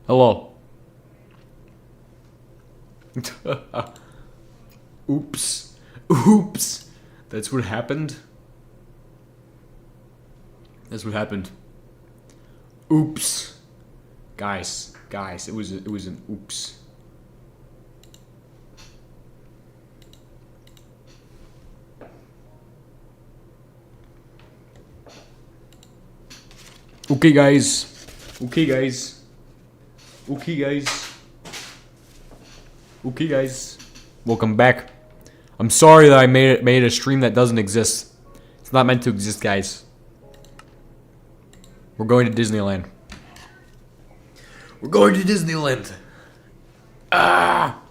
Hello. Oops. Oops. That's what happened. That's what happened. Oops. Guys, it was an oops. Okay guys. Okay guys. Okay guys. Okay guys. Welcome back. I'm sorry that I made a stream that doesn't exist. It's not meant to exist, guys. We're going to Disneyland. We're going to Disneyland. Ah!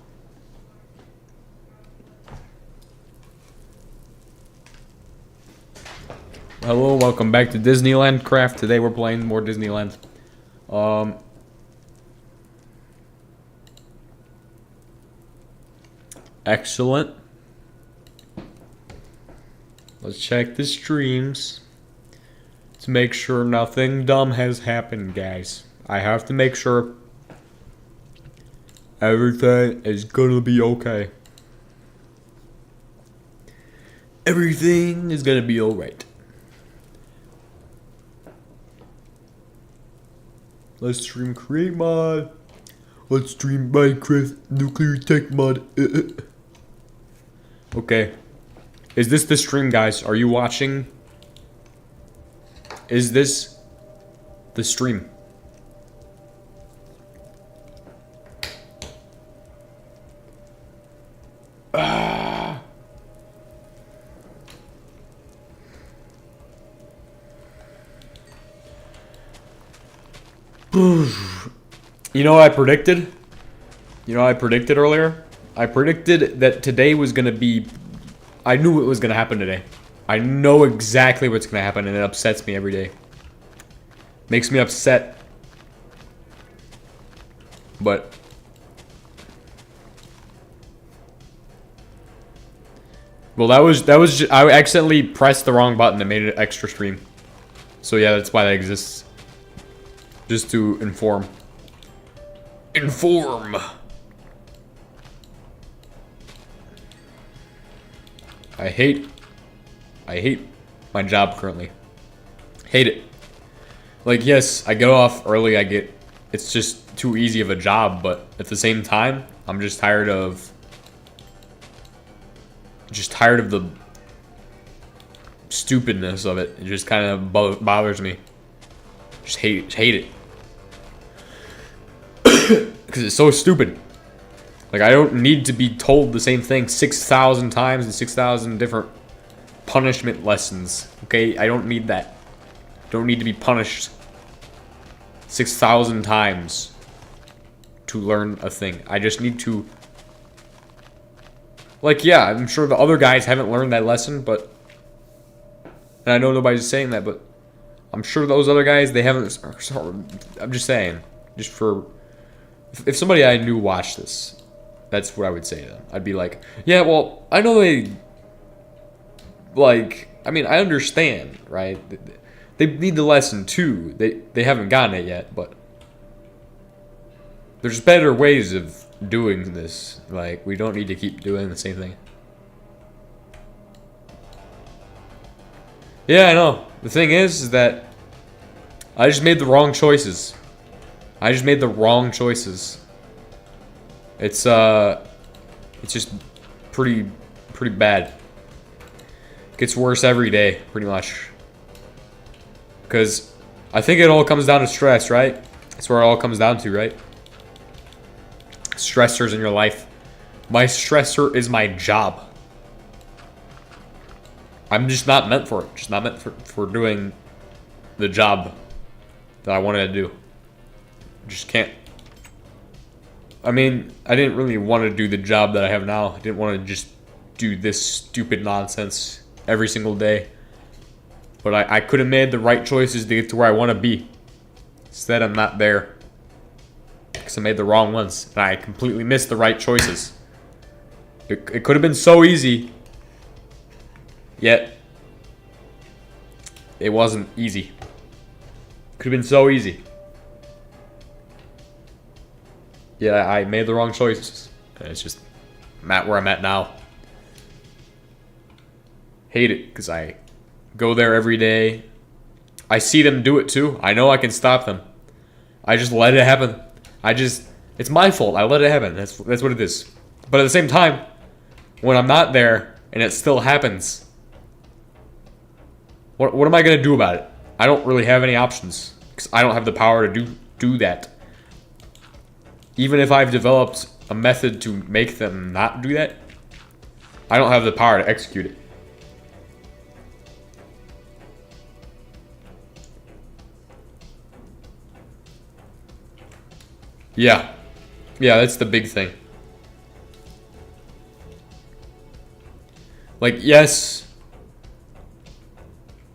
Hello, welcome back to Disneyland Craft. Today we're playing more Disneyland. Excellent. Let's check the streams to make sure nothing dumb has happened, guys. I have to make sure everything is gonna be okay. Everything is gonna be alright. Let's stream create mod. Let's stream Minecraft nuclear tech mod. Okay. Is this the stream, guys? Are you watching? Is this the stream? Ah. You know what I predicted? You know what I predicted earlier? I predicted that today was gonna be... I knew it was gonna happen today. I know exactly what's gonna happen, and it upsets me every day. Makes me upset. But... well, that was just, I accidentally pressed the wrong button and made it extra stream. So yeah, that's why that exists. Just to inform. Inform! I hate my job currently. Hate it. Like, yes, I get off early, it's just too easy of a job, but at the same time, I'm just tired of the stupidness of it. It just kind of bothers me. Just hate it. Because it's so stupid. Like, I don't need to be told the same thing 6,000 times and 6,000 different punishment lessons. Okay? I don't need that. Don't need to be punished 6,000 times to learn a thing. I just need to... like, yeah, I'm sure the other guys haven't learned that lesson, but... and I know nobody's saying that, but... I'm sure those other guys, they haven't... I'm just saying. Just for... if somebody I knew watched this... that's what I would say to them. I'd be like, yeah, well, I know they... like, I mean, I understand, right? They need the lesson too. They haven't gotten it yet, but... there's better ways of doing this. Like, we don't need to keep doing the same thing. Yeah, I know. The thing is that... I just made the wrong choices. I just made the wrong choices. It's just pretty bad. Gets worse every day, pretty much. Because I think it all comes down to stress, right? That's where it all comes down to, right? Stressors in your life. My stressor is my job. I'm just not meant for it. Just not meant for doing the job that I wanted to do. Just can't. I mean, I didn't really want to do the job that I have now. I didn't want to just do this stupid nonsense every single day. But I could have made the right choices to get to where I want to be. Instead, I'm not there. Because I made the wrong ones. And I completely missed the right choices. It could have been so easy. Yet, it wasn't easy. Could have been so easy. Yeah, I made the wrong choice. It's just I'm at where I'm at now. Hate it because I go there every day. I see them do it too. I know I can stop them. I just let it happen. It's my fault. I let it happen. That's what it is. But at the same time, when I'm not there and it still happens, what am I gonna do about it? I don't really have any options because I don't have the power to do that. Even if I've developed a method to make them not do that, I don't have the power to execute it. Yeah. Yeah, that's the big thing. Like, yes,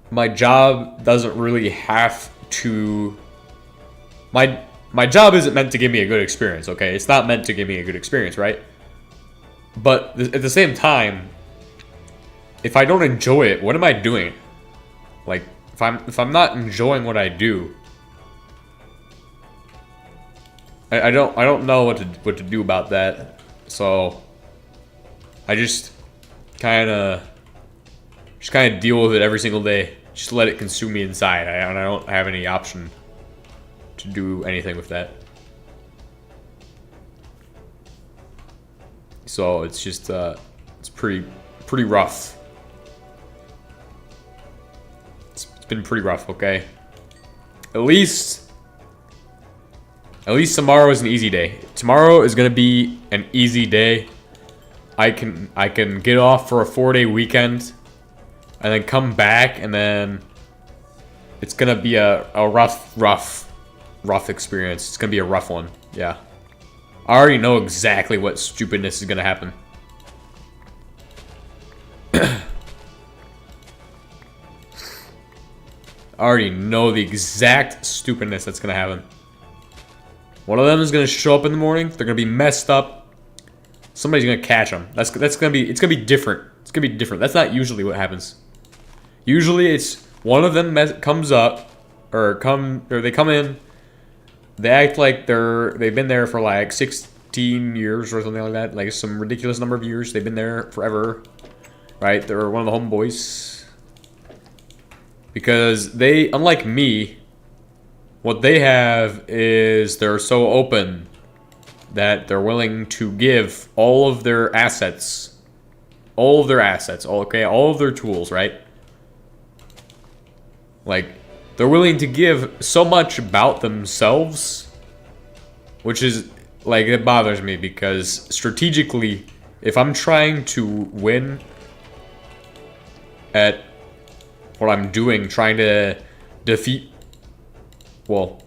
my job doesn't really have to... My job isn't meant to give me a good experience, okay? It's not meant to give me a good experience, right? But at the same time, if I don't enjoy it, what am I doing? Like, if I'm not enjoying what I do, I don't know what to do about that. So I just kind of deal with it every single day. Just let it consume me inside. I don't have any option to do anything with that. So it's just it's pretty rough. It's been pretty rough, okay? At least tomorrow is an easy day. Tomorrow is gonna be an easy day. I can get off for a 4-day weekend and then come back, and then it's gonna be a rough experience. It's gonna be a rough one. Yeah. I already know exactly what stupidness is gonna happen. I already know the exact stupidness that's gonna happen. One of them is gonna show up in the morning. They're gonna be messed up. Somebody's gonna catch them. It's gonna be different. It's gonna be different. That's not usually what happens. Usually it's one of them comes up, or they come in. They act like they've been there for like 16 years or something like that. Like some ridiculous number of years. They've been there forever, right? They're one of the homeboys. Because they, unlike me, what they have is they're so open that they're willing to give all of their assets. All of their tools, right? Like, they're willing to give so much about themselves, which is, like, it bothers me because strategically, if I'm trying to win at what I'm doing, trying to defeat, well,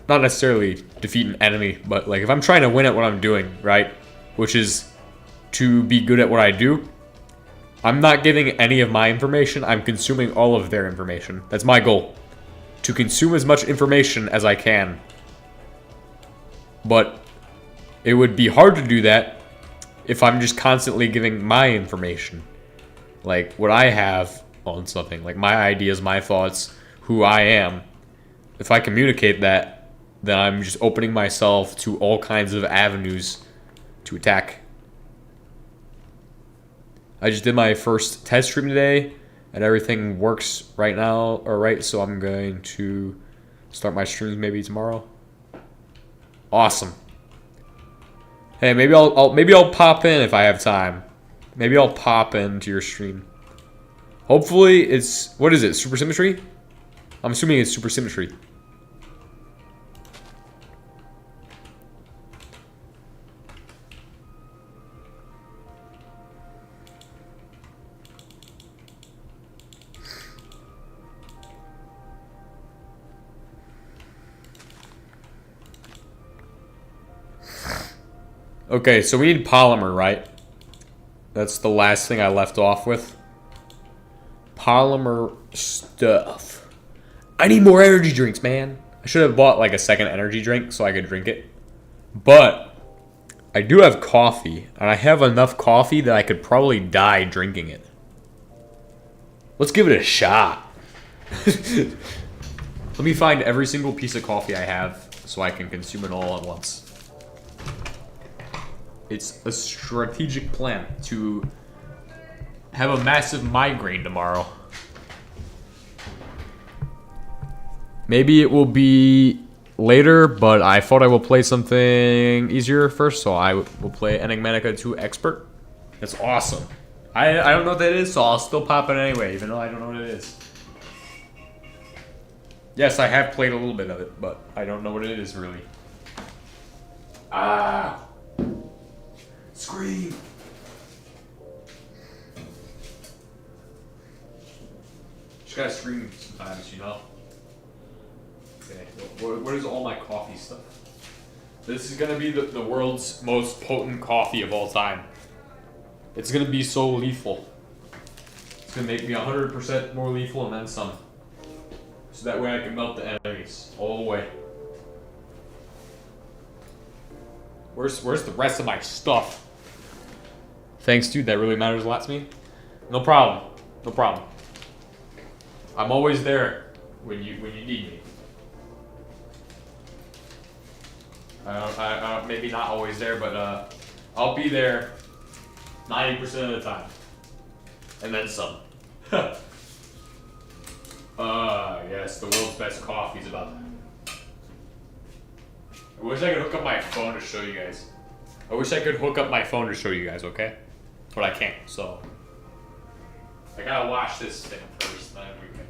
not necessarily defeat an enemy, but, like, if I'm trying to win at what I'm doing, right, which is to be good at what I do, I'm not giving any of my information, I'm consuming all of their information. That's my goal. To consume as much information as I can. But it would be hard to do that if I'm just constantly giving my information. Like, what I have on something. Like, my ideas, my thoughts, who I am. If I communicate that, then I'm just opening myself to all kinds of avenues to attack. I just did my first test stream today, and everything works right now, alright, so I'm going to start my streams maybe tomorrow. Awesome. Hey, maybe I'll pop in if I have time. Maybe I'll pop into your stream. Hopefully it's, what is it, Super Symmetry? I'm assuming it's Super Symmetry. Okay, so we need polymer, right? That's the last thing I left off with. Polymer stuff. I need more energy drinks, man. I should have bought like a second energy drink so I could drink it. But I do have coffee, and I have enough coffee that I could probably die drinking it. Let's give it a shot. Let me find every single piece of coffee I have so I can consume it all at once. It's a strategic plan to have a massive migraine tomorrow. Maybe it will be later, but I thought I will play something easier first, so I will play Enigmatica 2 Expert. That's awesome. I don't know what that is, so I'll still pop it anyway, even though I don't know what it is. Yes, I have played a little bit of it, but I don't know what it is really. Ah! Scream! Just gotta scream sometimes, you know? Okay, what is all my coffee stuff? This is gonna be the world's most potent coffee of all time. It's gonna be so lethal. It's gonna make me 100% more lethal and then some. So that way I can melt the enemies all the way. Where's the rest of my stuff? Thanks, dude. That really matters a lot to me. No problem. No problem. I'm always there when you need me. Maybe not always there, but I'll be there 90% of the time, and then some. Yes, the world's best coffee is about that. I wish I could hook up my phone to show you guys. Okay? But I can't, so I gotta watch this thing first, then we can go.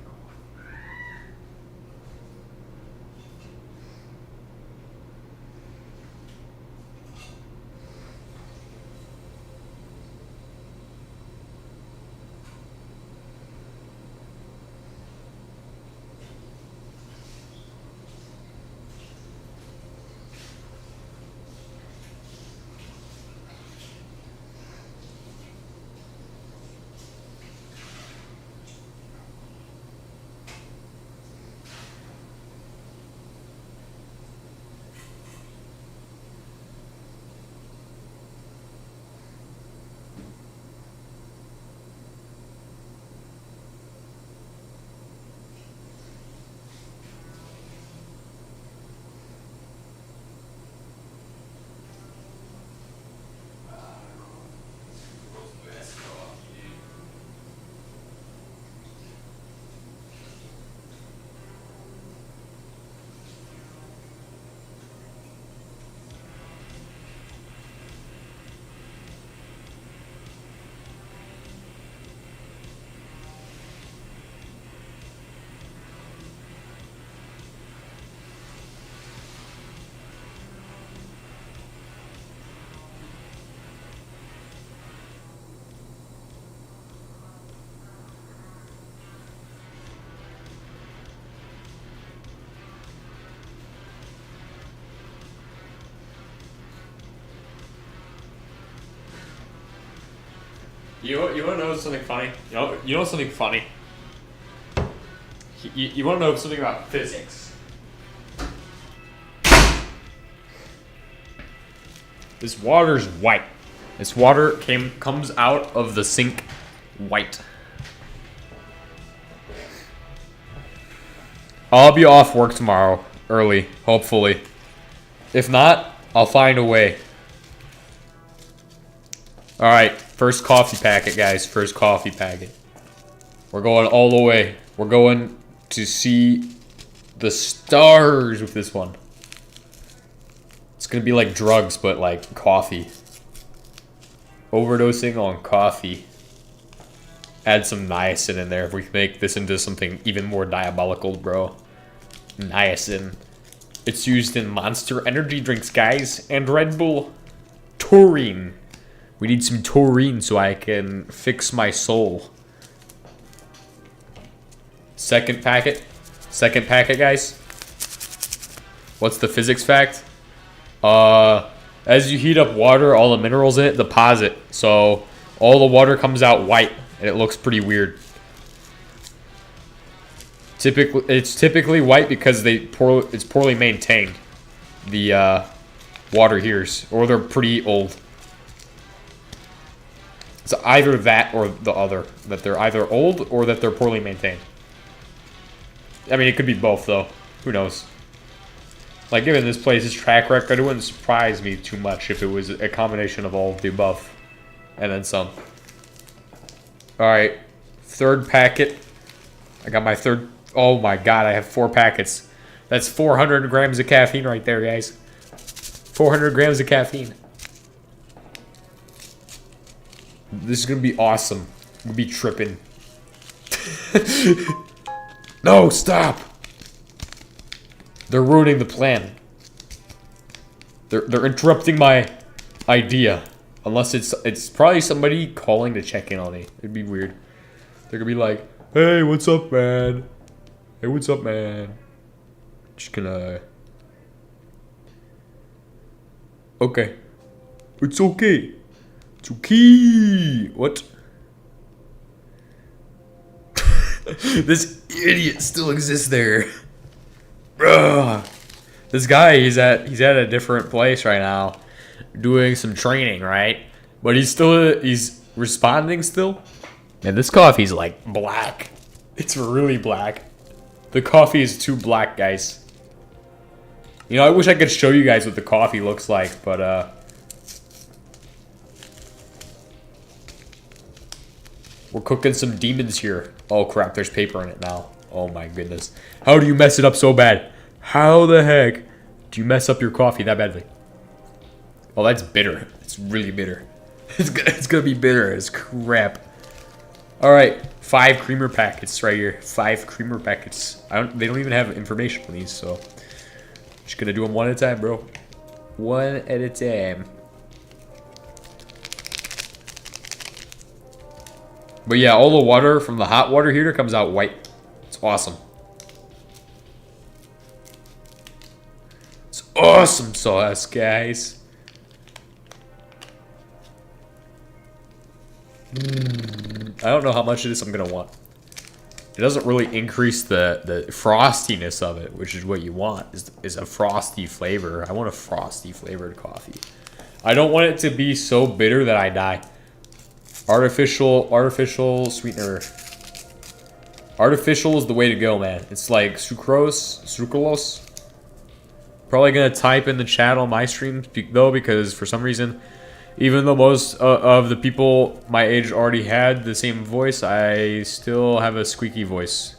You want to know something funny? You know something funny? You want to know something about physics? This water's white. This water comes out of the sink white. I'll be off work tomorrow early, hopefully. If not, I'll find a way. Alright, first coffee packet, guys. First coffee packet. We're going all the way. We're going to see the stars with this one. It's going to be like drugs, but like coffee. Overdosing on coffee. Add some niacin in there if we can make this into something even more diabolical, bro. Niacin. It's used in Monster energy drinks, guys. And Red Bull. Taurine. We need some taurine so I can fix my soul. Second packet. Second packet, guys. What's the physics fact? As you heat up water, all the minerals in it deposit. So all the water comes out white, and it looks pretty weird. It's typically white because it's poorly maintained. The water heaters, or they're pretty old. It's either that or the other. That they're either old or that they're poorly maintained. I mean, it could be both, though. Who knows? Like, given this place's track record, it wouldn't surprise me too much if it was a combination of all of the above. And then some. Alright. Third packet. I got my third... Oh my god, I have 4 packets. That's 400 grams of caffeine right there, guys. 400 grams of caffeine. This is gonna be awesome. We'll be tripping. No, stop! They're ruining the plan. They're interrupting my idea. Unless it's probably somebody calling to check in on me. It'd be weird. They're gonna be like, "Hey, what's up, man? Hey, what's up, man?" Just gonna... Okay. It's okay. It's okay. What? This idiot still exists there. Ugh. This guy, he's at a different place right now, doing some training, right? But he's responding still. And this coffee's like black. It's really black. The coffee is too black, guys. You know, I wish I could show you guys what the coffee looks like, but we're cooking some demons here. Oh crap, there's paper in it now. Oh my goodness. How do you mess it up so bad? How the heck do you mess up your coffee that badly? Oh, that's bitter. It's really bitter. It's gonna be bitter as crap. Alright, 5 creamer packets right here. 5 creamer packets. They don't even have information on these, so... Just gonna do them one at a time, bro. One at a time. But yeah, all the water from the hot water heater comes out white. It's awesome. It's awesome sauce, guys. I don't know how much of this I'm gonna want. It doesn't really increase the frostiness of it, which is what you want, is a frosty flavor. I want a frosty flavored coffee. I don't want it to be so bitter that I die. Artificial sweetener. Artificial is the way to go, man. It's like sucralose. Probably gonna type in the chat on my stream though, because for some reason, even though most of the people my age already had the same voice, I still have a squeaky voice.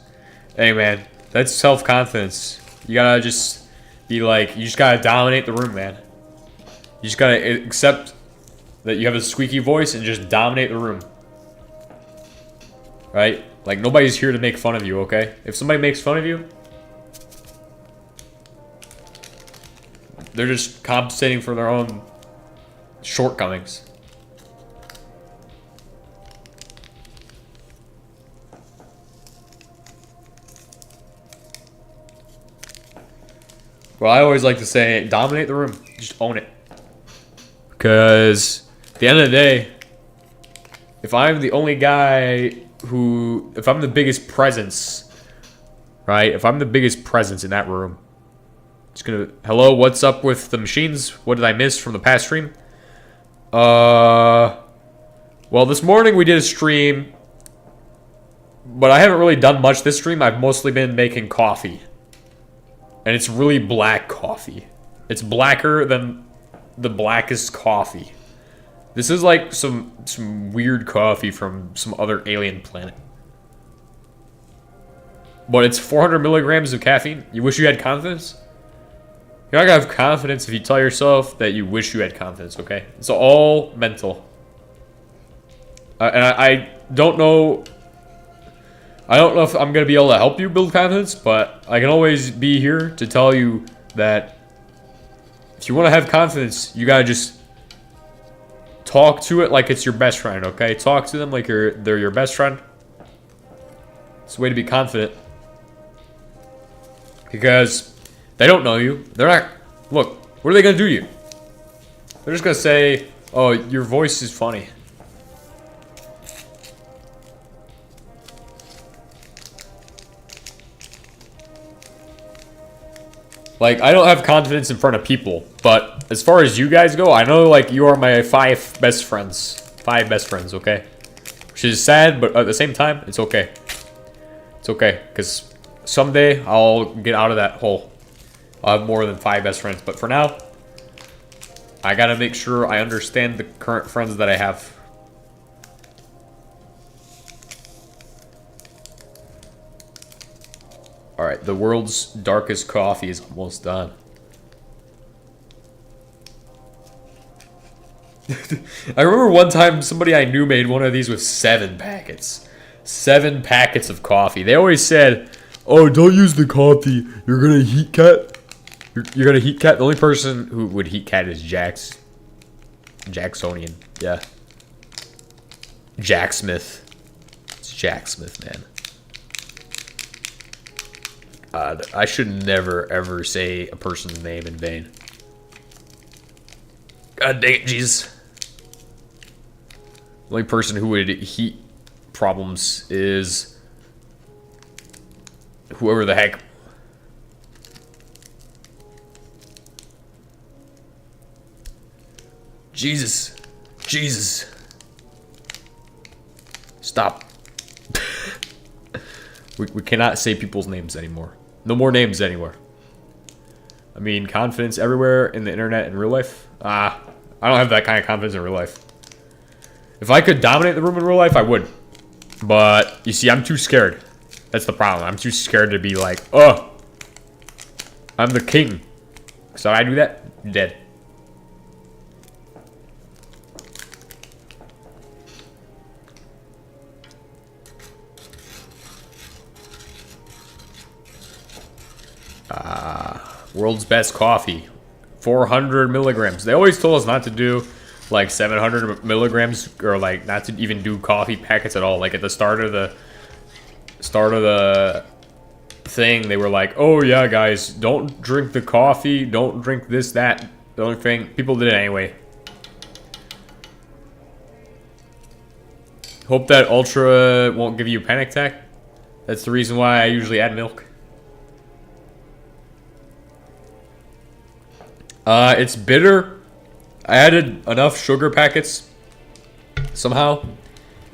Hey man, that's self-confidence. You gotta just be like, you just gotta dominate the room, man. You just gotta accept that you have a squeaky voice and just dominate the room. Right? Like, nobody's here to make fun of you, okay? If somebody makes fun of you, they're just compensating for their own shortcomings. Well, I always like to say, dominate the room. Just own it. Because at the end of the day, if I'm the only guy if I'm the biggest presence, right? If I'm the biggest presence in that room, just gonna, hello, what's up with the machines? What did I miss from the past stream? Well, this morning we did a stream, but I haven't really done much this stream. I've mostly been making coffee. And it's really black coffee. It's blacker than the blackest coffee. This is like some weird coffee from some other alien planet. But it's 400 milligrams of caffeine. You wish you had confidence? You're not gonna have confidence if you tell yourself that you wish you had confidence, okay? It's all mental. And I don't know... I don't know if I'm gonna be able to help you build confidence, but I can always be here to tell you that if you want to have confidence, you gotta just talk to it like it's your best friend, okay? Talk to them like they're your best friend. It's a way to be confident. Because they don't know you. They're not... Look, what are they gonna do to you? They're just gonna say, oh, your voice is funny. Like, I don't have confidence in front of people, but as far as you guys go, I know, like, you are my 5 best friends. 5 best friends, okay? Which is sad, but at the same time, it's okay. It's okay, because someday I'll get out of that hole. I'll have more than 5 best friends. But for now, I gotta make sure I understand the current friends that I have. Alright, the world's darkest coffee is almost done. I remember one time somebody I knew made one of these with 7 packets. 7 packets of coffee. They always said, oh, don't use the coffee. You're gonna heat cat. You're gonna heat cat. The only person who would heat cat is Jacksonian. Yeah. Jack Smith. It's Jack Smith, man. I should never, ever say a person's name in vain. God dang it, jeez. The only person who would heat problems is whoever the heck. Jesus. Jesus. Stop. we cannot say people's names anymore. No more names anywhere. I mean, confidence everywhere in the internet in real life. I don't have that kind of confidence in real life. If I could dominate the room in real life, I would. But, you see, I'm too scared. That's the problem. I'm too scared to be like, oh, I'm the king. So if I do that, I'm dead. World's best coffee. 400 milligrams. They always told us not to do like 700 milligrams, or like not to even do coffee packets at all. Like at the start of the thing, they were like, oh yeah guys, don't drink the coffee, don't drink this, that. The only thing, people did it anyway. Hope that ultra won't give you a panic attack. That's the reason why I usually add milk. It's bitter. I added enough sugar packets somehow,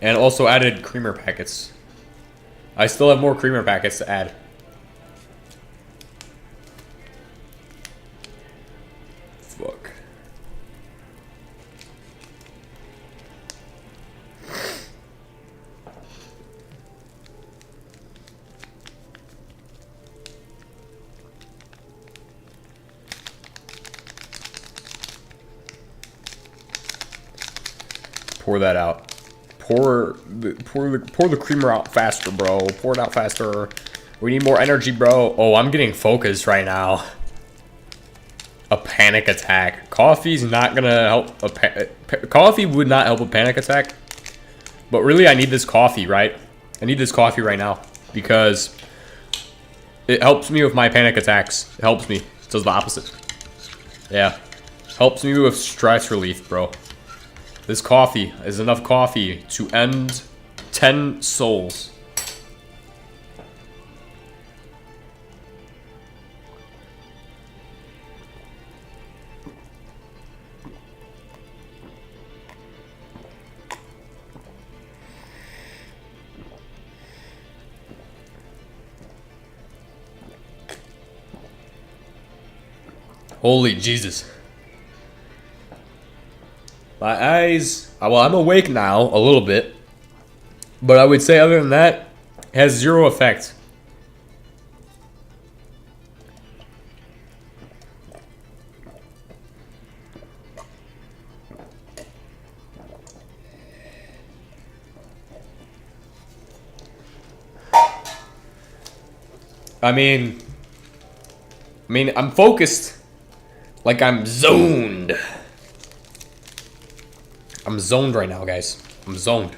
and also added creamer packets. I still have more creamer packets to add. Fuck. Pour that out. Pour the creamer out faster, bro. Pour it out faster. We need more energy, bro. Oh, I'm getting focused right now. A panic attack. Coffee's not gonna help. Coffee would not help a panic attack. But really, I need this coffee, right? I need this coffee right now because it helps me with my panic attacks. It helps me. It does the opposite. Yeah, helps me with stress relief, bro. This coffee is enough coffee to end 10 souls. Holy Jesus. My eyes, well, I'm awake now, a little bit. But I would say other than that, it has 0 effect. I mean, I'm focused. Like I'm zoned. I'm zoned right now, guys. I'm zoned.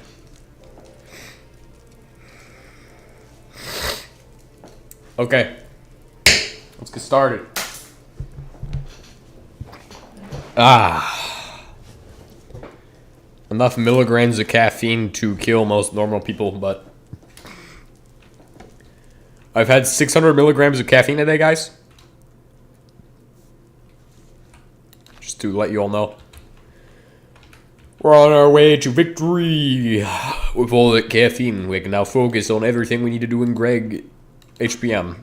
Okay. Let's get started. Enough milligrams of caffeine to kill most normal people, but I've had 600 milligrams of caffeine a day, guys. Just to let you all know. We're on our way to victory. With all that caffeine, we can now focus on everything we need to do in Greg HBM.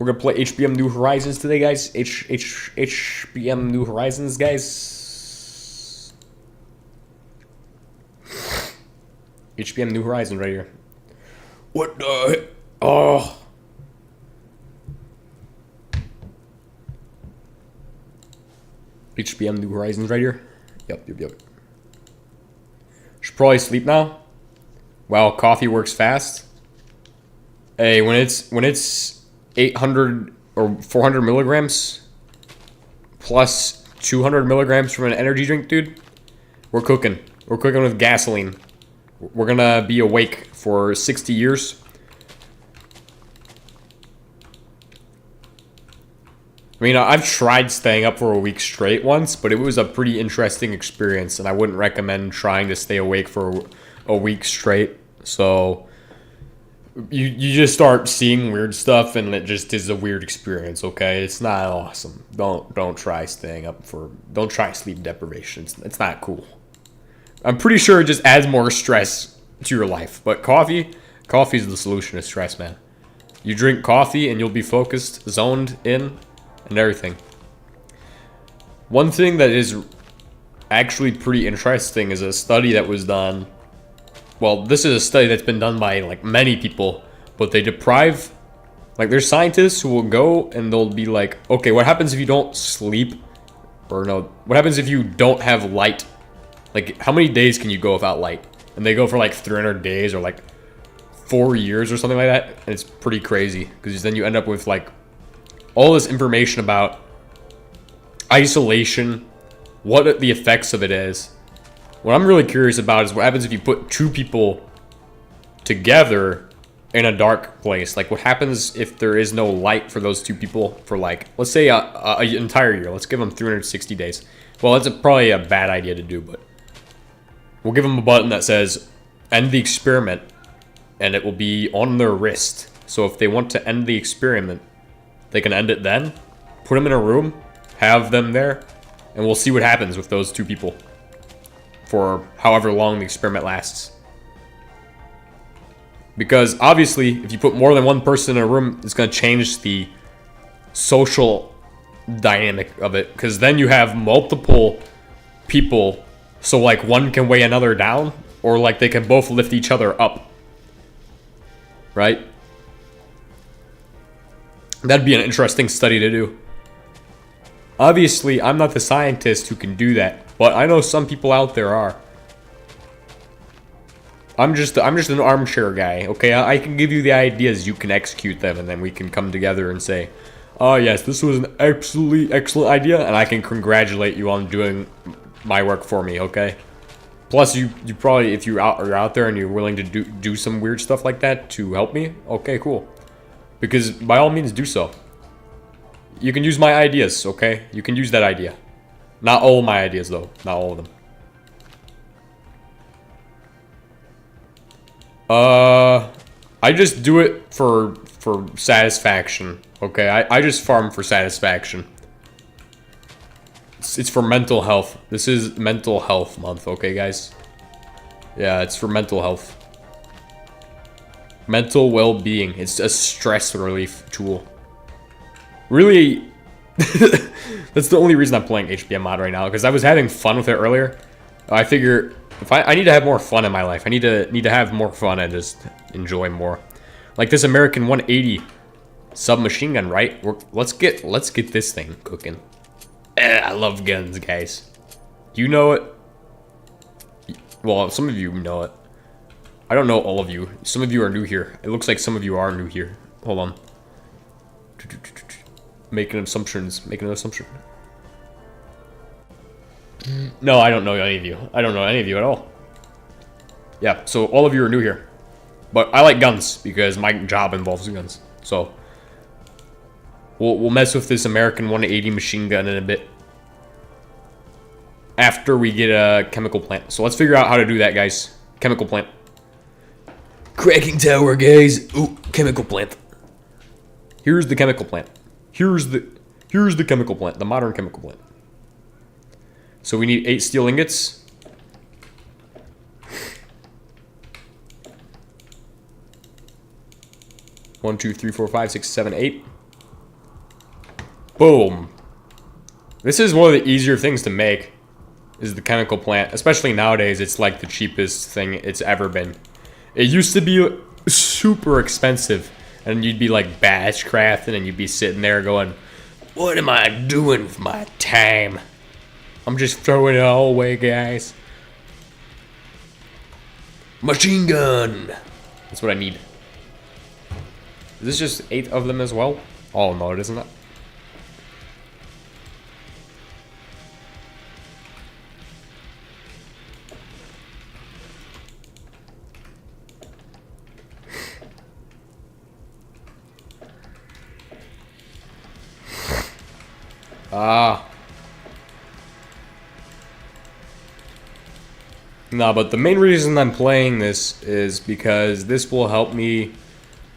We're gonna play HBM New Horizons today, guys. HBM New Horizons, guys. HBM New Horizon right here. What the? Oh. HBM New Horizons right here. Yep. Should probably sleep now. Wow, coffee works fast. Hey, when it's 800 or 400 milligrams plus 200 milligrams from an energy drink, dude, we're cooking. We're cooking with gasoline. We're gonna be awake for 60 years. I mean, I've tried staying up for a week straight once, but it was a pretty interesting experience, and I wouldn't recommend trying to stay awake for a week straight. So you just start seeing weird stuff, and it just is a weird experience. Okay, it's not awesome. Don't try staying up for. Don't try sleep deprivation. It's not cool. I'm pretty sure it just adds more stress to your life. But coffee is the solution to stress, man. You drink coffee, and you'll be focused, zoned in, and everything. One thing that is actually pretty interesting is a study that was done. Well, this is a study that's been done by like many people, but they deprive, like there's scientists who will go and they'll be like, okay, what happens if you don't sleep? Or no, what happens if you don't have light? Like, how many days can you go without light? And they go for like 300 days or like 4 years or something like that. And it's pretty crazy because then you end up with like all this information about isolation, what the effects of it is. What I'm really curious about is what happens if you put two people together in a dark place. Like, what happens if there is no light for those two people for, like, let's say an entire year. Let's give them 360 days. Well, that's probably a bad idea to do, but we'll give them a button that says end the experiment, and it will be on their wrist. So if they want to end the experiment, they can end it then, put them in a room, have them there, and we'll see what happens with those two people for however long the experiment lasts. Because obviously, if you put more than one person in a room, it's going to change the social dynamic of it. Because then you have multiple people, so like one can weigh another down, or like they can both lift each other up. Right? That'd be an interesting study to do. Obviously, I'm not the scientist who can do that, but I know some people out there are. I'm just an armchair guy, okay? I can give you the ideas, you can execute them, and then we can come together and say, oh yes, this was an absolutely excellent idea, and I can congratulate you on doing my work for me, okay? Plus, you probably, if you're out there and you're willing to do some weird stuff like that to help me, okay, cool. Because by all means, do so. You can use my ideas, okay? You can use that idea. Not all my ideas, though. Not all of them. I just do it for satisfaction, okay? I just farm for satisfaction. It's for mental health. This is mental health month, okay, guys? Yeah, it's for mental health. Mental well-being. It's a stress relief tool. Really, that's the only reason I'm playing HBM mod right now, because I was having fun with it earlier. I figure if I need to have more fun in my life. I need to have more fun and just enjoy more. Like this American 180 submachine gun, right? Let's get this thing cooking. I love guns, guys. You know it. Well, some of you know it. I don't know all of you. Some of you are new here. It looks like some of you are new here. Hold on. Making assumptions. Making an assumption. No, I don't know any of you. I don't know any of you at all. Yeah, so all of you are new here. But I like guns because my job involves guns. So we'll mess with this American 180 machine gun in a bit. After we get a chemical plant. So let's figure out how to do that, guys. Chemical plant. Cracking tower, guys. Ooh, chemical plant. Here's the chemical plant. Here's the chemical plant. The modern chemical plant. So we need 8 steel ingots. One, two, three, four, five, six, seven, 8. Boom. This is one of the easier things to make, is the chemical plant. Especially nowadays, it's like the cheapest thing it's ever been. It used to be super expensive, and you'd be like batch crafting, and you'd be sitting there going, what am I doing with my time? I'm just throwing it all away, guys. Machine gun! That's what I need. Is this just 8 of them as well? Oh no, it isn't that. Ah. No, but the main reason I'm playing this is because this will help me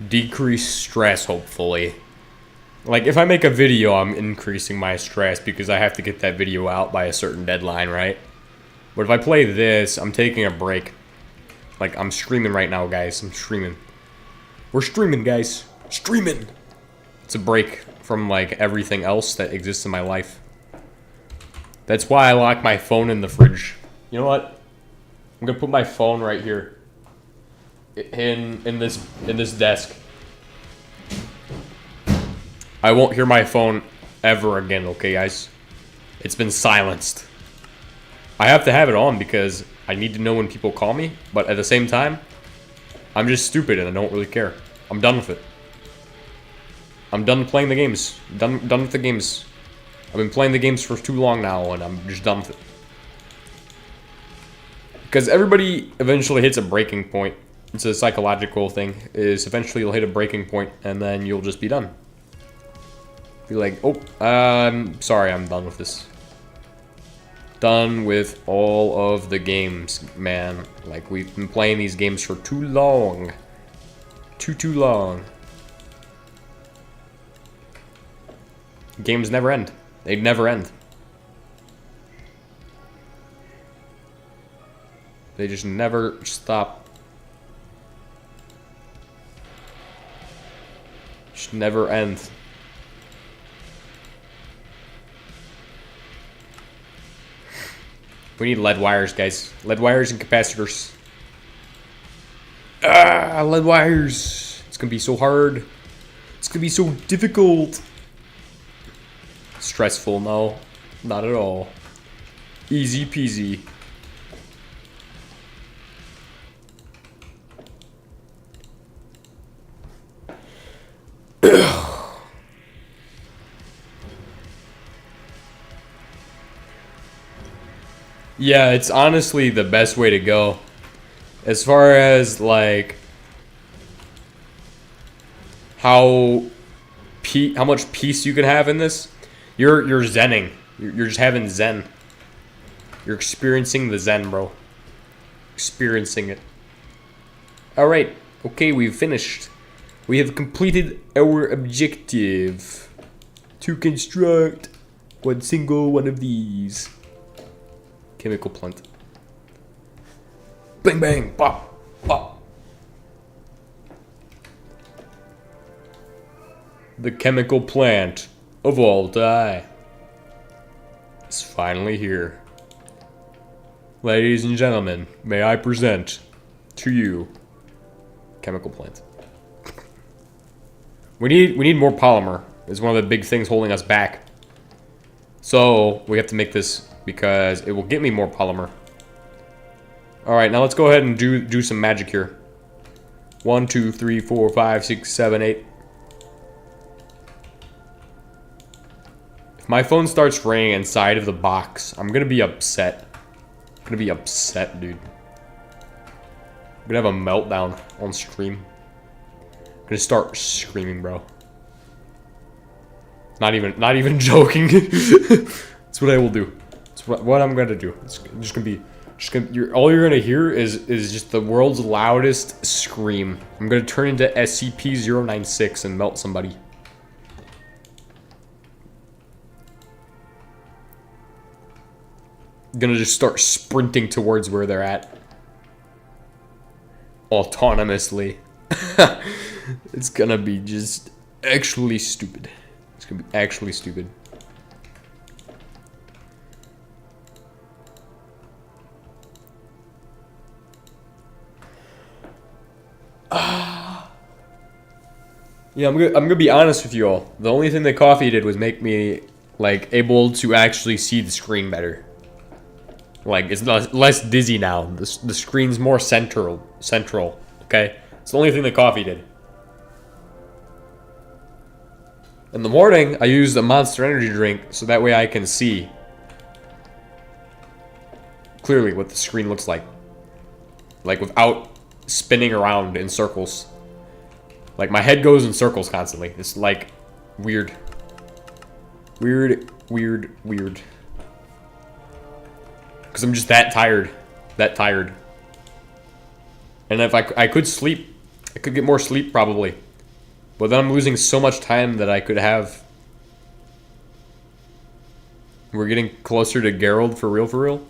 decrease stress, hopefully. Like, if I make a video, I'm increasing my stress because I have to get that video out by a certain deadline, right? But if I play this, I'm taking a break. Like, I'm streaming right now, guys. I'm streaming. We're streaming, guys. Streaming! It's a break from, like, everything else that exists in my life. That's why I lock my phone in the fridge. You know what? I'm gonna put my phone right here. In this desk. I won't hear my phone ever again, okay, guys? It's been silenced. I have to have it on because I need to know when people call me, but at the same time, I'm just stupid and I don't really care. I'm done with it. I'm done playing the games. Done with the games. I've been playing the games for too long now, and I'm just done with it. Because everybody eventually hits a breaking point. It's a psychological thing. Is eventually you'll hit a breaking point, and then you'll just be done. Be like, oh, sorry, I'm done with this. Done with all of the games, man. Like, we've been playing these games for too long. Too long. Games never end. They never end. They just never stop. Just never end. We need lead wires, guys. Lead wires and capacitors. Ah, lead wires. It's gonna be so hard. It's gonna be so difficult. Stressful, no. Not at all. Easy peasy. Yeah, it's honestly the best way to go. As far as, like, how much peace you can have in this, you're zenning. You're just having zen. You're experiencing the zen, bro. Experiencing it. Alright, okay, we've finished. We have completed our objective to construct one single one of these. Chemical plant. Bang bang, pop, pop. The chemical plant of all die is finally here. Ladies and gentlemen, may I present to you chemical plant. We need more polymer. It's one of the big things holding us back. So we have to make this because it will get me more polymer. Alright, now let's go ahead and do some magic here. 1, 2, 3, 4, 5, 6, 7, 8. If my phone starts ringing inside of the box, I'm gonna be upset. I'm gonna be upset, dude. I'm gonna have a meltdown on stream. I'm gonna start screaming, bro. Not even joking. That's what I will do. It's what I'm gonna do. It's just gonna be, all you're gonna hear is just the world's loudest scream. I'm gonna turn into SCP-096 and melt somebody. I'm gonna just start sprinting towards where they're at. Autonomously. It's gonna be just actually stupid. It's It's gonna be actually stupid. Yeah, I'm gonna be honest with you all. The only thing that coffee did was make me like able to actually see the screen better. Like it's less dizzy now. The screen's more central. Okay, it's the only thing that coffee did. In the morning, I used a Monster Energy drink so that way I can see clearly what the screen looks like without spinning around in circles. Like, my head goes in circles constantly. It's, like, weird. Weird. Because I'm just that tired. And if I could sleep, I could get more sleep, probably. But then I'm losing so much time that I could have... We're getting closer to Geralt for real?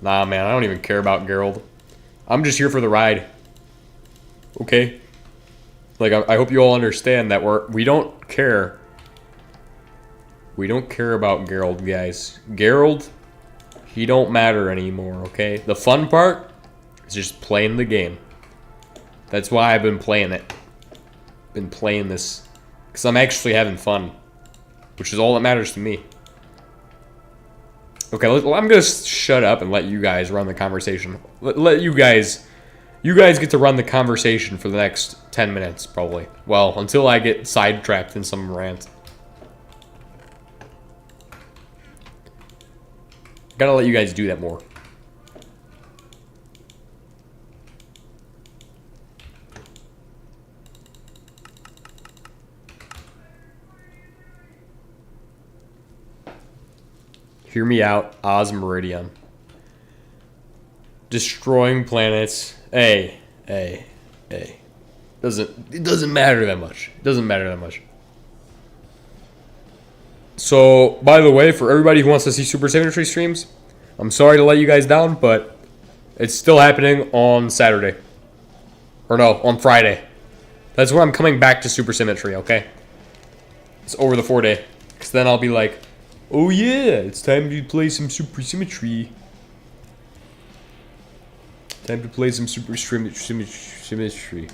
Nah, man, I don't even care about Geralt. I'm just here for the ride. Okay? Like, I hope you all understand that we don't care. We don't care about Geralt, guys. Geralt, he don't matter anymore, okay? The fun part is just playing the game. That's why I've been playing it. Been playing this. Because I'm actually having fun. Which is all that matters to me. Okay, I'm gonna shut up and let you guys run the conversation. Let you guys get to run the conversation for the next 10 minutes, probably. Well, until I get sidetracked in some rant. Gotta let you guys do that more. Hear me out, Oz Meridian. Destroying planets. Hey. It doesn't matter that much. So, by the way, for everybody who wants to see Super Symmetry streams, I'm sorry to let you guys down, but it's still happening on Saturday. Or no, on Friday. That's when I'm coming back to Super Symmetry, okay? It's over the 4-day. Because then I'll be like, oh yeah, it's time to play some Super Symmetry. Time to play some Super Symmetry.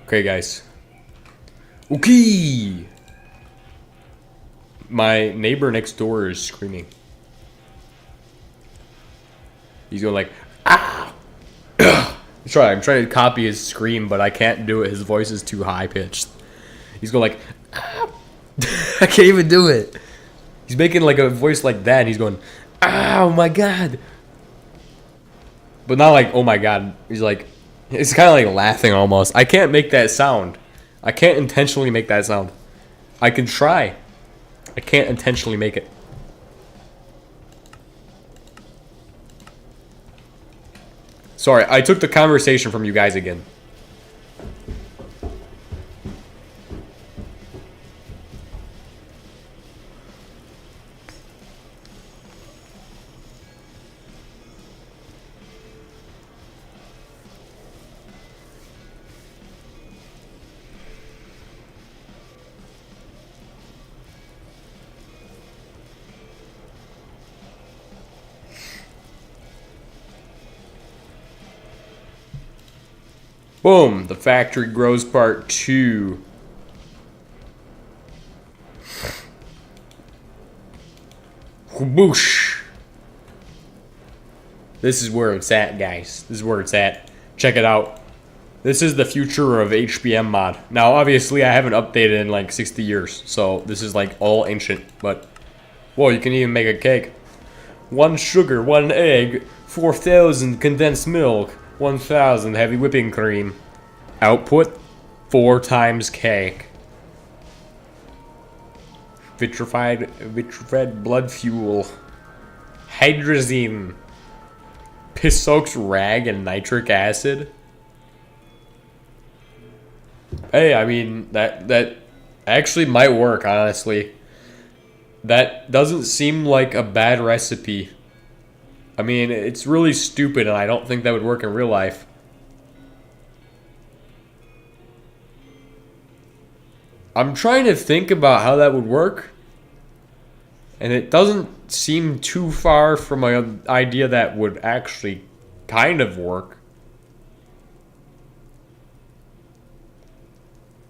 Okay, guys. Okay. My neighbor next door is screaming. He's going like, ah! I'm trying to copy his scream, but I can't do it. His voice is too high-pitched. He's going like, ah! I can't even do it. He's making like a voice like that, and he's going, oh my god. But not like, oh my god. He's like, it's kind of like laughing almost. I can't make that sound. I can't intentionally make that sound. I can try. I can't intentionally make it. Sorry, I took the conversation from you guys again. Boom, the factory grows part 2. Whoosh. This is where it's at, guys. This is where it's at. Check it out. This is the future of HBM mod. Now, obviously, I haven't updated in like 60 years, so this is like all ancient, but whoa, you can even make a cake. 1 sugar, 1 egg, 4,000 condensed milk, 1,000 heavy whipping cream. Output 4 times cake. Vitrified blood fuel. Hydrazine. Piss soaked rag and nitric acid. Hey, I mean that Actually might work, honestly. That doesn't seem like a bad recipe. I mean, it's really stupid, and I don't think that would work in real life. I'm trying to think about how that would work, and it doesn't seem too far from an idea that would actually kind of work.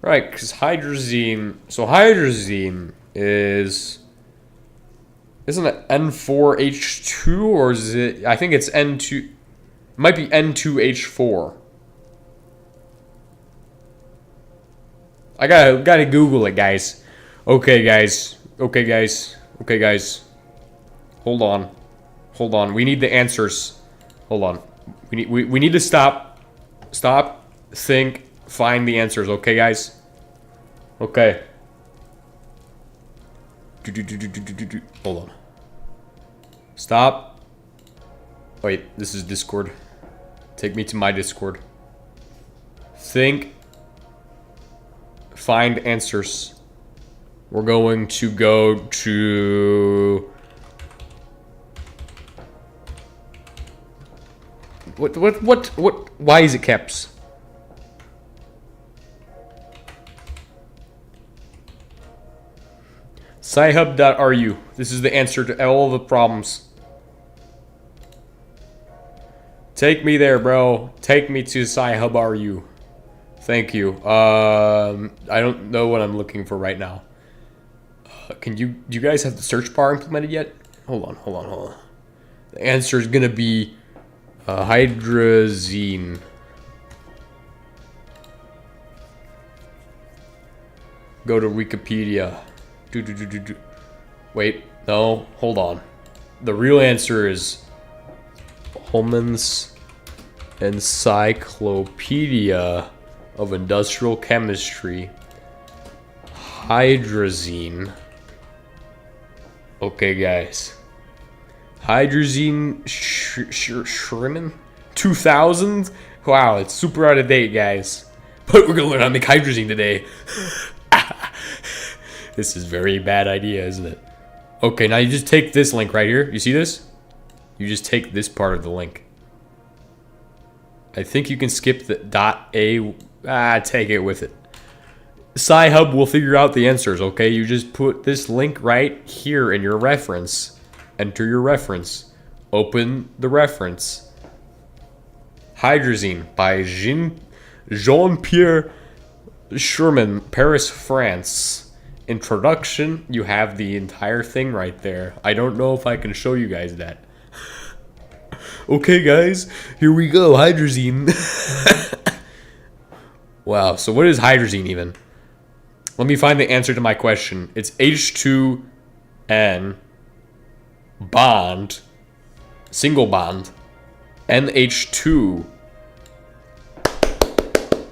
Right, because hydrazine... So hydrazine is... Isn't it N4H2, or is it... I think it's N2... It might be N2H4. I gotta Google it, guys. Okay, guys. Okay, guys. Okay, guys. Hold on. Hold on. We need the answers. Hold on. We need to stop. Stop. Think. Find the answers. Okay, guys. Okay. Hold on. Stop. Wait, this is Discord. Take me to my Discord. Think. Find answers. We're going to go to... What? Why is it caps? Sci-hub.ru. This is the answer to all the problems. Take me there, bro. Take me to Sci-hub.ru. Thank you. I don't know what I'm looking for right now. Do you guys have the search bar implemented yet? Hold on. The answer is gonna be hydrazine. Go to Wikipedia. Wait, no, hold on. The real answer is Holman's Encyclopedia of Industrial Chemistry. Hydrazine. Okay, guys. Hydrazine Shriman 2000? Wow, it's super out of date, guys. But we're gonna learn how to make hydrazine today. This is a very bad idea, isn't it? Okay, now you just take this link right here. You see this? You just take this part of the link. I think you can skip the .a. Take it with it. Sci-hub will figure out the answers, okay? You just put this link right here in your reference. Enter your reference. Open the reference. Hydrazine by Jean-Pierre Sherman, Paris, France. Introduction. You have the entire thing right there. I don't know if I can show you guys that. Okay, guys. Here we go. Hydrazine. Wow. So what is hydrazine even? Let me find the answer to my question. It's H2N bond, single bond, NH2.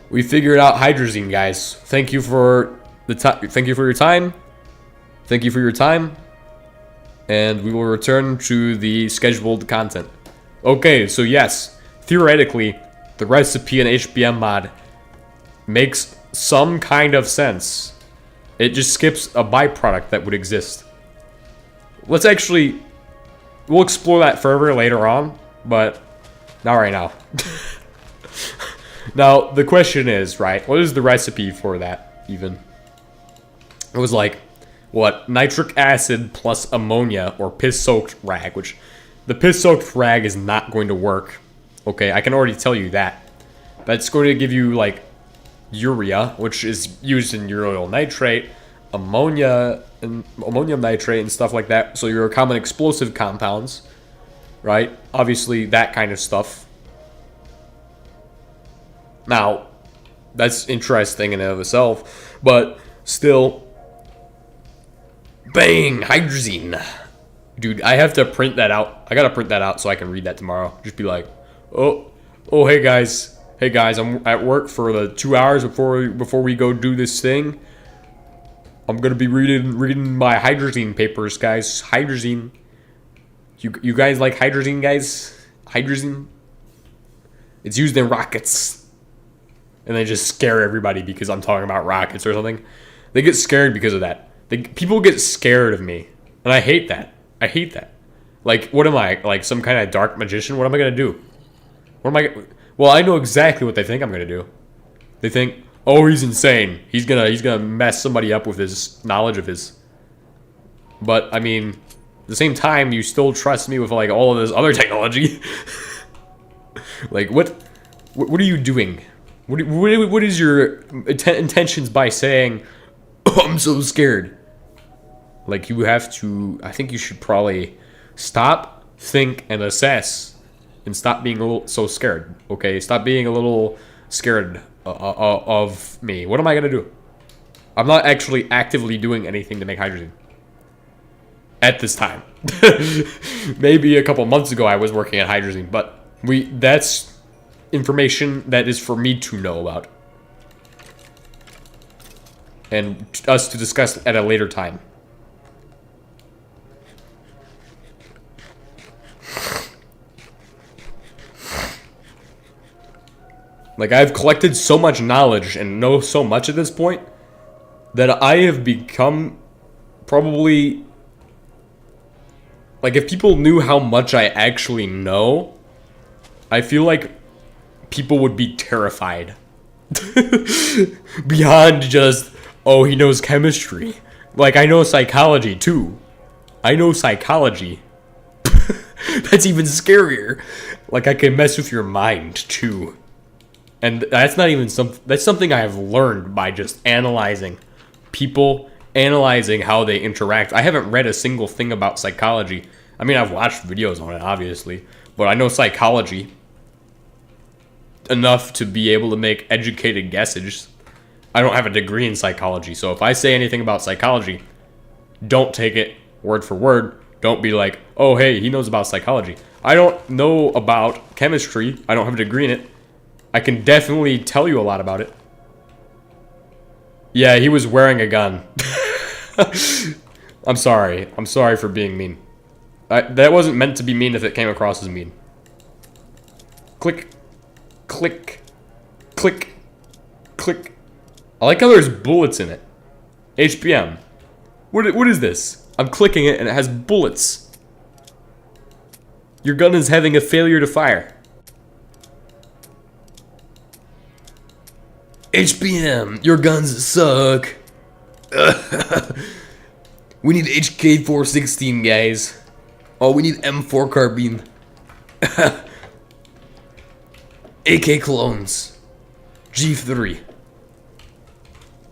We figured out hydrazine, guys. Thank you for the time. Thank you for your time. Thank you for your time. And we will return to the scheduled content. Okay, so yes, theoretically, the recipe in HBM mod makes some kind of sense. It just skips a byproduct that would exist. We'll explore that further later on, but not right now. Now, the question is, right, what is the recipe for that, even? It was like, what, nitric acid plus ammonia or piss-soaked rag, which the piss-soaked rag is not going to work. Okay, I can already tell you that. That's going to give you, like, urea, which is used in uryl nitrate, ammonia, and ammonium nitrate and stuff like that. So your common explosive compounds, right? Obviously, that kind of stuff. Now, that's interesting in and of itself, but still, bang, hydrazine. Dude, I have to print that out. I gotta print that out so I can read that tomorrow. Just be like, oh, hey guys, I'm at work for the 2 hours before we go do this thing. I'm gonna be reading my hydrazine papers, guys. Hydrazine. You guys like hydrazine, guys? Hydrazine. It's used in rockets. And they just scare everybody because I'm talking about rockets or something. They get scared because of that. People get scared of me, and I hate that. I hate that. Like, what am I? Like some kind of dark magician? What am I gonna do? What am I? Well, I know exactly what they think I'm gonna do. They think, oh, he's insane. He's gonna mess somebody up with his knowledge of his. But I mean, at the same time, you still trust me with like all of this other technology. Like, what are you doing? What is your intentions by saying, oh, I'm so scared? Like, you have to, I think you should probably stop, think, and assess, and stop being a little so scared, okay? Stop being a little scared of me. What am I gonna do? I'm not actually actively doing anything to make hydrogen. At this time. Maybe a couple months ago I was working at hydrogen, but that's information that is for me to know about. And us to discuss at a later time. Like, I've collected so much knowledge and know so much at this point that I have become probably... Like, if people knew how much I actually know, I feel like people would be terrified. Beyond just, oh, he knows chemistry. Like, I know psychology, too. I know psychology. That's even scarier. Like, I can mess with your mind, too. And that's not even that's something I have learned by just analyzing people, analyzing how they interact. I haven't read a single thing about psychology. I mean, I've watched videos on it, obviously, but I know psychology enough to be able to make educated guesses. I don't have a degree in psychology, so if I say anything about psychology, don't take it word for word. Don't be like, oh, hey, he knows about psychology. I don't know about chemistry. I don't have a degree in it. I can definitely tell you a lot about it. Yeah, he was wearing a gun. I'm sorry. I'm sorry for being mean. That wasn't meant to be mean if it came across as mean. Click. Click. Click. Click. I like how there's bullets in it. HBM. What is this? I'm clicking it and it has bullets. Your gun is having a failure to fire. HBM, your guns suck. We need HK416, guys. Oh, we need M4 carbine. AK clones. G3.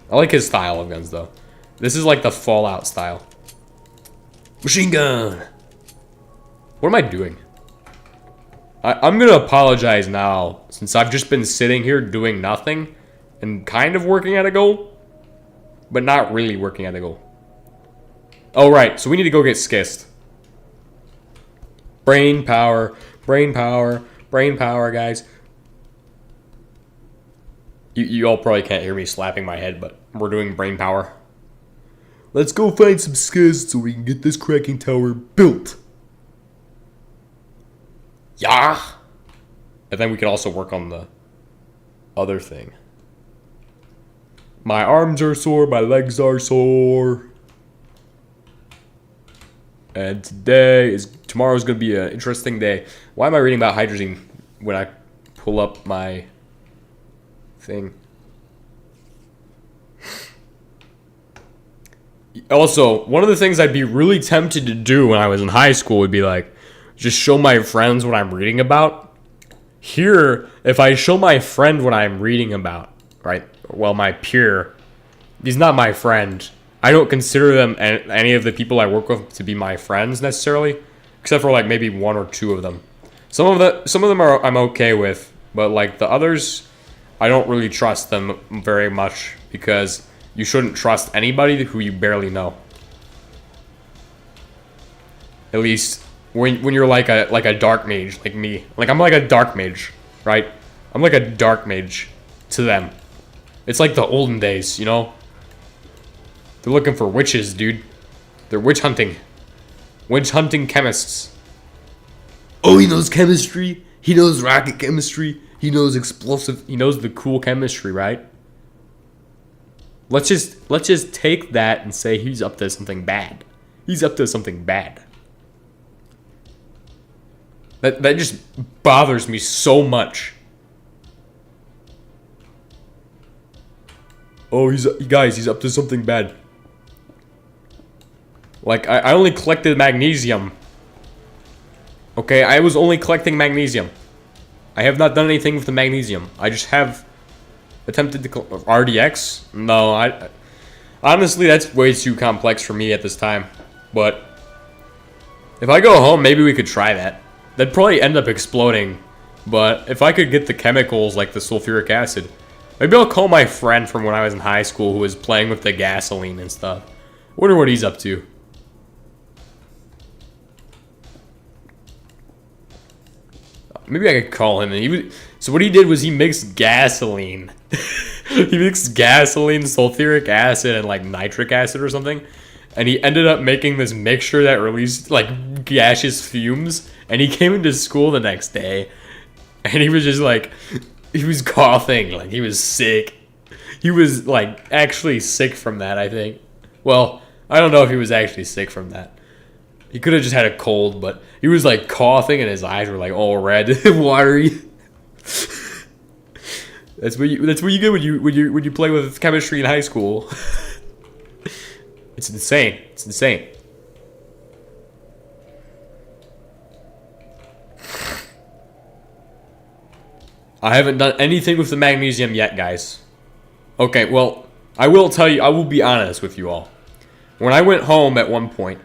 I like his style of guns, though. This is like the Fallout style. Machine gun. What am I doing? I'm gonna apologize now, since I've just been sitting here doing nothing and kind of working at a goal, but not really working at a goal. Oh, right, so we need to go get skissed. Brain power, brain power, brain power, guys. You all probably can't hear me slapping my head, but we're doing brain power. Let's go find some skis so we can get this cracking tower built. Yeah. And then we can also work on the other thing. My arms are sore, my legs are sore. And tomorrow's gonna be an interesting day. Why am I reading about hydrogen when I pull up my thing? Also, one of the things I'd be really tempted to do when I was in high school would be like, just show my friends what I'm reading about. Here, if I show my friend what I'm reading about, right? Well, my peer, he's not my friend. I don't consider them any of the people I work with to be my friends necessarily, except for like maybe one or two of them. Some of them are I'm okay with, but like the others, I don't really trust them very much because you shouldn't trust anybody who you barely know. At least when you're like a dark mage like me. Like I'm like a dark mage, right? I'm like a dark mage to them. It's like the olden days, you know? They're looking for witches, dude. They're witch hunting. Witch hunting chemists. Oh, he knows chemistry. He knows rocket chemistry. He knows explosive. He knows the cool chemistry, right? Let's just take that and say he's up to something bad. He's up to something bad. That just bothers me so much. Oh, he's up to something bad. Like, I only collected magnesium. Okay, I was only collecting magnesium. I have not done anything with the magnesium. I just have attempted to RDX? No, honestly, that's way too complex for me at this time. But if I go home, maybe we could try that. That'd probably end up exploding. But if I could get the chemicals like the sulfuric acid, maybe I'll call my friend from when I was in high school who was playing with the gasoline and stuff. Wonder what he's up to. Maybe I could call him. And so what he did was he mixed gasoline. He mixed gasoline, sulfuric acid, and like nitric acid or something. And he ended up making this mixture that released like gaseous fumes. And he came into school the next day. And he was just like, he was coughing. Like he was sick. He was like actually sick from that, I think. Well, I don't know if he was actually sick from that. He could have just had a cold, but he was like coughing and his eyes were like all red and watery. That's what you get when you play with chemistry in high school. It's insane. It's insane. I haven't done anything with the magnesium yet, guys. Okay, well, I will tell you, I will be honest with you all. When I went home at one point,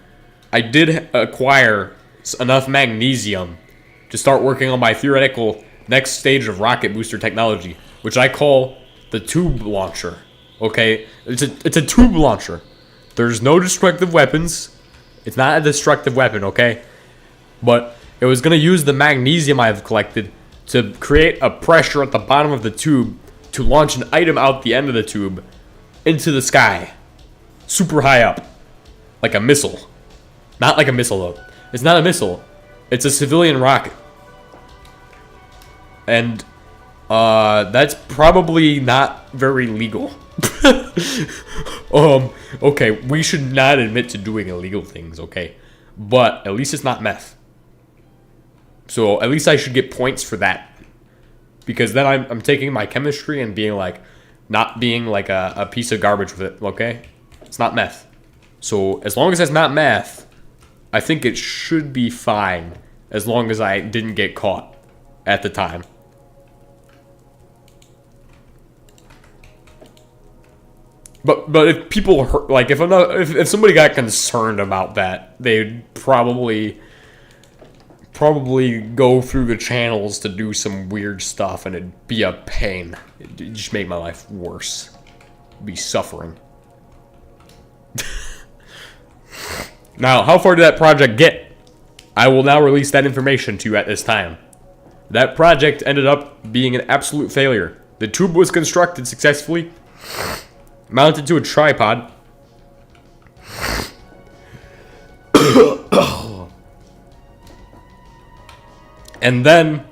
I did acquire enough magnesium to start working on my theoretical next stage of rocket booster technology, which I call the tube launcher. Okay, it's a tube launcher. There's no destructive weapons. It's not a destructive weapon, okay? But it was gonna use the magnesium I've collected to create a pressure at the bottom of the tube to launch an item out the end of the tube into the sky, super high up, like a missile. Not like a missile, though. It's not a missile. It's a civilian rocket. And, that's probably not very legal. Okay, we should not admit to doing illegal things, okay? But at least it's not meth. So at least I should get points for that. Because then I'm taking my chemistry and being like, not being like a piece of garbage with it, okay? It's not meth. So as long as it's not meth, I think it should be fine as long as I didn't get caught at the time. But if people hurt, like if somebody got concerned about that, they'd probably go through the channels to do some weird stuff, and it'd be a pain. It'd just make my life worse. I'd be suffering. Now, how far did that project get? I will now release that information to you at this time. That project ended up being an absolute failure. The tube was constructed successfully, mounted to a tripod, and then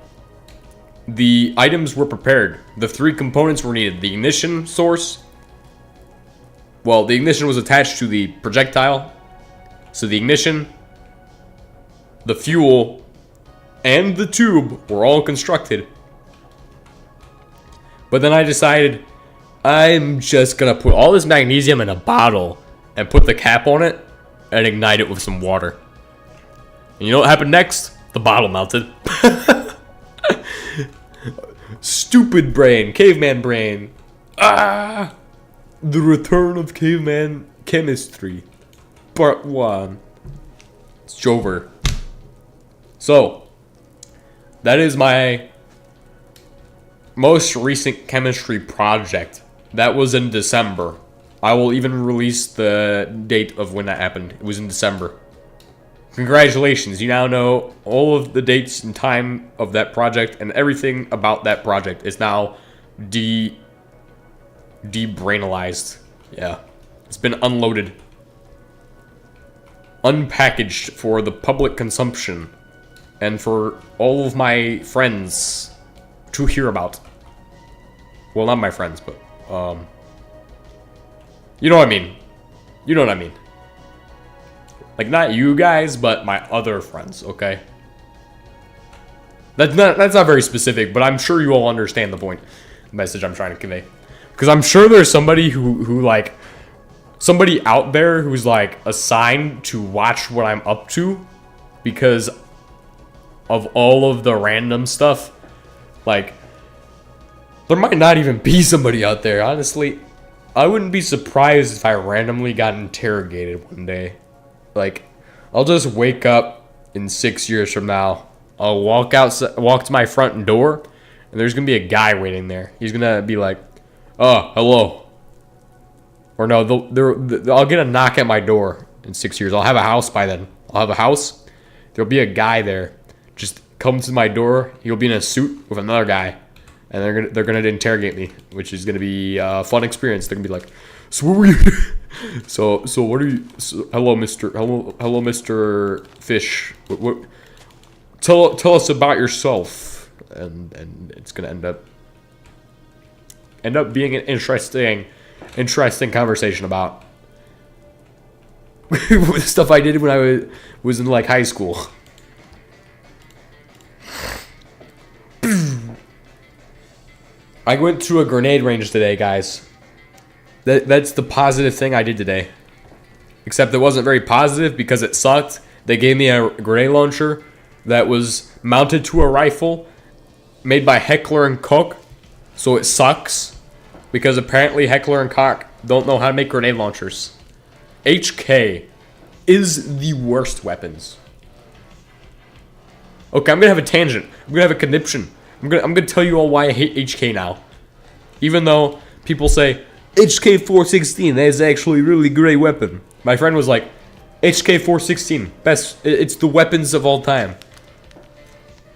the items were prepared. The 3 components were needed. The ignition source. Well, the ignition was attached to the projectile. So the ignition, the fuel, and the tube were all constructed. But then I decided I'm just going to put all this magnesium in a bottle and put the cap on it and ignite it with some water. And you know what happened next? The bottle melted. Stupid brain. Caveman brain. Ah! The return of caveman chemistry. Part 1. It's over. So, that is my most recent chemistry project. That was in December. I will even release the date of when that happened. It was in December. Congratulations, you now know all of the dates and time of that project, and everything about that project is now debrainalized. Yeah. It's been unloaded. Unpackaged for the public consumption. And for all of my friends to hear about. Well, not my friends, but, You know what I mean. You know what I mean. Like, not you guys, but my other friends, okay? That's not very specific, but I'm sure you all understand the point, the message I'm trying to convey. Because I'm sure there's somebody who like, somebody out there who's like assigned to watch what I'm up to because of all of the random stuff. Like, there might not even be somebody out there, honestly. I wouldn't be surprised if I randomly got interrogated one day. Like, I'll just wake up in 6 years from now. I'll walk to my front door, and there's gonna be a guy waiting there. He's gonna be like, "Oh, hello." Or no, I'll get a knock at my door in 6 years. I'll have a house by then. I'll have a house. There'll be a guy there. Just come to my door. He'll be in a suit with another guy, and they're gonna interrogate me, which is gonna be a fun experience. They're gonna be like, "So what were you?" so what are you? Hello, Mr. Fish. What? Tell us about yourself, and it's gonna end up being an interesting conversation about the stuff I did when I was in like high school. I went to a grenade range today, guys. That's the positive thing I did today. Except it wasn't very positive because it sucked. They gave me a grenade launcher that was mounted to a rifle made by Heckler and Koch. So it sucks because apparently Heckler and Koch don't know how to make grenade launchers. HK is the worst weapons. Okay, I'm gonna have a tangent. I'm gonna have a conniption. I'm gonna tell you all why I hate HK now. Even though people say HK 416, that is actually a really great weapon. My friend was like, HK 416, best. It's the weapons of all time.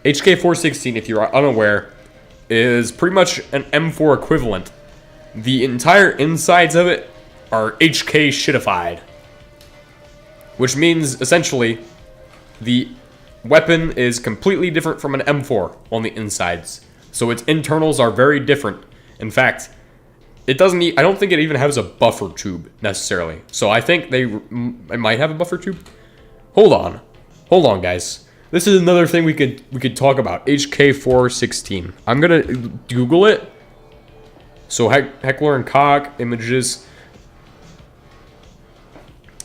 HK 416, if you're unaware, is pretty much an M4 equivalent. The entire insides of it are HK shitified, which means essentially the weapon is completely different from an M4 on the insides. So its internals are very different. In fact, it doesn't. I don't think it even has a buffer tube necessarily. So I think it might have a buffer tube. Hold on, guys. This is another thing we could talk about. HK 416. I'm gonna Google it. So Heckler and Koch images.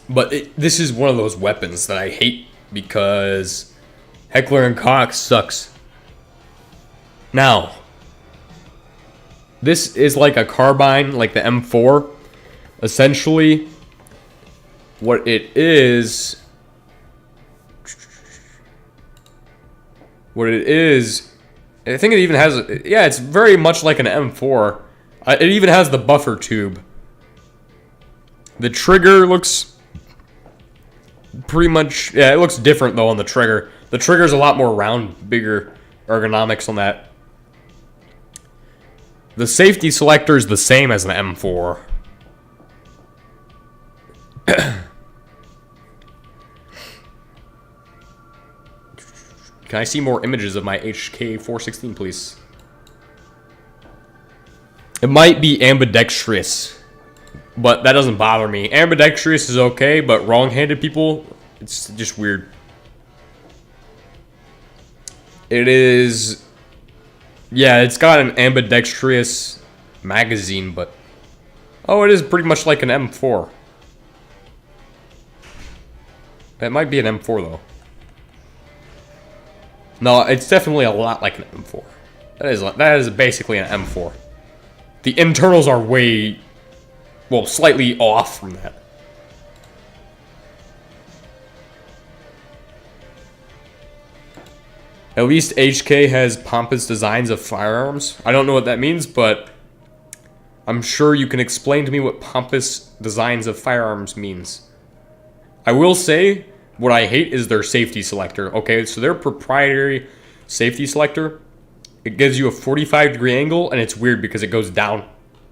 But this is one of those weapons that I hate because Heckler and Koch sucks. Now, this is like a carbine, like the M4. Essentially, what it is... I think it even has... Yeah, it's very much like an M4. It even has the buffer tube. The trigger looks... pretty much... Yeah, it looks different, though, on the trigger. The trigger's a lot more round, bigger ergonomics on that. The safety selector is the same as an M4. Can I see more images of my HK 416, please? It might be ambidextrous, but that doesn't bother me. Ambidextrous is okay, but wrong-handed people, it's just weird. It is... Yeah, it's got an ambidextrous magazine, but... Oh, it is pretty much like an M4. It might be an M4, though. No, it's definitely a lot like an M4. That is basically an M4. The internals are way... well, slightly off from that. At least HK has pompous designs of firearms. I don't know what that means, but I'm sure you can explain to me what pompous designs of firearms means. I will say, what I hate is their safety selector. Okay, so their proprietary safety selector, it gives you a 45-degree angle, and it's weird because it goes down.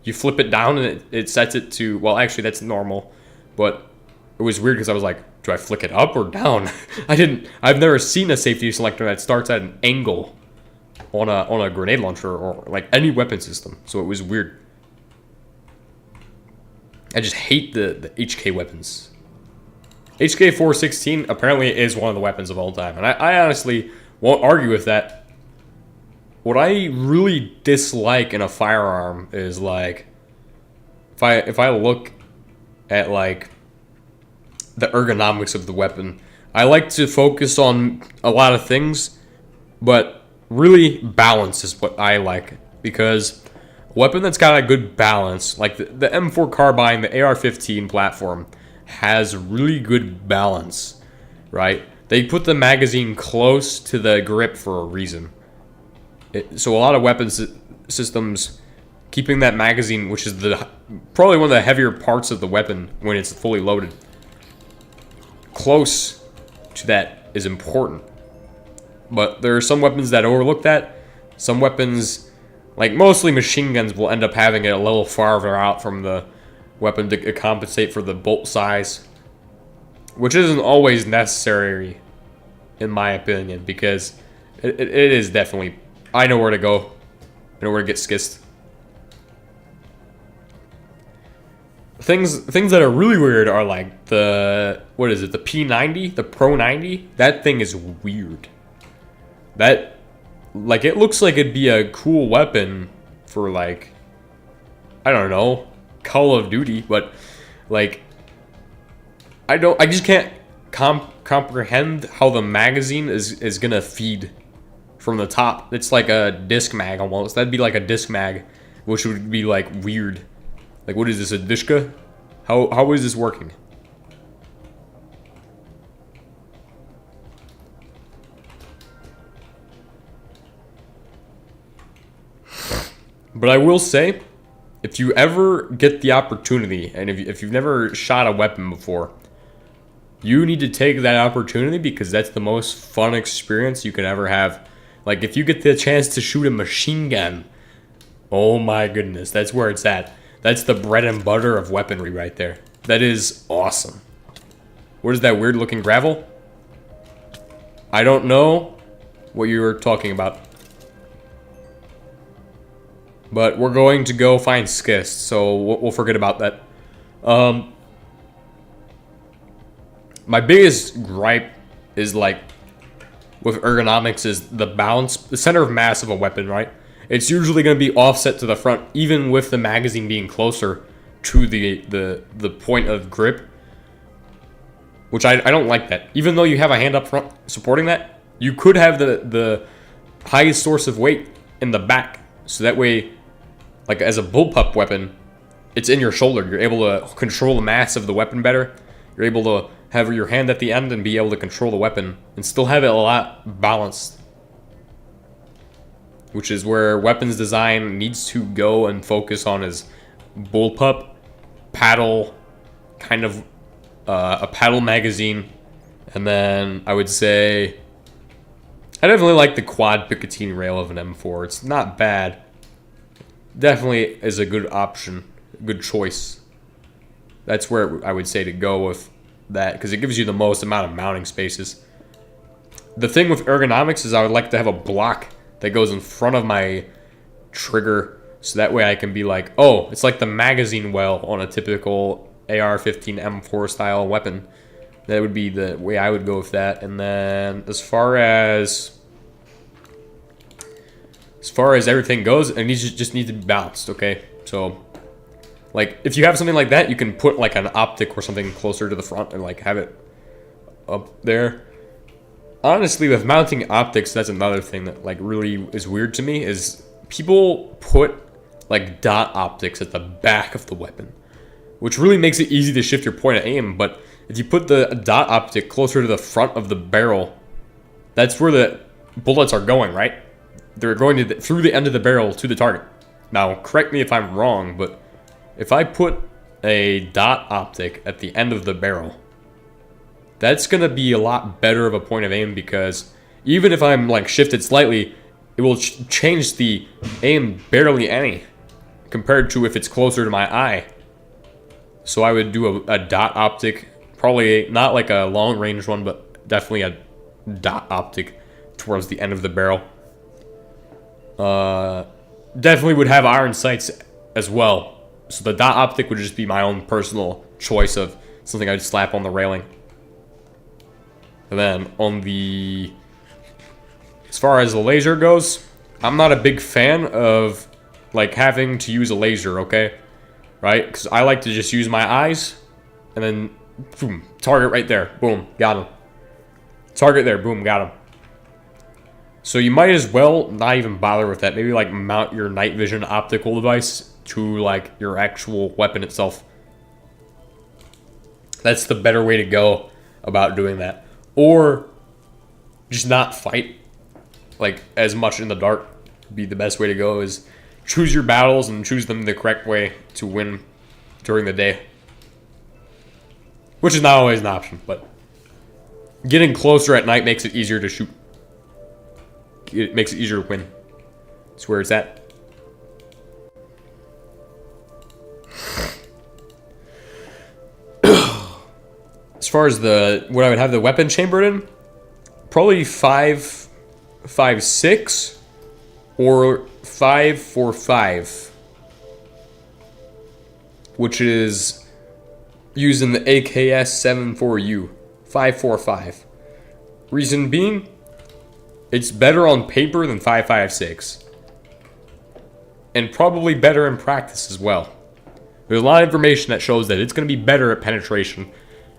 You flip it down, and it sets it to, well, actually, that's normal. But it was weird because I was like, do I flick it up or down? I've never seen a safety selector that starts at an angle on a grenade launcher or like any weapon system. So it was weird. I just hate the HK weapons. HK 416 apparently is one of the weapons of all time, and I honestly won't argue with that. What I really dislike in a firearm is like if I look at like the ergonomics of the weapon, I like to focus on a lot of things, but really balance is what I like, because a weapon that's got a good balance, like the M4 carbine, the AR-15 platform, has really good balance, right? They put the magazine close to the grip for a reason. So a lot of weapons systems, keeping that magazine, which is probably one of the heavier parts of the weapon when it's fully loaded, close to that is important. But there are some weapons that overlook that. Some weapons, like mostly machine guns, will end up having it a little farther out from the weapon to compensate for the bolt size, which isn't always necessary, in my opinion, because it is definitely... I know where to go. I know where to get skissed. Things that are really weird are like the... What is it? The P90? The Pro 90? That thing is weird. That... Like, it looks like it'd be a cool weapon for, like... I don't know. Call of Duty, but... Like... I just can't comprehend how the magazine is gonna feed from the top. It's like a disc mag almost. That'd be like a disc mag, which would be like weird. Like, what is this, a Dishka? How is this working? But I will say, if you ever get the opportunity, and if you've never shot a weapon before, you need to take that opportunity, because that's the most fun experience you can ever have. Like, if you get the chance to shoot a machine gun, oh my goodness, that's where it's at. That's the bread and butter of weaponry right there. That is awesome. What is that weird looking gravel? I don't know what you were talking about. But we're going to go find schist, so we'll forget about that. My biggest gripe is, like, with ergonomics is the balance, the center of mass of a weapon, right? It's usually going to be offset to the front, even with the magazine being closer to the point of grip. Which I don't like that. Even though you have a hand up front supporting that, you could have the highest source of weight in the back. So that way, like as a bullpup weapon, it's in your shoulder. You're able to control the mass of the weapon better. You're able to have your hand at the end and be able to control the weapon and still have it a lot balanced. Which is where weapons design needs to go and focus on, is bullpup, paddle, kind of a paddle magazine, and then I would say I definitely like the quad Picatinny rail of an M4. It's not bad. Definitely is a good option, good choice. That's where I would say to go with that, because it gives you the most amount of mounting spaces. The thing with ergonomics is I would like to have a block that goes in front of my trigger, so that way I can be like, oh, it's like the magazine well on a typical AR-15 M4 style weapon. That would be the way I would go with that. And then as far as everything goes, it just needs to be balanced, okay? So, like, if you have something like that, you can put like an optic or something closer to the front and like have it up there. Honestly, with mounting optics, that's another thing that like really is weird to me, is people put like dot optics at the back of the weapon, which really makes it easy to shift your point of aim. But if you put the dot optic closer to the front of the barrel, that's where the bullets are going, right? They're going to through the end of the barrel to the target. Now, correct me if I'm wrong, but if I put a dot optic at the end of the barrel, that's going to be a lot better of a point of aim, because even if I'm like shifted slightly, it will change the aim barely any compared to if it's closer to my eye. So I would do a dot optic, probably not like a long range one, but definitely a dot optic towards the end of the barrel. Definitely would have iron sights as well, So the dot optic would just be my own personal choice of something I'd slap on the railing. And then on the... As far as the laser goes, I'm not a big fan of like having to use a laser, okay? Right? Because I like to just use my eyes and then boom, target right there. Boom, got him. Target there, boom, got him. So you might as well not even bother with that. Maybe like mount your night vision optical device to like your actual weapon itself. That's the better way to go about doing that. Or just not fight like as much in the dark. Be the best way to go is choose your battles and choose them the correct way to win during the day. Which is not always an option, but getting closer at night makes it easier to shoot. It makes it easier to win. That's where it's at. As far as what I would have the weapon chambered in, probably 5.56 or 5.45, which is using the AKS 74U 5.45. Reason being, it's better on paper than 5.56, and probably better in practice as well. There's a lot of information that shows that it's going to be better at penetration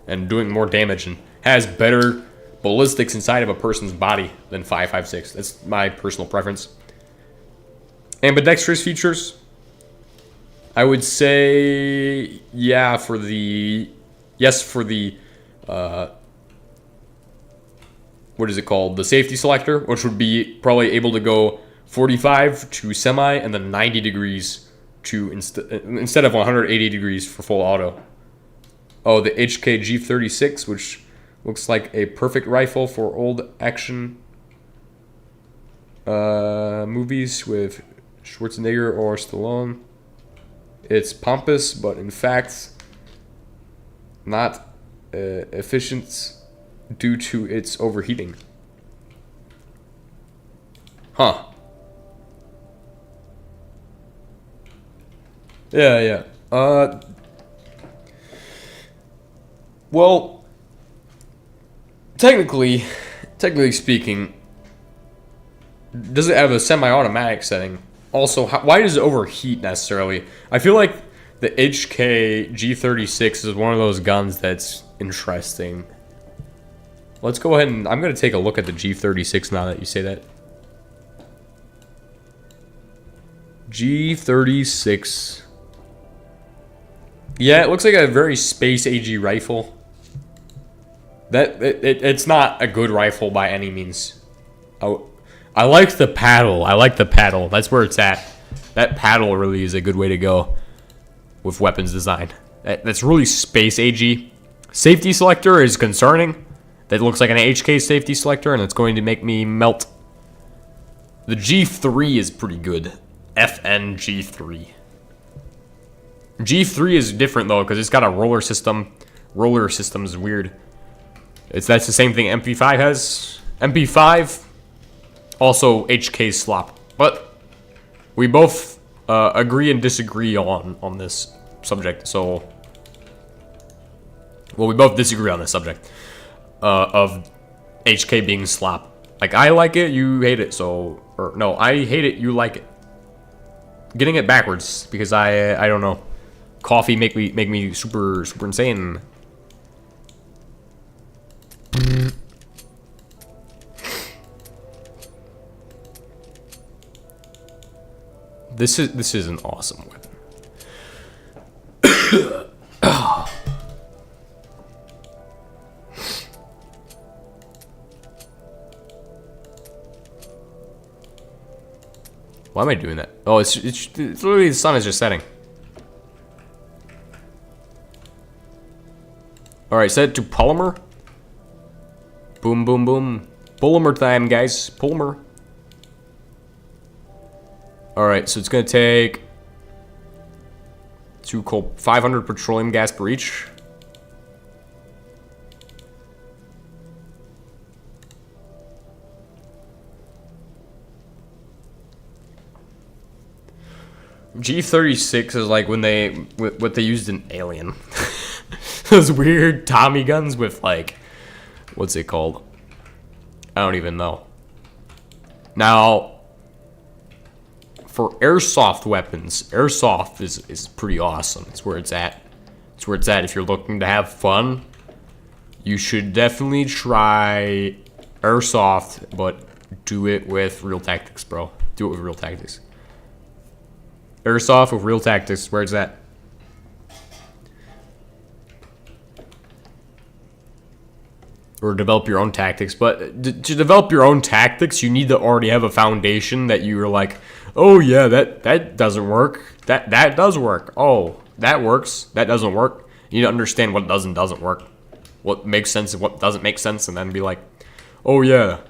and doing more damage and has better ballistics inside of a person's body than 5.56. That's my personal preference. Ambidextrous features, I would say, yeah, for the what is it called? The safety selector, which would be probably able to go 45 to semi and then 90 degrees to instead of 180 degrees for full auto. Oh, the HK G36, which looks like a perfect rifle for old action movies with Schwarzenegger or Stallone. It's pompous, but in fact not efficient due to its overheating. Huh. Yeah. Well, technically speaking, does it have a semi-automatic setting? Also, why does it overheat necessarily? I feel like the HK G36 is one of those guns that's interesting. Let's go ahead and I'm going to take a look at the G36 now that you say that. G36. Yeah, it looks like a very space-agey rifle. It's not a good rifle by any means. I like the paddle. That's where it's at. That paddle really is a good way to go with weapons design. That's really space-agey. Safety selector is concerning. That looks like an HK safety selector, and it's going to make me melt. The G3 is pretty good. FN G3. G3 is different though because it's got a roller system. Roller system is weird. That's the same thing MP5 has. MP5 also HK slop, but we both agree and disagree on this subject. So, well, we both disagree on this subject of HK being slop. Like I like it, you hate it. So, or no, I hate it, you like it. Getting it backwards because I don't know. Coffee make me super insane. This is an awesome weapon. Why am I doing that? Oh, it's literally the sun is just setting. All right, set it to polymer. Boom, boom, boom. Polymer time, guys. Polymer. All right, so it's gonna take 500 petroleum gas per each. G36 is like when what they used in Alien. Those weird Tommy guns with like, what's it called? I don't even know. Now, for airsoft weapons, airsoft is pretty awesome. It's where it's at. It's where it's at. If you're looking to have fun, you should definitely try airsoft, but do it with real tactics, bro. Do it with real tactics. Airsoft with real tactics, where it's at. Or develop your own tactics. But to develop your own tactics, you need to already have a foundation that you're like, oh yeah, that doesn't work. That does work. Oh, that works. That doesn't work. You need to understand what does and doesn't work. What makes sense and what doesn't make sense, and then be like, oh yeah. And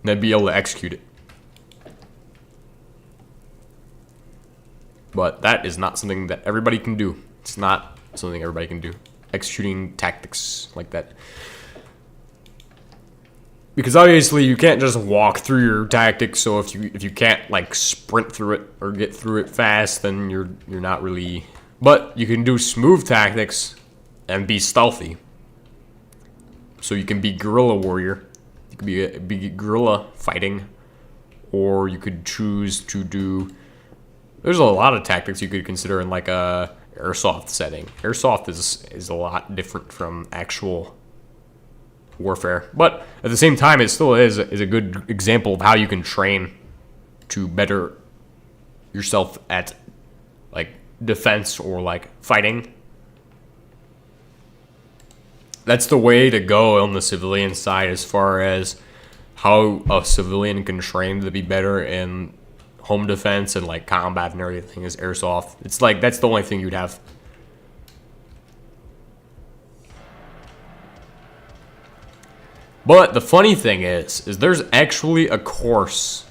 then be able to execute it. But that is not something that everybody can do. It's not something everybody can do. Executing tactics like that. Because obviously you can't just walk through your tactics, so if you can't like sprint through it or get through it fast, then you're not really. But you can do smooth tactics and be stealthy. So you can be guerrilla warrior. You could be guerrilla fighting, or you could choose to do. There's a lot of tactics you could consider in like a airsoft setting. Airsoft is a lot different from actual warfare, but at the same time, it still is a good example of how you can train to better yourself at like defense or like fighting. That's the way to go on the civilian side as far as how a civilian can train to be better in home defense and like combat and everything is airsoft. It's like that's the only thing you'd have. But the funny thing is there's actually a course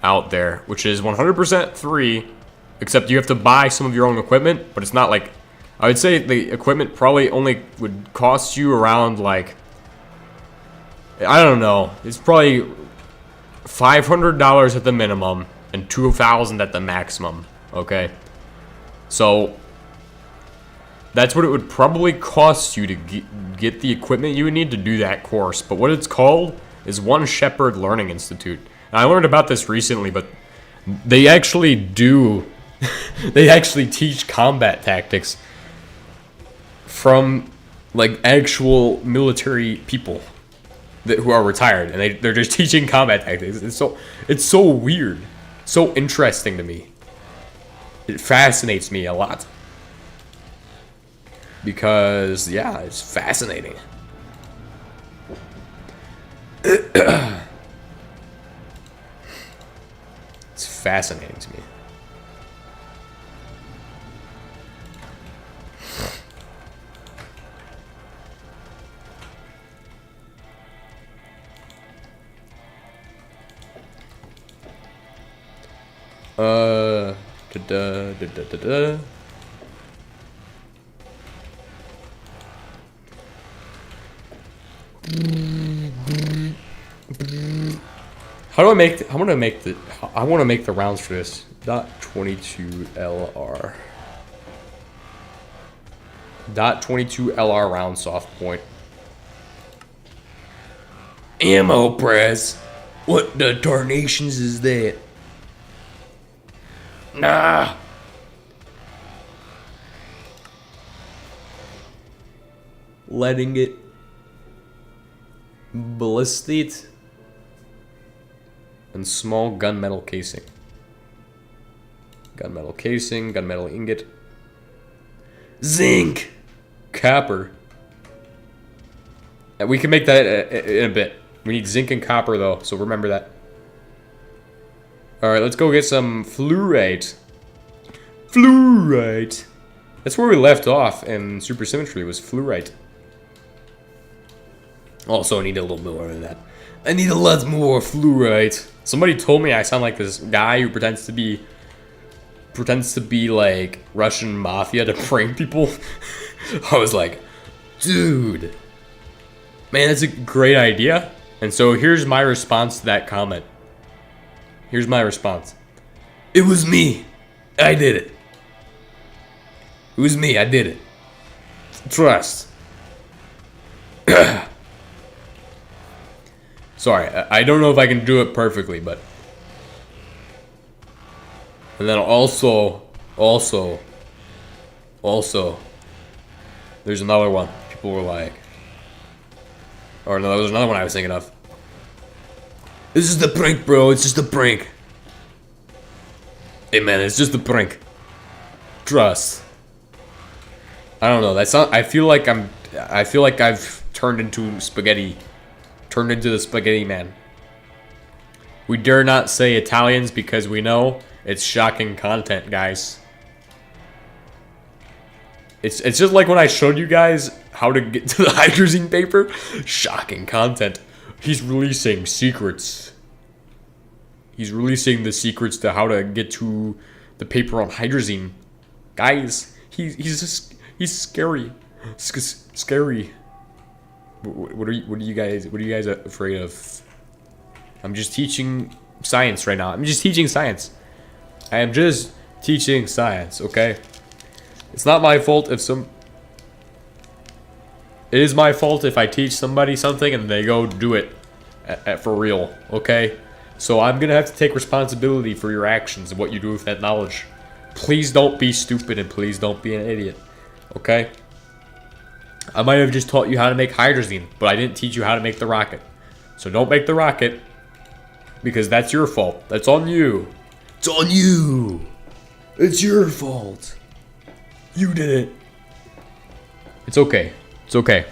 out there which is 100% free, except you have to buy some of your own equipment, but it's not like, I would say the equipment probably only would cost you around like, I don't know, it's probably $500 at the minimum and $2,000 at the maximum, okay? So that's what it would probably cost you to get the equipment you would need to do that course. But what it's called is One Shepherd Learning Institute. And I learned about this recently, but they actually do, they actually teach combat tactics from like actual military people who are retired, and they're just teaching combat tactics. It's so weird, so interesting to me. It fascinates me a lot. Because, yeah, it's fascinating. It's fascinating to me. How do I make I want to make the rounds for this. .22 LR. .22 LR round soft point. Ammo press. What the tarnations is that? Nah. Letting it ballistate and small gunmetal casing. Gunmetal casing, gunmetal ingot. Zinc! Copper. And we can make that in a bit. We need zinc and copper though, so remember that. Alright, let's go get some fluorite. Fluorite! That's where we left off in Supersymmetry, was fluorite. Also, I need a little bit more than that. I need a lot more fluorite. Somebody told me I sound like this guy who pretends to be like Russian mafia to prank people. I was like, dude, man, that's a great idea. And so here's my response to that comment. Here's my response. It was me. I did it. It was me. I did it. Trust. Sorry, I don't know if I can do it perfectly, but... And then also... There's another one. People were like... Or no, there was another one I was thinking of. This is the prank, bro. It's just a prank. Hey, man, it's just a prank. Trust. I don't know. That's not... I feel like I've turned into spaghetti. Turned into the spaghetti man. We dare not say Italians because we know it's shocking content, guys. It's just like when I showed you guys how to get to the hydrazine paper. Shocking content. He's releasing secrets. He's releasing the secrets to how to get to the paper on hydrazine. Guys, he's scary. Scary. What are you guys afraid of? I'm just teaching science right now. I'm just teaching science. I am just teaching science, okay? It's not my fault if it is my fault if I teach somebody something and they go do it for real, okay? So I'm gonna have to take responsibility for your actions and what you do with that knowledge. Please don't be stupid and please don't be an idiot, okay? I might have just taught you how to make hydrazine, but I didn't teach you how to make the rocket. So don't make the rocket, because that's your fault. That's on you. It's on you. It's your fault. You did it. It's okay. It's okay.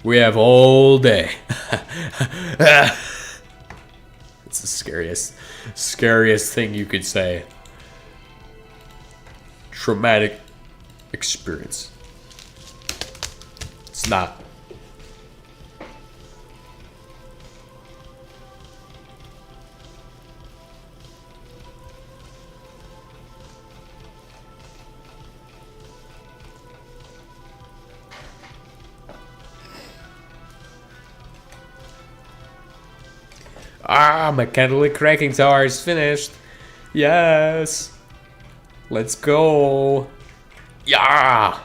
We have all day. It's the scariest thing you could say. Traumatic experience. It's not. Ah, my catalytic cracking tower is finished. Yes. Let's go. Yeah.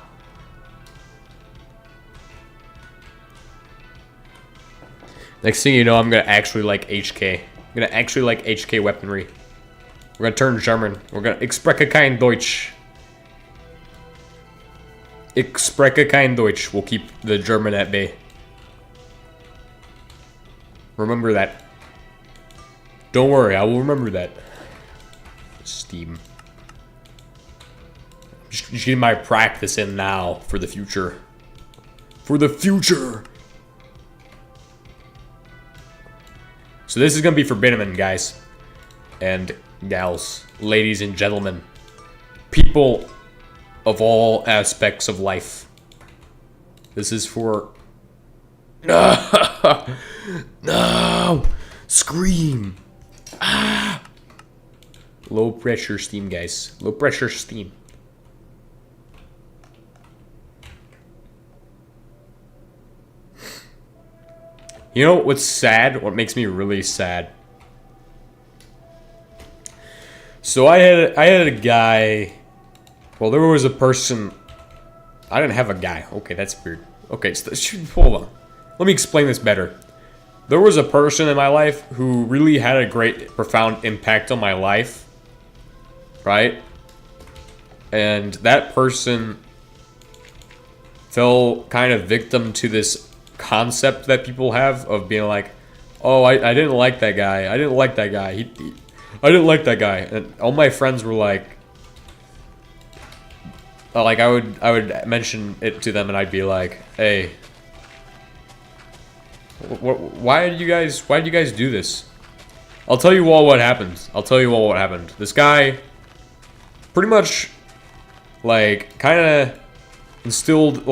Next thing you know, I'm gonna actually like HK. I'm gonna actually like HK weaponry. We're gonna turn German. We're gonna... Ich spreche kein Deutsch. Ich spreche kein Deutsch. We'll keep the German at bay. Remember that. Don't worry, I will remember that. Steam. Just getting my practice in now for the future. For the future! So this is gonna be for Binneman, guys. And gals. Ladies and gentlemen. People of all aspects of life. This is for... No! No! Scream! Ah! Low pressure steam, guys. Low pressure steam. You know what's sad? What makes me really sad? So I had a guy. Well, there was a person. I didn't have a guy. Okay, that's weird. Okay, so, hold on. Let me explain this better. There was a person in my life who really had a great, profound impact on my life. Right? And that person fell kind of victim to this concept that people have of being like, oh, I didn't like that guy. I didn't like that guy. I didn't like that guy. And all my friends were like I would mention it to them and I'd be like, hey, why did you guys do this? I'll tell you all what happened. This guy pretty much like kind of instilled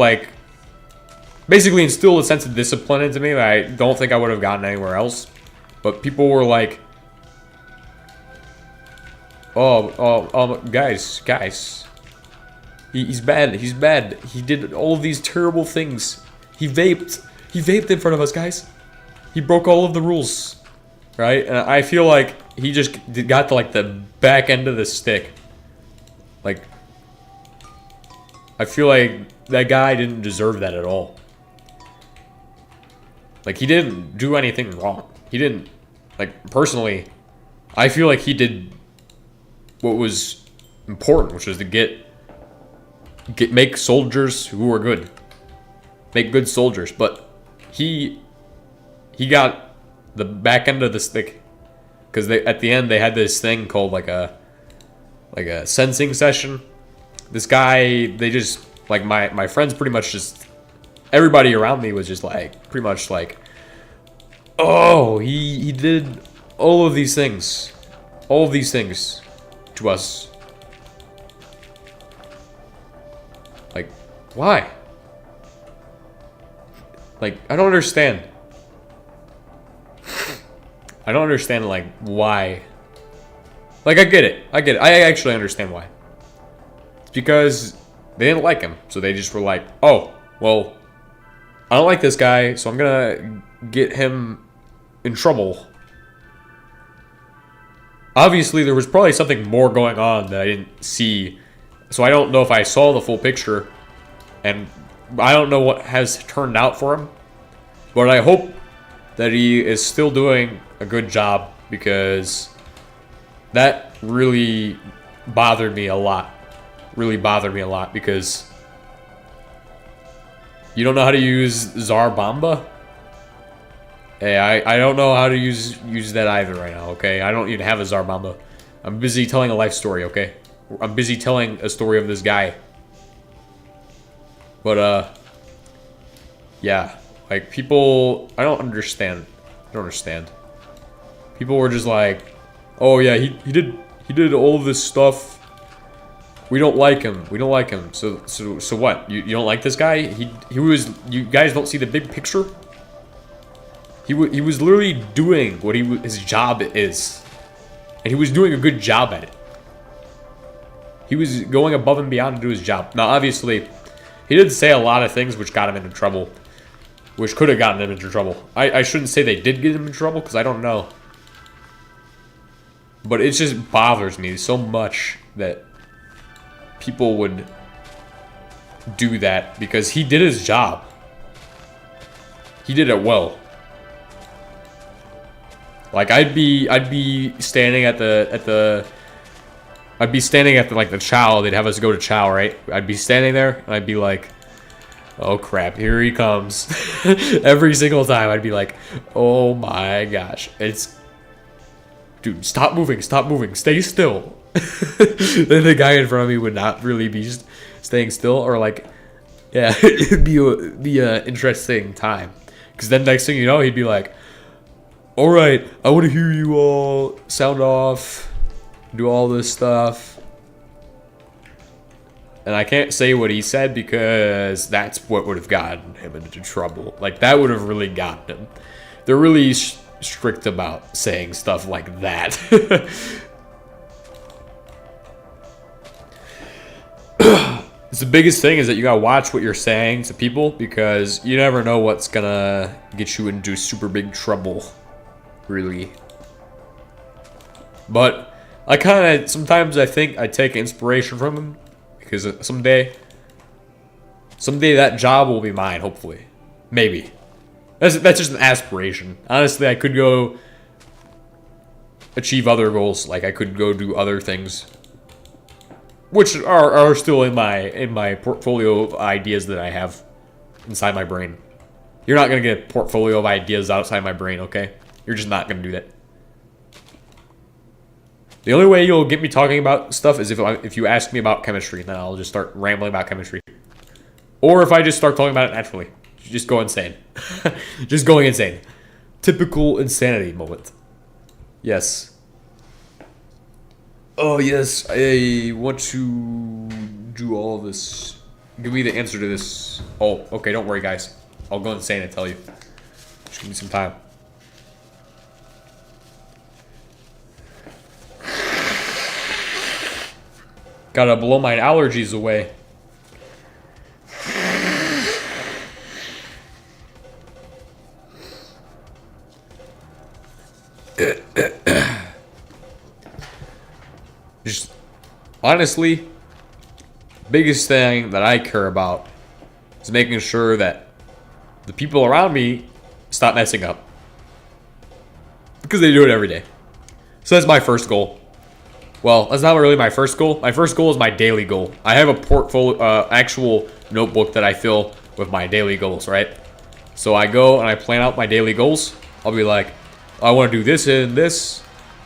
basically instilled a sense of discipline into me that I don't think I would have gotten anywhere else. But people were like, guys, he's bad. He did all of these terrible things. He vaped in front of us, guys. He broke all of the rules, right? And I feel like he just got to like the back end of the stick. Like, I feel like that guy didn't deserve that at all. Like, he didn't do anything wrong. He didn't, like, personally, I feel like he did what was important, which was to make soldiers who were good. Make good soldiers. But he got the back end of the stick. Because at the end, they had this thing called, like a sensing session. This guy, they just, like, my friends pretty much just, everybody around me was just like, pretty much like, oh, he did all of these things to us. Like, why? Like, I don't understand. I don't understand, like, why. Like, I get it. I actually understand why. It's because they didn't like him. So they just were like, oh, well, I don't like this guy, so I'm gonna get him in trouble. Obviously, there was probably something more going on that I didn't see. So I don't know if I saw the full picture. And I don't know what has turned out for him. But I hope that he is still doing a good job, because that really bothered me a lot. Really bothered me a lot, because you don't know how to use Tsar Bomba? Hey, I don't know how to use that either right now, okay? I don't even have a Tsar Bomba. I'm busy telling a life story, okay? I'm busy telling a story of this guy. But, yeah. Like, people, I don't understand. I don't understand. People were just like, oh yeah, he did all of this stuff. We don't like him. We don't like him. So what? You don't like this guy? He was, you guys don't see the big picture? He was literally doing what his job is. And he was doing a good job at it. He was going above and beyond to do his job. Now, obviously, he did say a lot of things which got him into trouble. Which could have gotten him into trouble. I shouldn't say they did get him in trouble, because I don't know. But it just bothers me so much that people would do that, because he did his job. He did it well. Like, I'd be standing at the like the chow. They'd have us go to chow, right? I'd be standing there and I'd be like, oh crap, here he comes. Every single time I'd be like, oh my gosh. Dude, stop moving, stay still. Then the guy in front of me would not really be staying still, or like, yeah, it'd be a interesting time. Because then next thing you know, he'd be like, alright, I want to hear you all sound off, do all this stuff. And I can't say what he said, because that's what would have gotten him into trouble. Like, that would have really gotten him. They're really strict about saying stuff like that. It's the biggest thing, is that you gotta watch what you're saying to people, because you never know what's gonna get you into super big trouble. Really. But I kind of, sometimes I think I take inspiration from him, because someday that job will be mine, hopefully. Maybe. That's just an aspiration. Honestly, I could go achieve other goals. Like, I could go do other things, which are still in my portfolio of ideas that I have inside my brain. You're not gonna get a portfolio of ideas outside my brain, okay? You're just not gonna do that. The only way you'll get me talking about stuff is if you ask me about chemistry, then I'll just start rambling about chemistry. Or if I just start talking about it naturally. Just go insane. Just going insane. Typical insanity moment. Yes. Oh, yes. I want to do all this. Give me the answer to this. Oh, okay. Don't worry, guys. I'll go insane and tell you. Just give me some time. Gotta blow my allergies away. Just honestly, biggest thing that I care about is making sure that the people around me stop messing up. Because they do it every day. So that's my first goal. Well, that's not really my first goal. My first goal is my daily goal. I have a portfolio, actual notebook that I fill with my daily goals, right? So I go and I plan out my daily goals. I'll be like, I want to do this and this.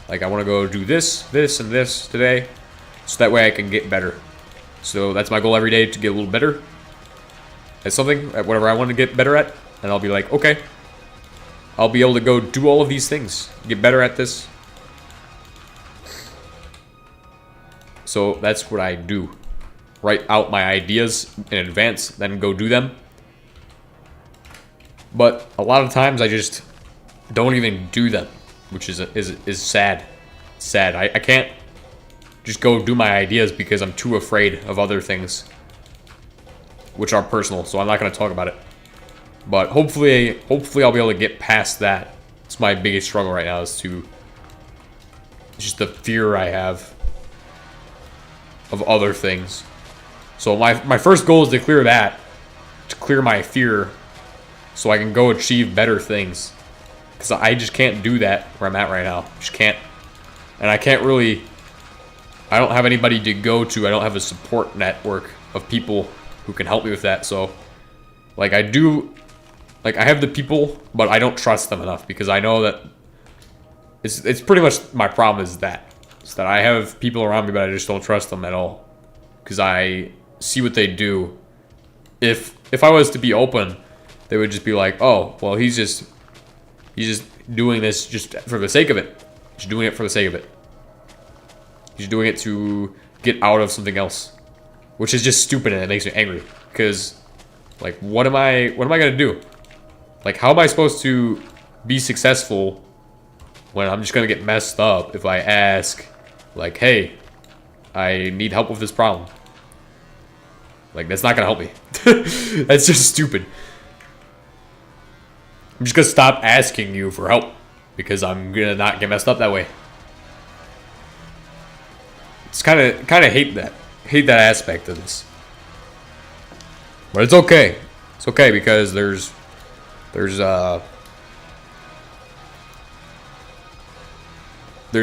Like, I want to go do this, this, and this today. So that way I can get better. So that's my goal every day, to get a little better at something, at whatever I want to get better at. And I'll be like, okay, I'll be able to go do all of these things, get better at this. So that's what I do. Write out my ideas in advance, then go do them. But a lot of times I just don't even do them, which is sad. Sad. I can't just go do my ideas because I'm too afraid of other things, which are personal, so I'm not going to talk about it. But hopefully I'll be able to get past that. It's my biggest struggle right now, is to just the fear I have of other things. So my first goal is to clear that, to clear my fear, so I can go achieve better things. Because I just can't do that where I'm at right now. Just can't. And I can't really, I don't have anybody to go to. I don't have a support network of people who can help me with that. So, like, I have the people, but I don't trust them enough, because I know that it's pretty much my problem is that. It's that I have people around me, but I just don't trust them at all. Because I see what they do. If I was to be open, they would just be like, oh, well, he's just doing this just for the sake of it. He's doing it for the sake of it. He's doing it to get out of something else. Which is just stupid, and it makes me angry. Because, like, what am I gonna do? Like, how am I supposed to be successful when I'm just gonna get messed up if I ask, like, hey, I need help with this problem? Like, that's not gonna help me. That's just stupid. I'm just gonna stop asking you for help, because I'm gonna not get messed up that way. It's kind of hate that aspect of this. But it's okay. It's okay, because there's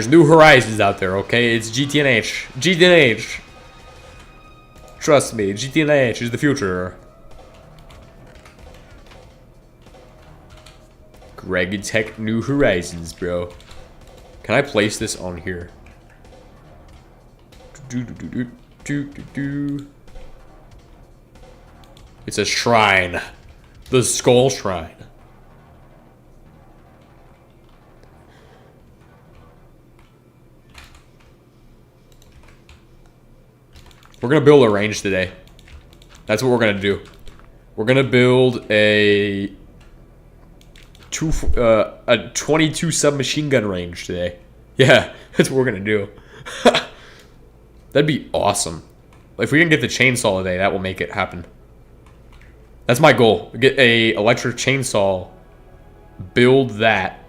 new horizons out there, okay? It's GTNH. GTNH. Trust me, GTNH is the future. Greg Tech New Horizons, bro. Can I place this on here? It's a shrine. The Skull Shrine. We're gonna build a range today. That's what we're gonna do. We're gonna build a 22 submachine gun range today. Yeah, that's what we're gonna do. That'd be awesome. If we can get the chainsaw today, that will make it happen. That's my goal. Get a electric chainsaw. Build that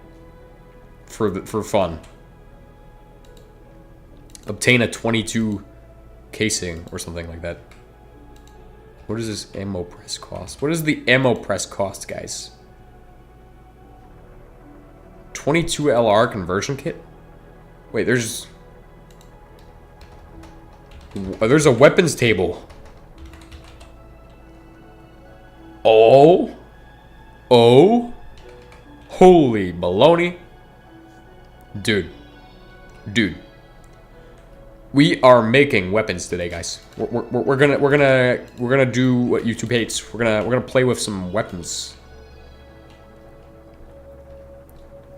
for fun. Obtain a 22 casing or something like that. What does this ammo press cost? What does the ammo press cost, guys? 22 LR conversion kit? Wait, there's a weapons table. Oh, holy baloney, dude. We are making weapons today, guys. We're gonna do what YouTube hates. We're gonna play with some weapons.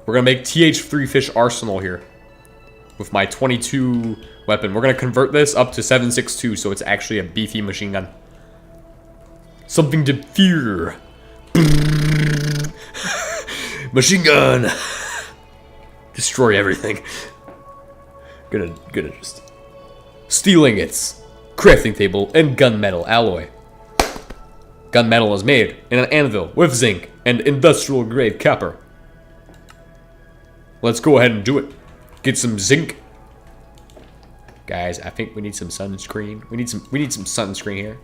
We're gonna make TH3 Fish Arsenal here with my 22 weapon. We're gonna convert this up to 7.62, so it's actually a beefy machine gun. Something to fear. Machine gun. Destroy everything. Gonna just steel ingots, crafting table, and gunmetal alloy. Gunmetal is made in an anvil with zinc and industrial grade copper. Let's go ahead and do it. Get some zinc. Guys, I think we need some sunscreen. We need some sunscreen here.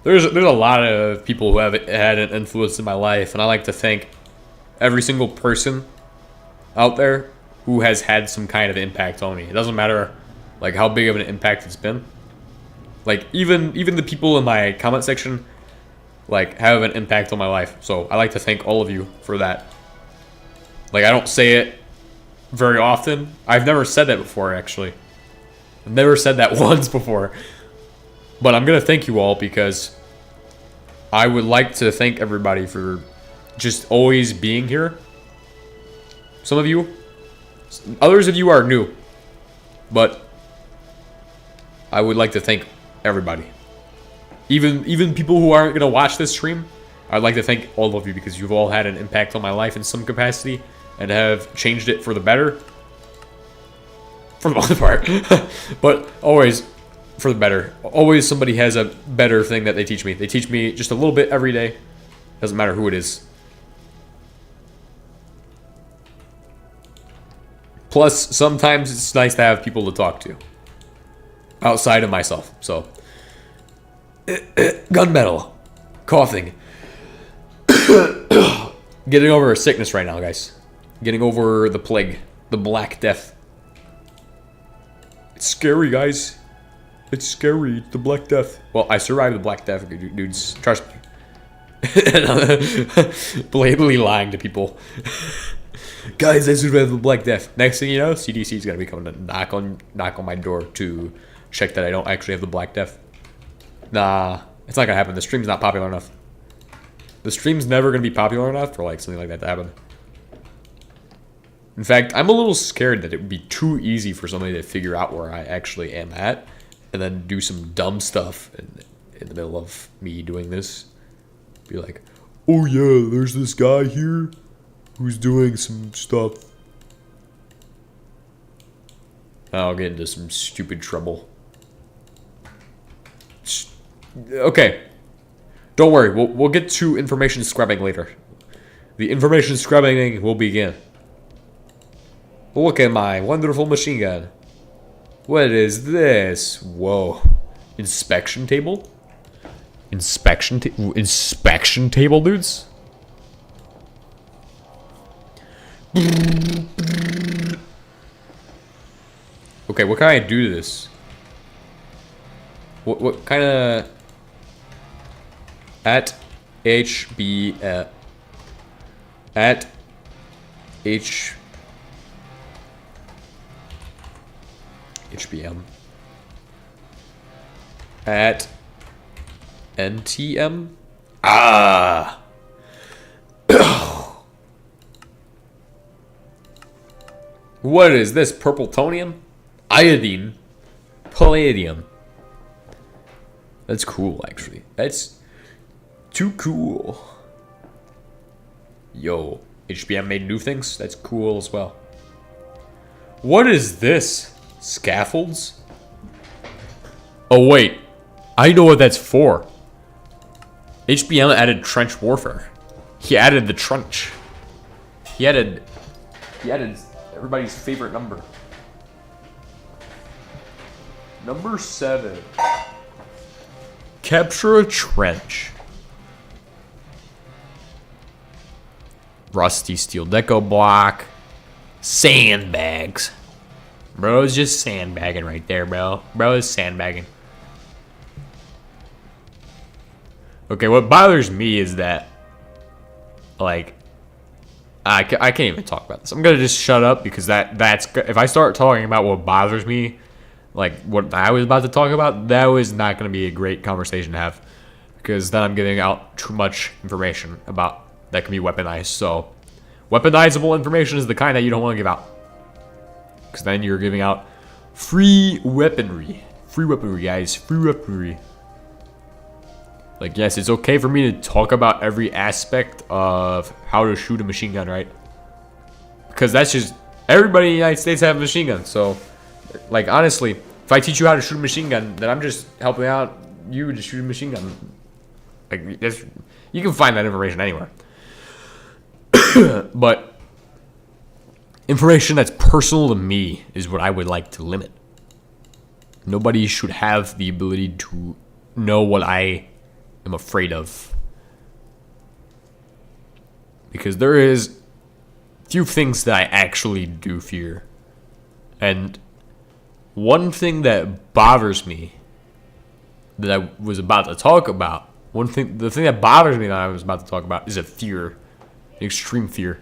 There's a lot of people who have had an influence in my life, and I like to thank every single person out there who has had some kind of impact on me. It doesn't matter like how big of an impact it's been. Like even the people in my comment section like have an impact on my life. So I like to thank all of you for that. Like I don't say it very often. I've never said that before actually. I've never said that once before. But I'm going to thank you all because I would like to thank everybody for just always being here. Some of you, others of you are new, but I would like to thank everybody. Even people who aren't going to watch this stream, I'd like to thank all of you because you've all had an impact on my life in some capacity and have changed it for the better. For the most part. But always for the better. Always somebody has a better thing that they teach me. They teach me just a little bit every day. Doesn't matter who it is. Plus, sometimes it's nice to have people to talk to. Outside of myself. So, gunmetal. Coughing. Getting over a sickness right now, guys. Getting over the plague. The Black Death. It's scary, guys. It's scary. It's the Black Death. Well, I survived the Black Death, dudes. Trust me. Blatantly lying to people. Guys, I survived the Black Death. Next thing you know, CDC is gonna be coming to knock on my door to check that I don't actually have the Black Death. Nah, it's not gonna happen. The stream's not popular enough. The stream's never gonna be popular enough for like something like that to happen. In fact, I'm a little scared that it would be too easy for somebody to figure out where I actually am at and then do some dumb stuff in the middle of me doing this. Be like, oh yeah, there's this guy here who's doing some stuff. I'll get into some stupid trouble. Okay. Don't worry, we'll get to information scrubbing later. The information scrubbing will begin. Look at my wonderful machine gun. What is this? Whoa. Inspection table? Inspection table, dudes? Okay, what can I do to this? What kind of... At HBM at NTM. Ah. What is this? Purple tonium? Iodine? Palladium? That's cool, actually. That's too cool. Yo, HBM made new things? That's cool as well. What is this? Scaffolds? Oh, wait. I know what that's for. HBM added trench warfare. He added the trench. He added everybody's favorite number. Number 7. Capture a trench. Rusty steel deco block. Sandbags. Bro's just sandbagging right there, bro. Bro is sandbagging. Okay, what bothers me is that, like, I can't even talk about this. I'm gonna just shut up because that's if I start talking about what bothers me, like what I was about to talk about, that was not gonna be a great conversation to have because then I'm giving out too much information about that can be weaponized. So, weaponizable information is the kind that you don't want to give out because then you're giving out free weaponry. Free weaponry, guys. Free weaponry. Like, yes, it's okay for me to talk about every aspect of how to shoot a machine gun, right? Because that's just... Everybody in the United States have a machine gun. So, like, honestly, if I teach you how to shoot a machine gun, then I'm just helping out you to shoot a machine gun. Like, you can find that information anywhere. But Information that's personal to me is what I would like to limit. Nobody should have the ability to know what I am afraid of. Because there is few things that I actually do fear. And one thing that bothers me that I was about to talk about, the thing that bothers me that I was about to talk about is a fear, an extreme fear.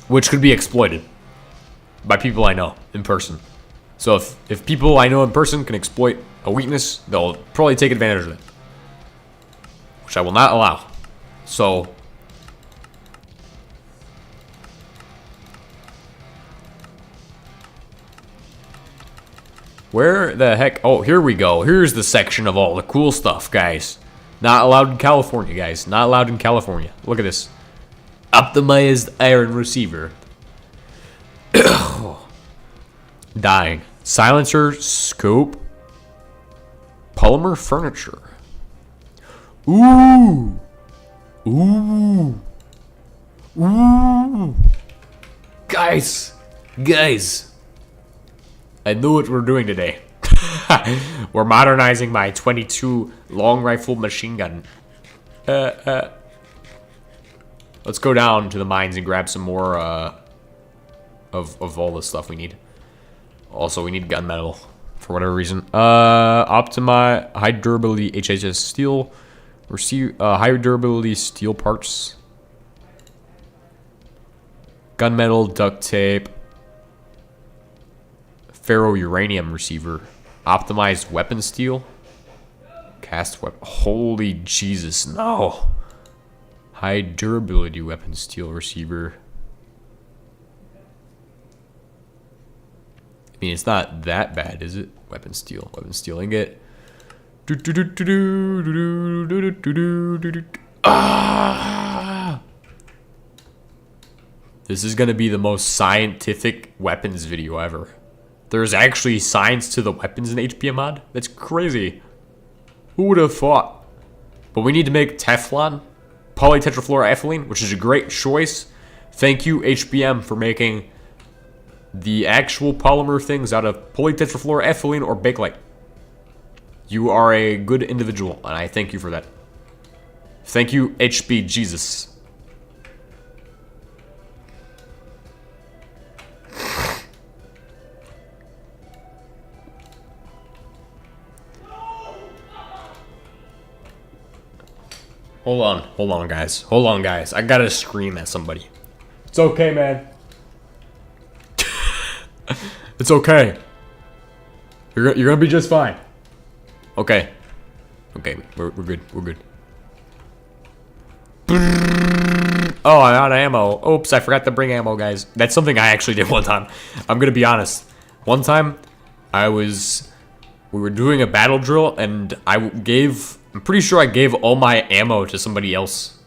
Which could be exploited by people I know in person. So if people I know in person can exploit a weakness, they'll probably take advantage of it. Which I will not allow. So where the heck? Oh, here we go. Here's the section of all the cool stuff, guys. Not allowed in California, guys. Not allowed in California. Look at this. Optimized iron receiver. Dying. Silencer, scope, polymer furniture. Ooh. Ooh. Ooh. Guys. I know what we're doing today. We're modernizing my 22 long rifle machine gun. Let's go down to the mines and grab some more of all the stuff we need. Also, we need gunmetal for whatever reason. Optimize high durability HHS steel. Receive high durability steel parts. Gunmetal, duct tape. Ferro-uranium receiver. Optimized weapon steel. Cast weapon. Holy Jesus, no. High durability weapon steel receiver. I mean, it's not that bad, is it? Weapon steel ingot. Ah! This is gonna be the most scientific weapons video ever. There's actually science to the weapons in HBM mod? That's crazy. Who would have thought? But we need to make Teflon, polytetrafluoroethylene, which is a great choice. Thank you, HBM, for making the actual polymer things out of polytetrafluoroethylene or Bakelite. You are a good individual, and I thank you for that. Thank you, HB Jesus. Hold on, guys. I gotta scream at somebody. It's okay, man. It's okay. You're gonna be just fine. Okay. Okay, we're good. We're good. Oh, I'm out of ammo. Oops, I forgot to bring ammo, guys. That's something I actually did one time. I'm gonna be honest. One time, we were doing a battle drill, and I'm pretty sure I gave all my ammo to somebody else.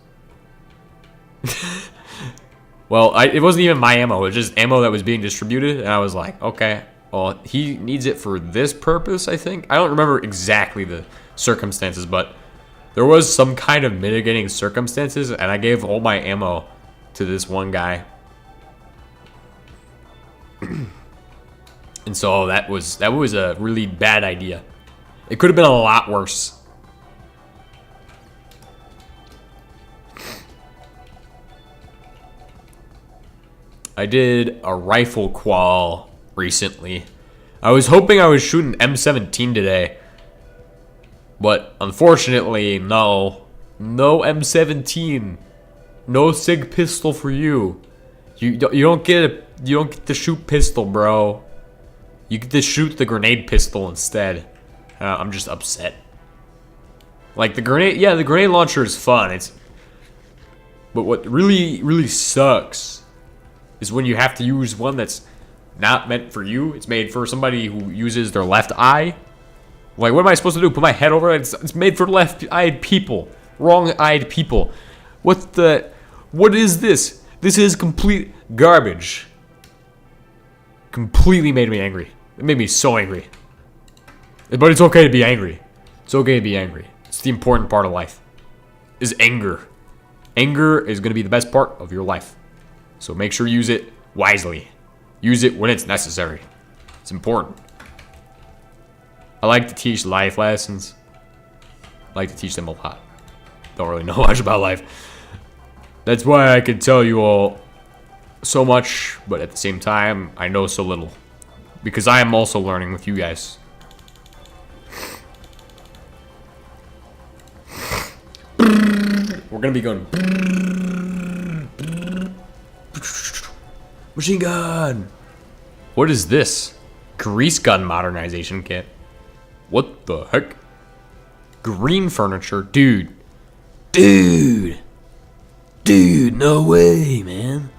Well, it wasn't even my ammo. It was just ammo that was being distributed, and I was like, okay, well, he needs it for this purpose, I think. I don't remember exactly the circumstances, but there was some kind of mitigating circumstances, and I gave all my ammo to this one guy. And so that was a really bad idea. It could have been a lot worse. I did a rifle qual recently. I was hoping I was shooting M17 today, but unfortunately, no. No M17. No SIG pistol for you. You don't get to shoot pistol, bro. You get to shoot the grenade pistol instead. I'm just upset. Like the grenade launcher is fun. But what really sucks is when you have to use one that's not meant for you. It's made for somebody who uses their left eye. Like, what am I supposed to do? Put my head over it? It's made for left-eyed people. Wrong-eyed people. What is this? This is complete garbage. Completely made me angry. It made me so angry. But it's okay to be angry. It's okay to be angry. It's the important part of life. is anger. Anger is going to be the best part of your life. So make sure you use it wisely. Use it when it's necessary. It's important. I like to teach life lessons. I like to teach them a lot. Don't really know much about life. That's why I can tell you all so much, but at the same time, I know so little. Because I am also learning with you guys. We're gonna be going. Machine gun! What is this? Grease gun modernization kit. What the heck? Green furniture? Dude. Dude, no way, man.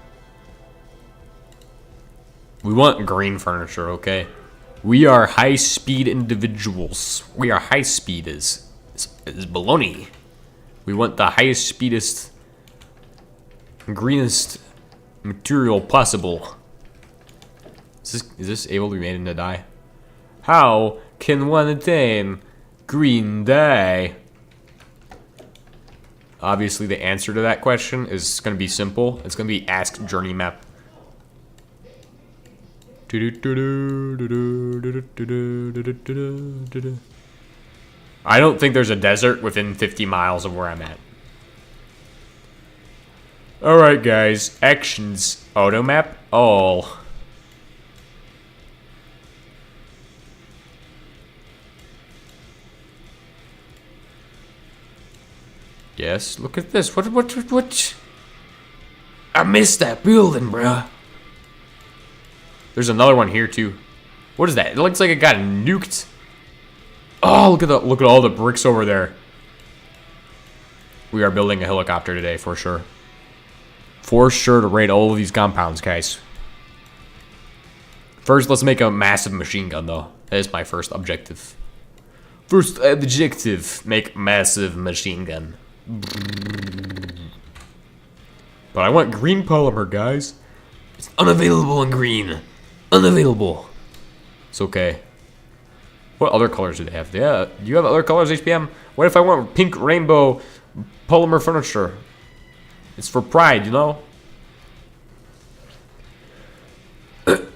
We want green furniture, okay? We are high-speed individuals. We are high-speed is baloney. We want the highest speedest, greenest material possible. Is this able to be made into dye? How can one attain green dye? Obviously, the answer to that question is going to be simple. It's going to be ask journey map. I don't think there's a desert within 50 miles of where I'm at. Alright, guys. Actions. Auto map. All. Yes, look at this. What? I missed that building, bruh. There's another one here too. What is that? It looks like it got nuked. Oh, look at all the bricks over there. We are building a helicopter today for sure. For sure to raid all of these compounds, guys. First, let's make a massive machine gun though. That is my first objective. First objective, make massive machine gun. But I want green polymer, guys. It's unavailable in green. Unavailable. It's okay. What other colors do they have? Yeah, do you have other colors, HBM? What if I want pink rainbow polymer furniture? It's for pride, you know?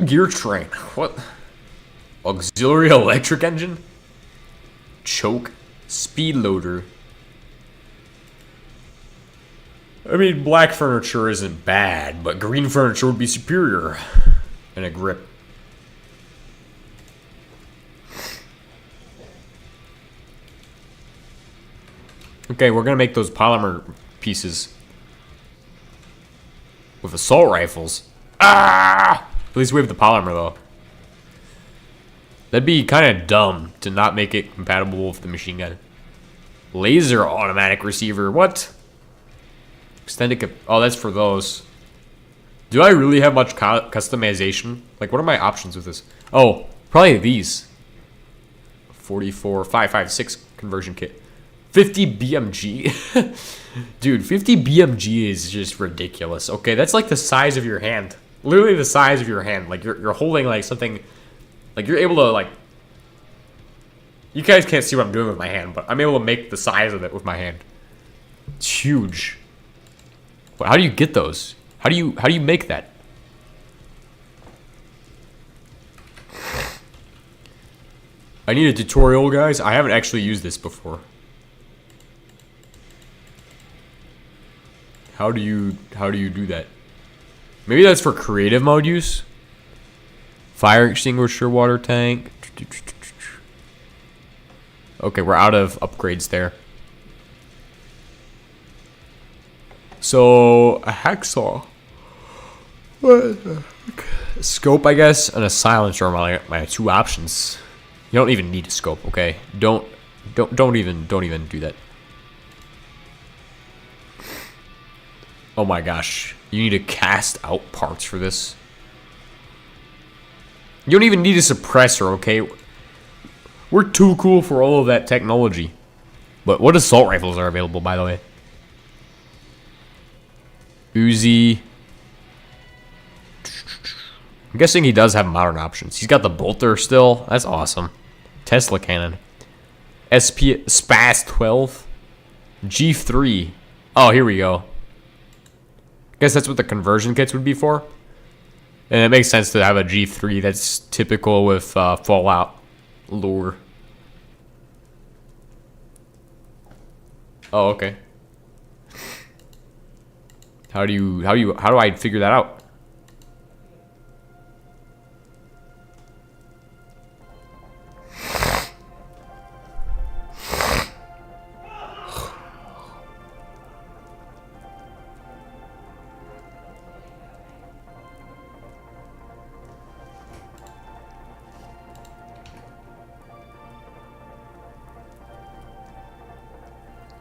Gear train. What? Auxiliary electric engine? Choke. Speed loader. I mean, black furniture isn't bad, but green furniture would be superior. And a grip. Okay, we're gonna make those polymer pieces with assault rifles. Ah! At least we have the polymer though. That'd be kind of dumb to not make it compatible with the machine gun. Laser automatic receiver. What? Extended cap. Oh, that's for those. Do I really have much customization? Like, what are my options with this? Oh, probably these. 44, 556 conversion kit. 50 BMG. Dude, 50 BMG is just ridiculous. Okay, that's like the size of your hand. Literally the size of your hand. Like, you're holding, like, something... Like, you're able to, like... You guys can't see what I'm doing with my hand, but I'm able to make the size of it with my hand. It's huge. But how do you get those? How do you make that? I need a tutorial, guys. I haven't actually used this before. How do you do that? Maybe that's for creative mode use. Fire extinguisher, water tank. Okay, we're out of upgrades there. So, a hacksaw. A scope, I guess, and a silencer are my two options. You don't even need a scope, okay? Don't even do that. Oh my gosh. You need to cast out parts for this. You don't even need a suppressor, okay? We're too cool for all of that technology. But what assault rifles are available, by the way? Uzi. I'm guessing he does have modern options. He's got the bolter still. That's awesome. Tesla cannon. SP SPAS 12. G3. Oh, here we go. I guess that's what the conversion kits would be for. And it makes sense to have a G3. That's typical with Fallout lore. Oh, okay. How do I figure that out?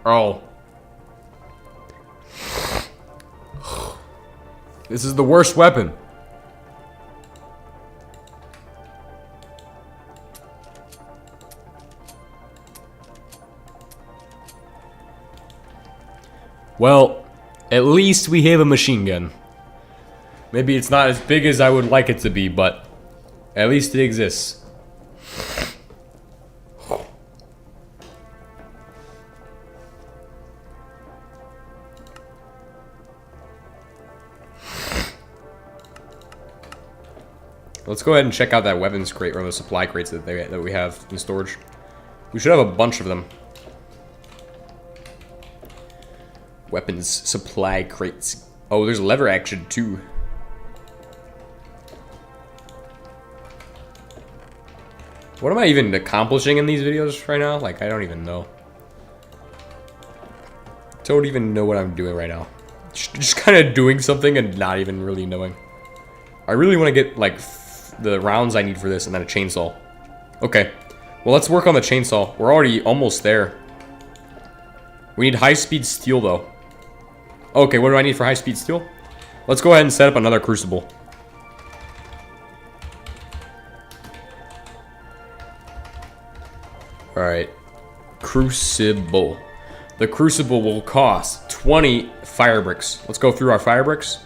Oh. This is the worst weapon. Well, at least we have a machine gun. Maybe it's not as big as I would like it to be, but at least it exists. Let's go ahead and check out that weapons crate or the supply crates that we have in storage. We should have a bunch of them. Weapons supply crates. Oh, there's lever action too. What am I even accomplishing in these videos right now? Like, I don't even know. Don't even know what I'm doing right now. Just kind of doing something and not even really knowing. I really want to get, like, the rounds I need for this and then a chainsaw. Okay. Well, let's work on the chainsaw. We're already almost there. We need high-speed steel, though. Okay, what do I need for high-speed steel? Let's go ahead and set up another crucible. Alright. Crucible. The crucible will cost 20 fire bricks. Let's go through our fire bricks.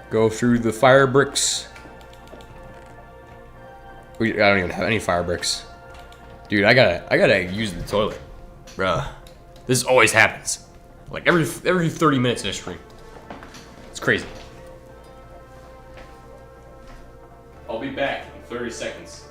Go through the fire bricks. I don't even have any fire bricks. Dude, I gotta use the toilet. Bruh. This always happens. Like every 30 minutes in a stream. It's crazy. I'll be back in 30 seconds.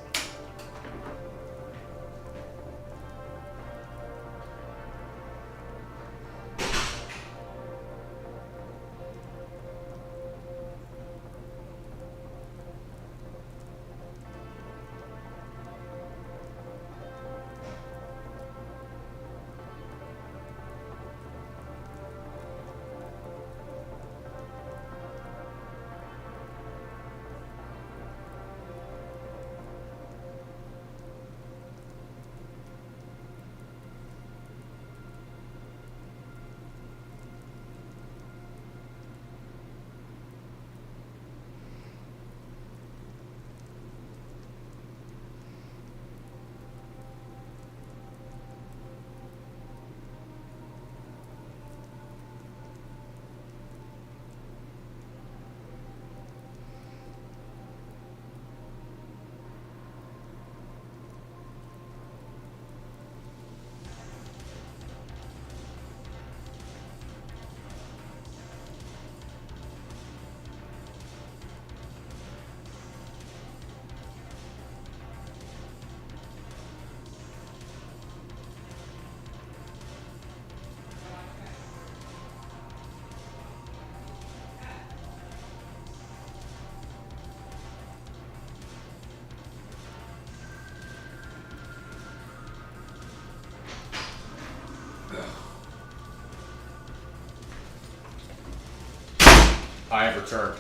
I have returned.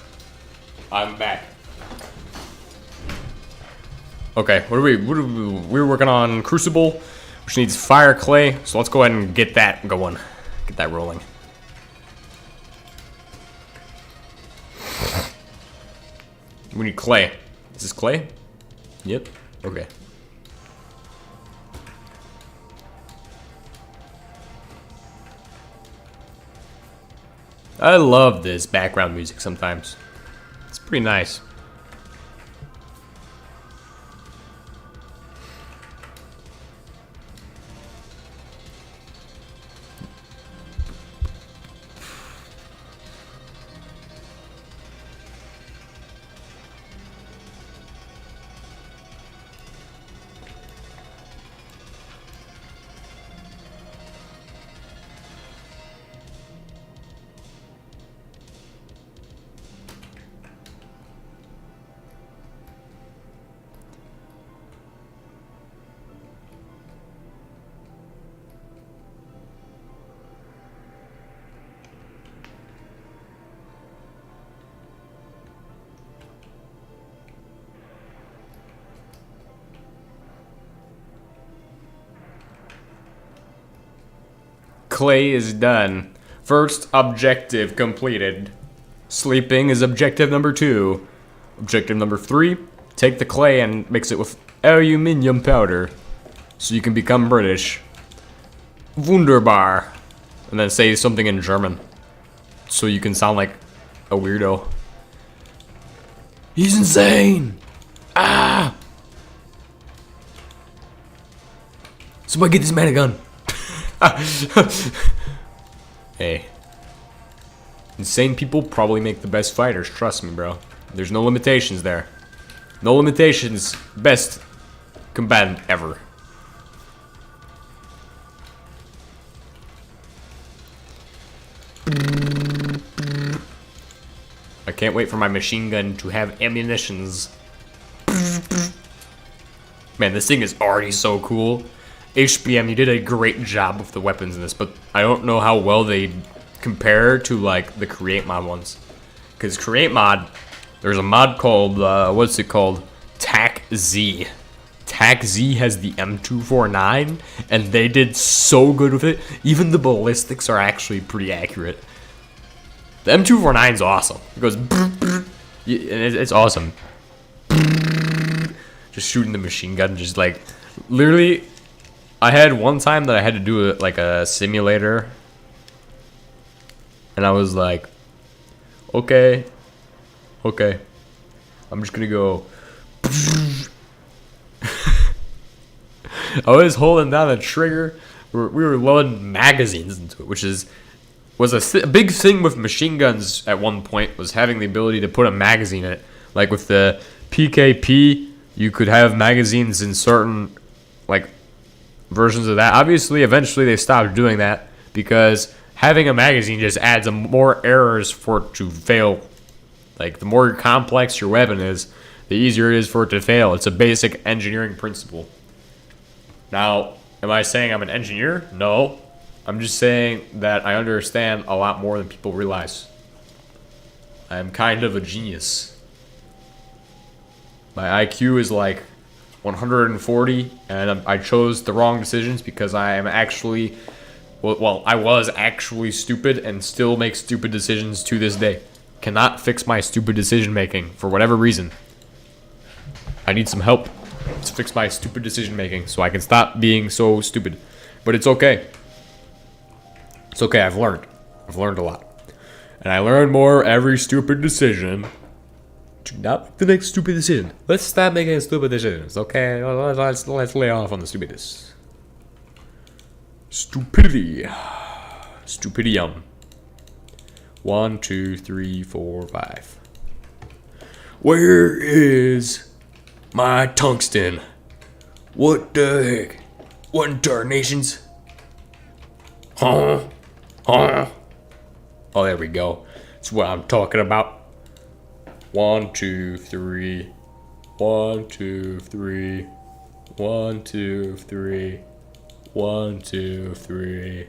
I'm back. Okay, we're working on Crucible, which needs fire clay. So let's go ahead and get that going. Get that rolling. We need clay. Is this clay? Yep. Okay. I love this background music sometimes. It's pretty nice. clay is done. First objective completed. Sleeping is objective number 2. Objective number 3, take the clay and mix it with aluminium powder so you can become British. Wunderbar. And then say something in German so you can sound like a weirdo. He's insane! Ah! Somebody get this man a gun. Hey. Insane people probably make the best fighters, trust me, bro. There's no limitations there. No limitations. Best combatant ever. I can't wait for my machine gun to have ammunitions. Man, this thing is already so cool. HBM, you did a great job with the weapons in this, but I don't know how well they compare to like the create mod ones. Because create mod, there's a mod called what's it called? TAC Z. TAC Z has the M249, and they did so good with it. Even the ballistics are actually pretty accurate. The M249 is awesome. It goes, and it's awesome. Just shooting the machine gun, just like literally. I had one time that I had to do like a simulator, and I was like, okay, I'm just gonna go. I was holding down the trigger. We were loading magazines into it, which was a big thing with machine guns at one point, was having the ability to put a magazine in it. Like with the PKP, you could have magazines in certain like versions of that. Obviously, eventually they stopped doing that because having a magazine just adds more errors for it to fail. Like the more complex your weapon is, the easier it is for it to fail. It's a basic engineering principle. Now, am I saying I'm an engineer? No. I'm just saying that I understand a lot more than people realize. I'm kind of a genius. My IQ is like 140, and I chose the wrong decisions because I am actually, well, I was actually stupid and still make stupid decisions to this day. Cannot fix my stupid decision making for whatever reason. I need some help to fix my stupid decision making so I can stop being so stupid. But it's okay. It's okay, I've learned. I've learned a lot. And I learn more every stupid decision. Do not make the next stupid decision. Let's stop making stupid decisions, okay? Let's lay off on the stupidness. Stupidity. Stupidium. 1, 2, 3, 4, 5. Where is my tungsten? What the heck? What in tarnations? Huh? Oh, there we go. That's what I'm talking about. 1, 2, 3. 1, 2, 3. 1, 2, 3. 1, 2, 3.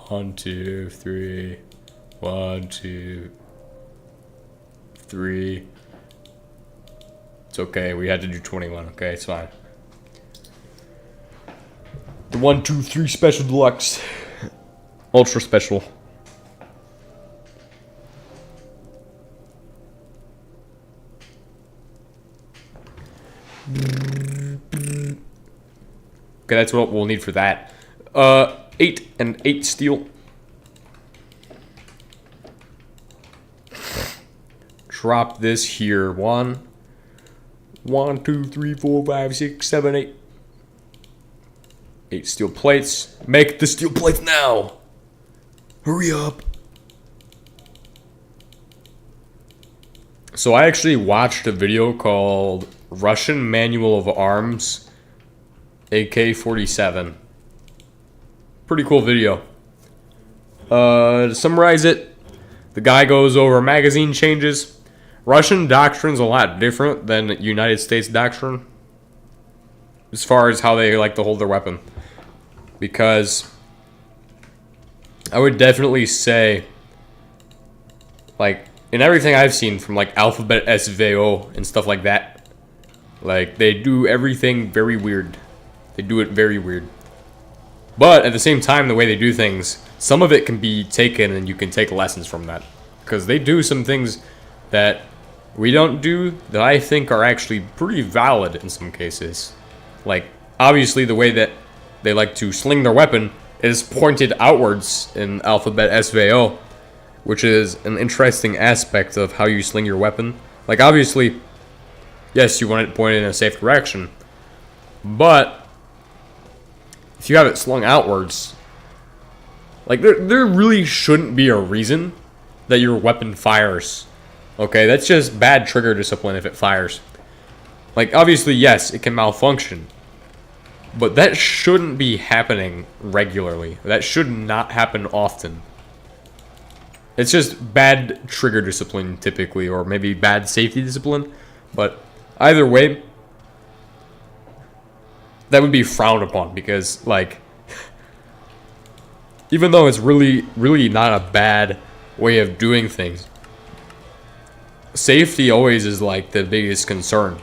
1, 2, 3. 1, 2, 3. It's okay. We had to do 21. Okay, it's fine. The 1, 2, 3 special deluxe. Ultra special. Okay, that's what we'll need for that. 8 and 8 steel. Drop this here. 1, 2, 3, 4, 5, 6, 7, 8. 8 steel plates. Make the steel plates now. Hurry up. So I actually watched a video called Russian Manual of Arms AK-47. Pretty cool video. To summarize it, the guy goes over magazine changes. Russian doctrine's a lot different than United States doctrine as far as how they like to hold their weapon. Because I would definitely say, like, in everything I've seen from like Alphabet SVO and stuff like that, like they do everything very weird. They do it very weird. But at the same time, the way they do things, some of it can be taken and you can take lessons from that. Because they do some things that we don't do that I think are actually pretty valid in some cases. Like, obviously the way that they like to sling their weapon is pointed outwards in alphabet SVO, which is an interesting aspect of how you sling your weapon. Like, obviously, yes, you want it pointed in a safe direction, but if you have it slung outwards, like, there really shouldn't be a reason that your weapon fires. Okay, that's just bad trigger discipline if it fires. Like, obviously, yes, it can malfunction, but that shouldn't be happening regularly. That should not happen often. It's just bad trigger discipline, typically, or maybe bad safety discipline. But either way, that would be frowned upon because, like, even though it's really not a bad way of doing things, safety always is, like, the biggest concern.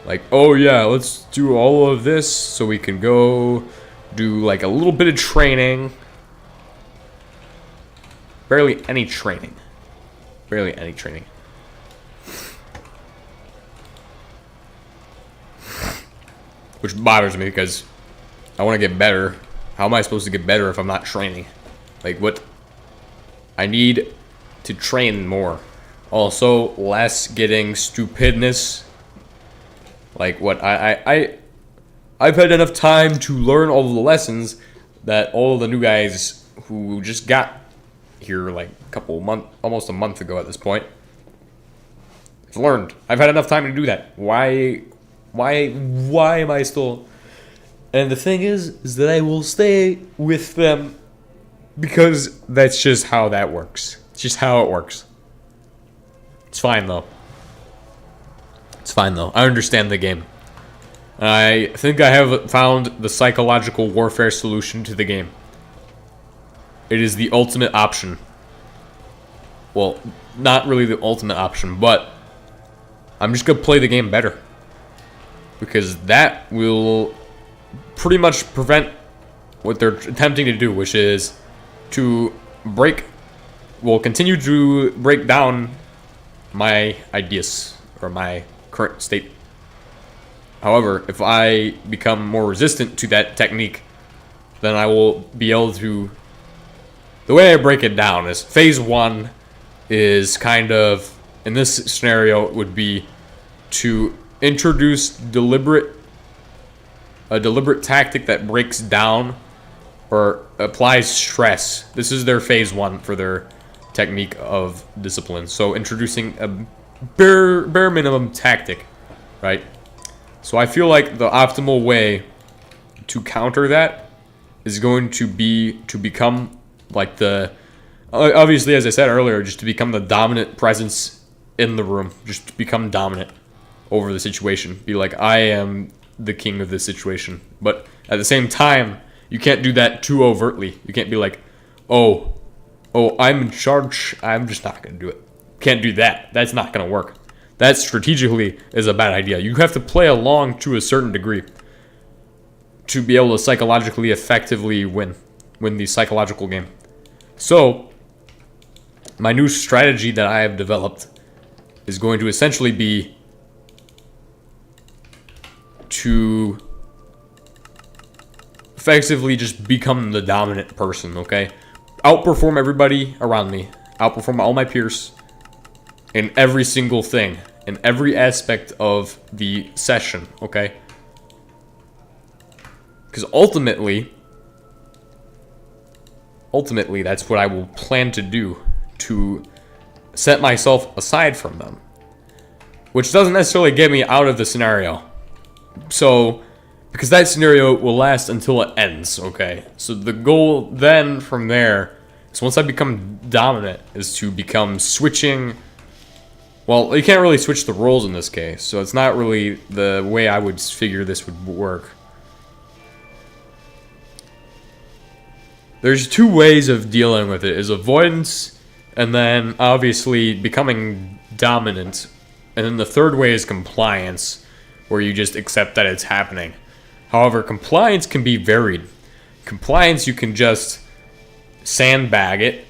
Like, oh yeah, let's do all of this so we can go do, like, a little bit of training. Barely any training. Barely any training. Which bothers me because I want to get better. How am I supposed to get better if I'm not training? Like, what? I need to train more. Also, less getting stupidness. Like, what? I've had enough time to learn all the lessons that all the new guys who just got here like almost a month ago at this point, have learned. I've had enough time to do that. Why am I still? And the thing is that I will stay with them because that's just how that works. It's just how it works. It's fine though. It's fine though. I understand the game. I think I have found the psychological warfare solution to the game. It is the ultimate option. Well, not really the ultimate option, but I'm just going to play the game better. Because that will pretty much prevent what they're attempting to do, which is to continue to break down my ideas or my current state. However, if I become more resistant to that technique, then I will be able to... The way I break it down is phase 1 is kind of, in this scenario, it would be to introduce a deliberate tactic that breaks down or applies stress. This is their phase 1 for their technique of discipline. So introducing a bare minimum tactic, right? So I feel like the optimal way to counter that is going to be to become like the, obviously, as I said earlier, just to become the dominant presence in the room. Just to become dominant over the situation. Be like, I am the king of this situation. But at the same time, you can't do that too overtly. You can't be like, oh, I'm in charge. I'm just not going to do it. Can't do that. That's not going to work. That strategically is a bad idea. You have to play along to a certain degree to be able to psychologically effectively win the psychological game. So, my new strategy that I have developed is going to essentially be to effectively just become the dominant person, okay? Outperform everybody around me. Outperform all my peers in every single thing, in every aspect of the session, okay? Because ultimately, that's what I will plan to do, to set myself aside from them. Which doesn't necessarily get me out of the scenario. So, because that scenario will last until it ends, okay? So the goal then from there is, once I become dominant, is to become switching. Well, you can't really switch the roles in this case, so it's not really the way I would figure this would work. There's two ways of dealing with it, is avoidance, and then obviously becoming dominant. And then the third way is compliance, where you just accept that it's happening. However, compliance can be varied. compliance, you can just sandbag it.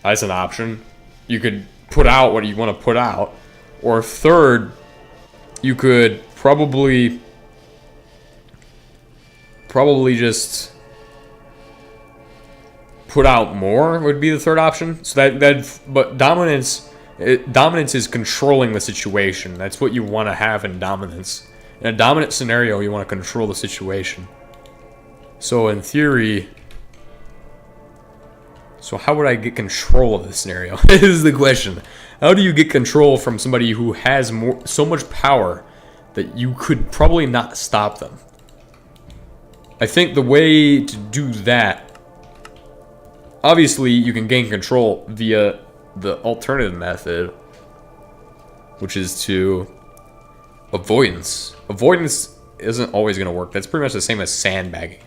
That's an option. You could put out what you want to put out. Or third, you could probably just put out more would be the third option. So but dominance is controlling the situation. That's what you want to have in dominance. In a dominant scenario, you want to control the situation. So in theory, so how would I get control of this scenario? This is the question. How do you get control from somebody who has so much power that you could probably not stop them? I think the way to do that, obviously you can gain control via the alternative method, which is to avoidance. Avoidance isn't always going to work. That's pretty much the same as sandbagging.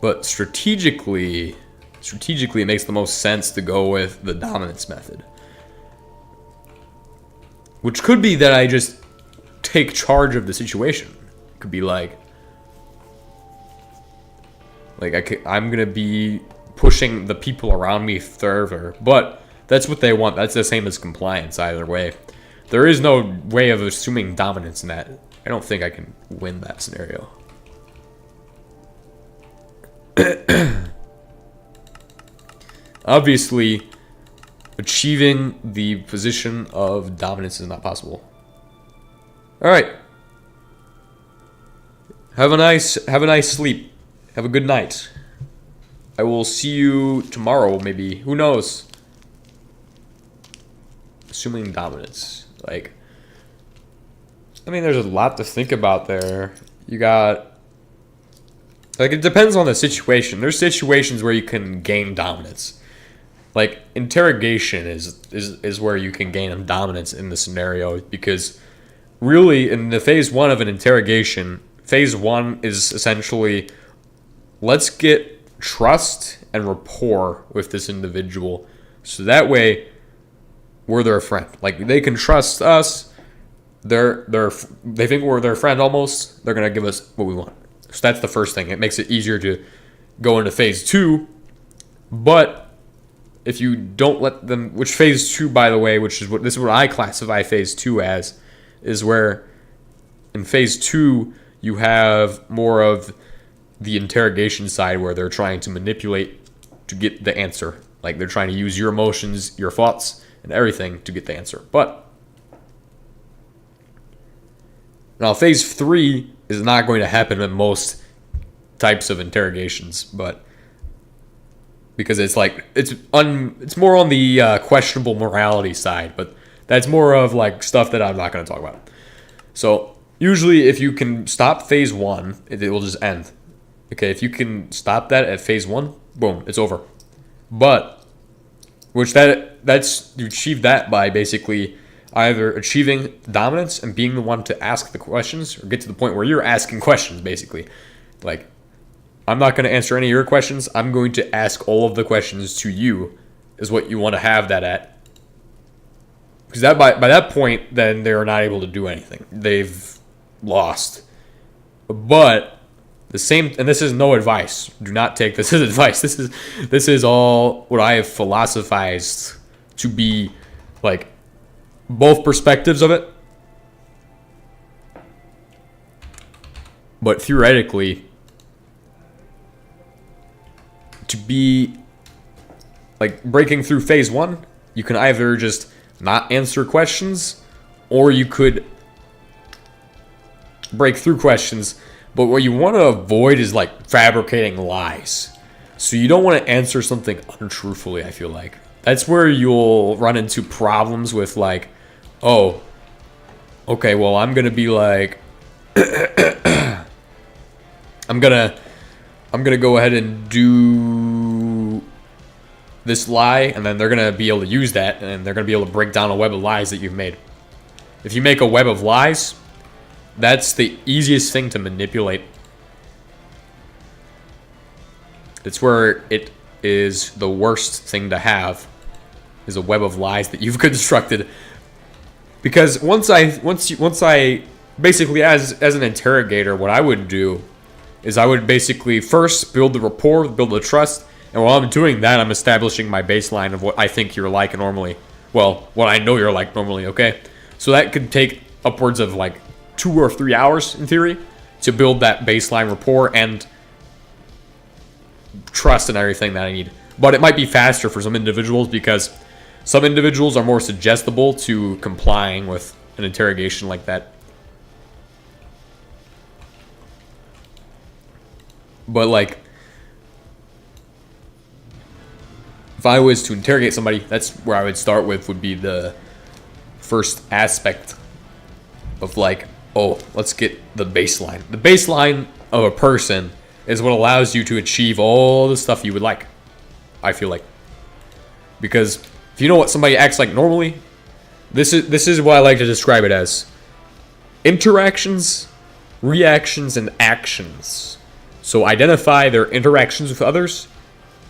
But strategically, it makes the most sense to go with the dominance method. Which could be that I just take charge of the situation. It could be like I'm gonna be pushing the people around me further, but that's what they want. That's the same as compliance either way. There is no way of assuming dominance in that. I don't think I can win that scenario. Obviously, achieving the position of dominance is not possible. All right. Have a nice sleep. Have a good night. I will see you tomorrow, maybe. Who knows? Assuming dominance. Like, I mean, there's a lot to think about there. You got, like, it depends on the situation. There's situations where you can gain dominance. Like, interrogation is where you can gain dominance in the scenario, because really, in the phase 1 of an interrogation, phase 1 is essentially, let's get trust and rapport with this individual, so that way we're their friend. Like, they can trust us. They think we're their friend almost. They're gonna give us what we want. So that's the first thing. It makes it easier to go into phase 2. But if you don't let them, which phase 2, by the way, this is what I classify phase 2 as, is where in phase 2 you have more of the interrogation side where they're trying to manipulate to get the answer. Like, they're trying to use your emotions, your thoughts, and everything to get the answer. But now phase 3 is not going to happen in most types of interrogations, but because it's like it's more on the questionable morality side, but that's more of like stuff that I'm not going to talk about. So usually, if you can stop phase 1, it will just end. Okay, if you can stop that at phase 1, boom, it's over. But that's you achieve that by basically either achieving dominance and being the one to ask the questions, or get to the point where you're asking questions, basically. Like, I'm not going to answer any of your questions. I'm going to ask all of the questions to you, is what you want to have that at. Because that by that point, then they're not able to do anything. They've lost. But the same, and this is no advice. Do not take this as advice. This is all what I have philosophized to be, like, both perspectives of it. But theoretically, to be like breaking through phase 1, you can either just not answer questions, or you could break through questions. But what you want to avoid is like fabricating lies. So you don't want to answer something untruthfully, I feel like. That's where you'll run into problems with, like, oh, okay, well, I'm going to be like, I'm gonna go ahead and do this lie, and then they're gonna be able to use that, and they're gonna be able to break down a web of lies that you've made. If you make a web of lies, that's the easiest thing to manipulate. It's where it is the worst thing to have, is a web of lies that you've constructed. Because once I basically, as an interrogator, what I would do is I would basically first build the rapport, build the trust, and while I'm doing that, I'm establishing my baseline of what I think you're like normally. Well, what I know you're like normally, okay? So that could take upwards of like 2 or 3 hours, in theory, to build that baseline rapport and trust and everything that I need. But it might be faster for some individuals because some individuals are more suggestible to complying with an interrogation like that. But like, if I was to interrogate somebody, that's where I would start with, would be the first aspect of like, oh, let's get the baseline. The baseline of a person is what allows you to achieve all the stuff you would like, I feel like. Because if you know what somebody acts like normally, this is what I like to describe it as: interactions, reactions, and actions. So identify their interactions with others,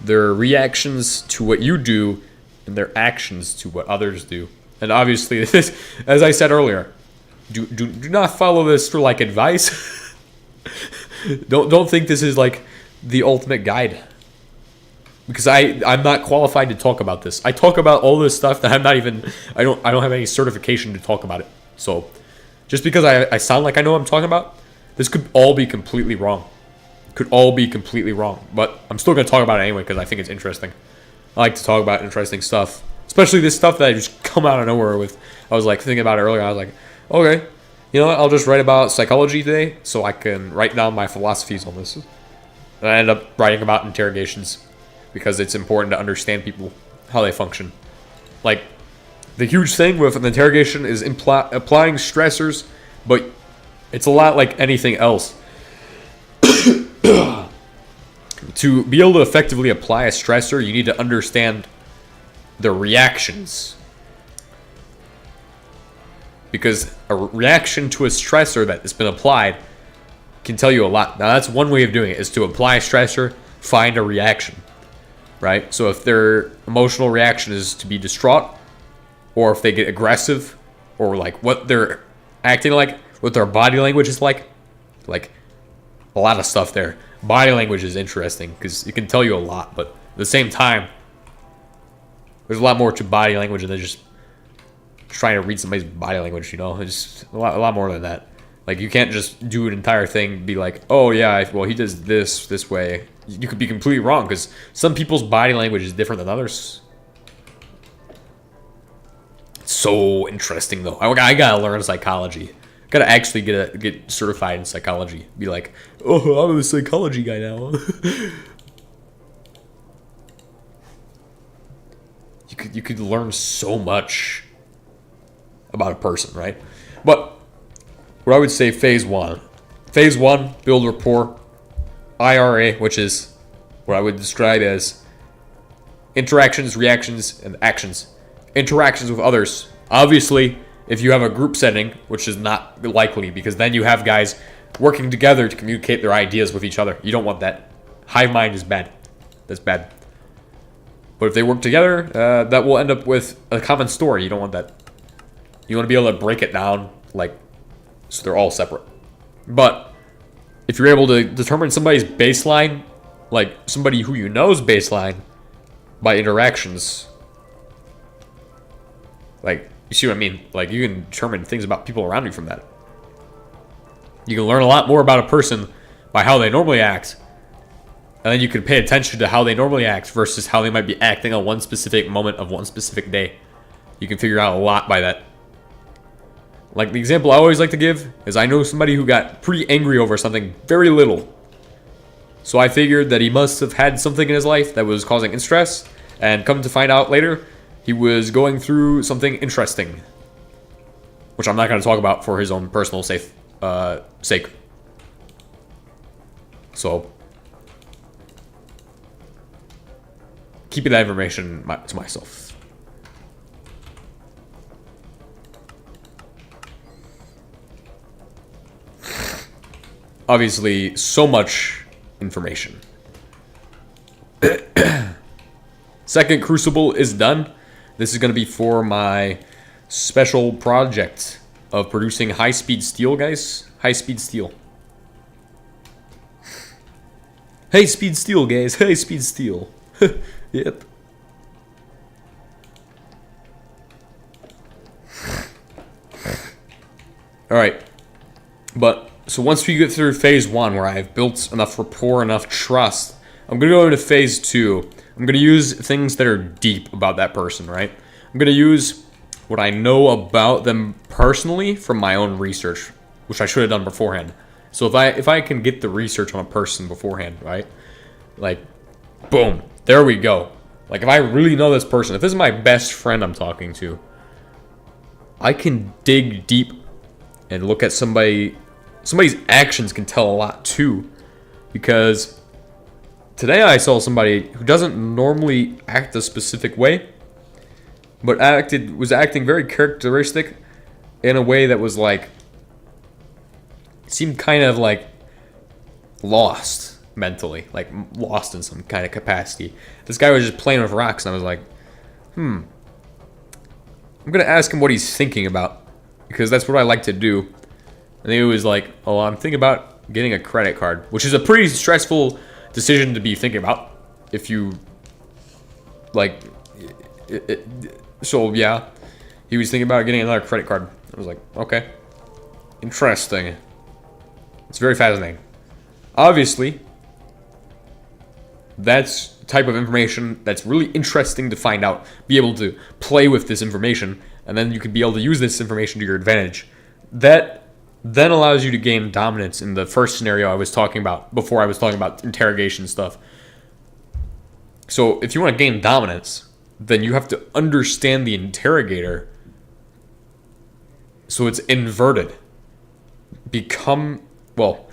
their reactions to what you do, and their actions to what others do. And obviously, this, as I said earlier, do not follow this for like advice. Don't think this is like the ultimate guide, because I'm not qualified to talk about this. I talk about all this stuff that I don't have any certification to talk about it. So just because I sound like I know what I'm talking about, this could all be completely wrong. Could all be completely wrong, but I'm still going to talk about it anyway because I think it's interesting. I like to talk about interesting stuff, especially this stuff that I just come out of nowhere with. I was like thinking about it earlier. I was like, okay, you know what? I'll just write about psychology today so I can write down my philosophies on this. And I end up writing about interrogations because it's important to understand people, how they function. Like, the huge thing with an interrogation is applying stressors, but it's a lot like anything else. To be able to effectively apply a stressor, you need to understand the reactions. Because a reaction to a stressor that has been applied can tell you a lot. Now, that's one way of doing it, is to apply a stressor, find a reaction. Right? So if their emotional reaction is to be distraught, or if they get aggressive, or like what they're acting like, what their body language is like a lot of stuff there. Body language is interesting because it can tell you a lot, but at the same time, there's a lot more to body language than just trying to read somebody's body language, you know? It's a lot more than that. Like, you can't just do an entire thing, be like, oh yeah, well, he does this way. You could be completely wrong because some people's body language is different than others. It's so interesting, though. I gotta learn psychology. Gotta actually get certified in psychology. Be like, oh, I'm a psychology guy now. You could learn so much about a person, right? But what I would say, phase one, build rapport. IRA, which is what I would describe as interactions, reactions, and actions. Interactions with others. Obviously, if you have a group setting, which is not likely, because then you have guys working together to communicate their ideas with each other. You don't want that. Hive mind is bad. That's bad. But if they work together, that will end up with a common story. You don't want that. You want to be able to break it down, like, so they're all separate. But if you're able to determine somebody's baseline, like somebody who you know's baseline, by interactions, like, you see what I mean? Like, you can determine things about people around you from that. You can learn a lot more about a person by how they normally act, and then you can pay attention to how they normally act versus how they might be acting on one specific moment of one specific day. You can figure out a lot by that. Like, the example I always like to give is I know somebody who got pretty angry over something very little. So I figured that he must have had something in his life that was causing stress, and come to find out later, he was going through something interesting, which I'm not going to talk about for his own personal sake. So, keeping that information to myself. Obviously, so much information. Second crucible is done. This is going to be for my special project of producing high-speed steel, guys. High-speed steel. High-speed steel, guys. High-speed steel. Yep. Alright. But, so once we get through phase 1, where I've built enough rapport, enough trust, I'm going to go into phase 2. I'm going to use things that are deep about that person, right? I'm going to use what I know about them personally from my own research, which I should have done beforehand. So if I can get the research on a person beforehand, right? Like, boom, there we go. Like, if I really know this person, if this is my best friend I'm talking to, I can dig deep and look at somebody's actions can tell a lot too. Because today I saw somebody who doesn't normally act a specific way, but was acting very characteristic in a way that was like, seemed kind of like lost mentally, like lost in some kind of capacity. This guy was just playing with rocks, and I was like, I'm gonna ask him what he's thinking about, because that's what I like to do. And he was like, oh, I'm thinking about getting a credit card, which is a pretty stressful decision to be thinking about if you like so yeah, he was thinking about getting another credit card. I was like, okay, interesting. It's very fascinating. Obviously, that's the type of information that's really interesting to find out, be able to play with this information, and then you could be able to use this information to your advantage. That then allows you to gain dominance in the first scenario I was talking about before I was talking about interrogation stuff. So if you want to gain dominance, then you have to understand the interrogator so it's inverted. Well,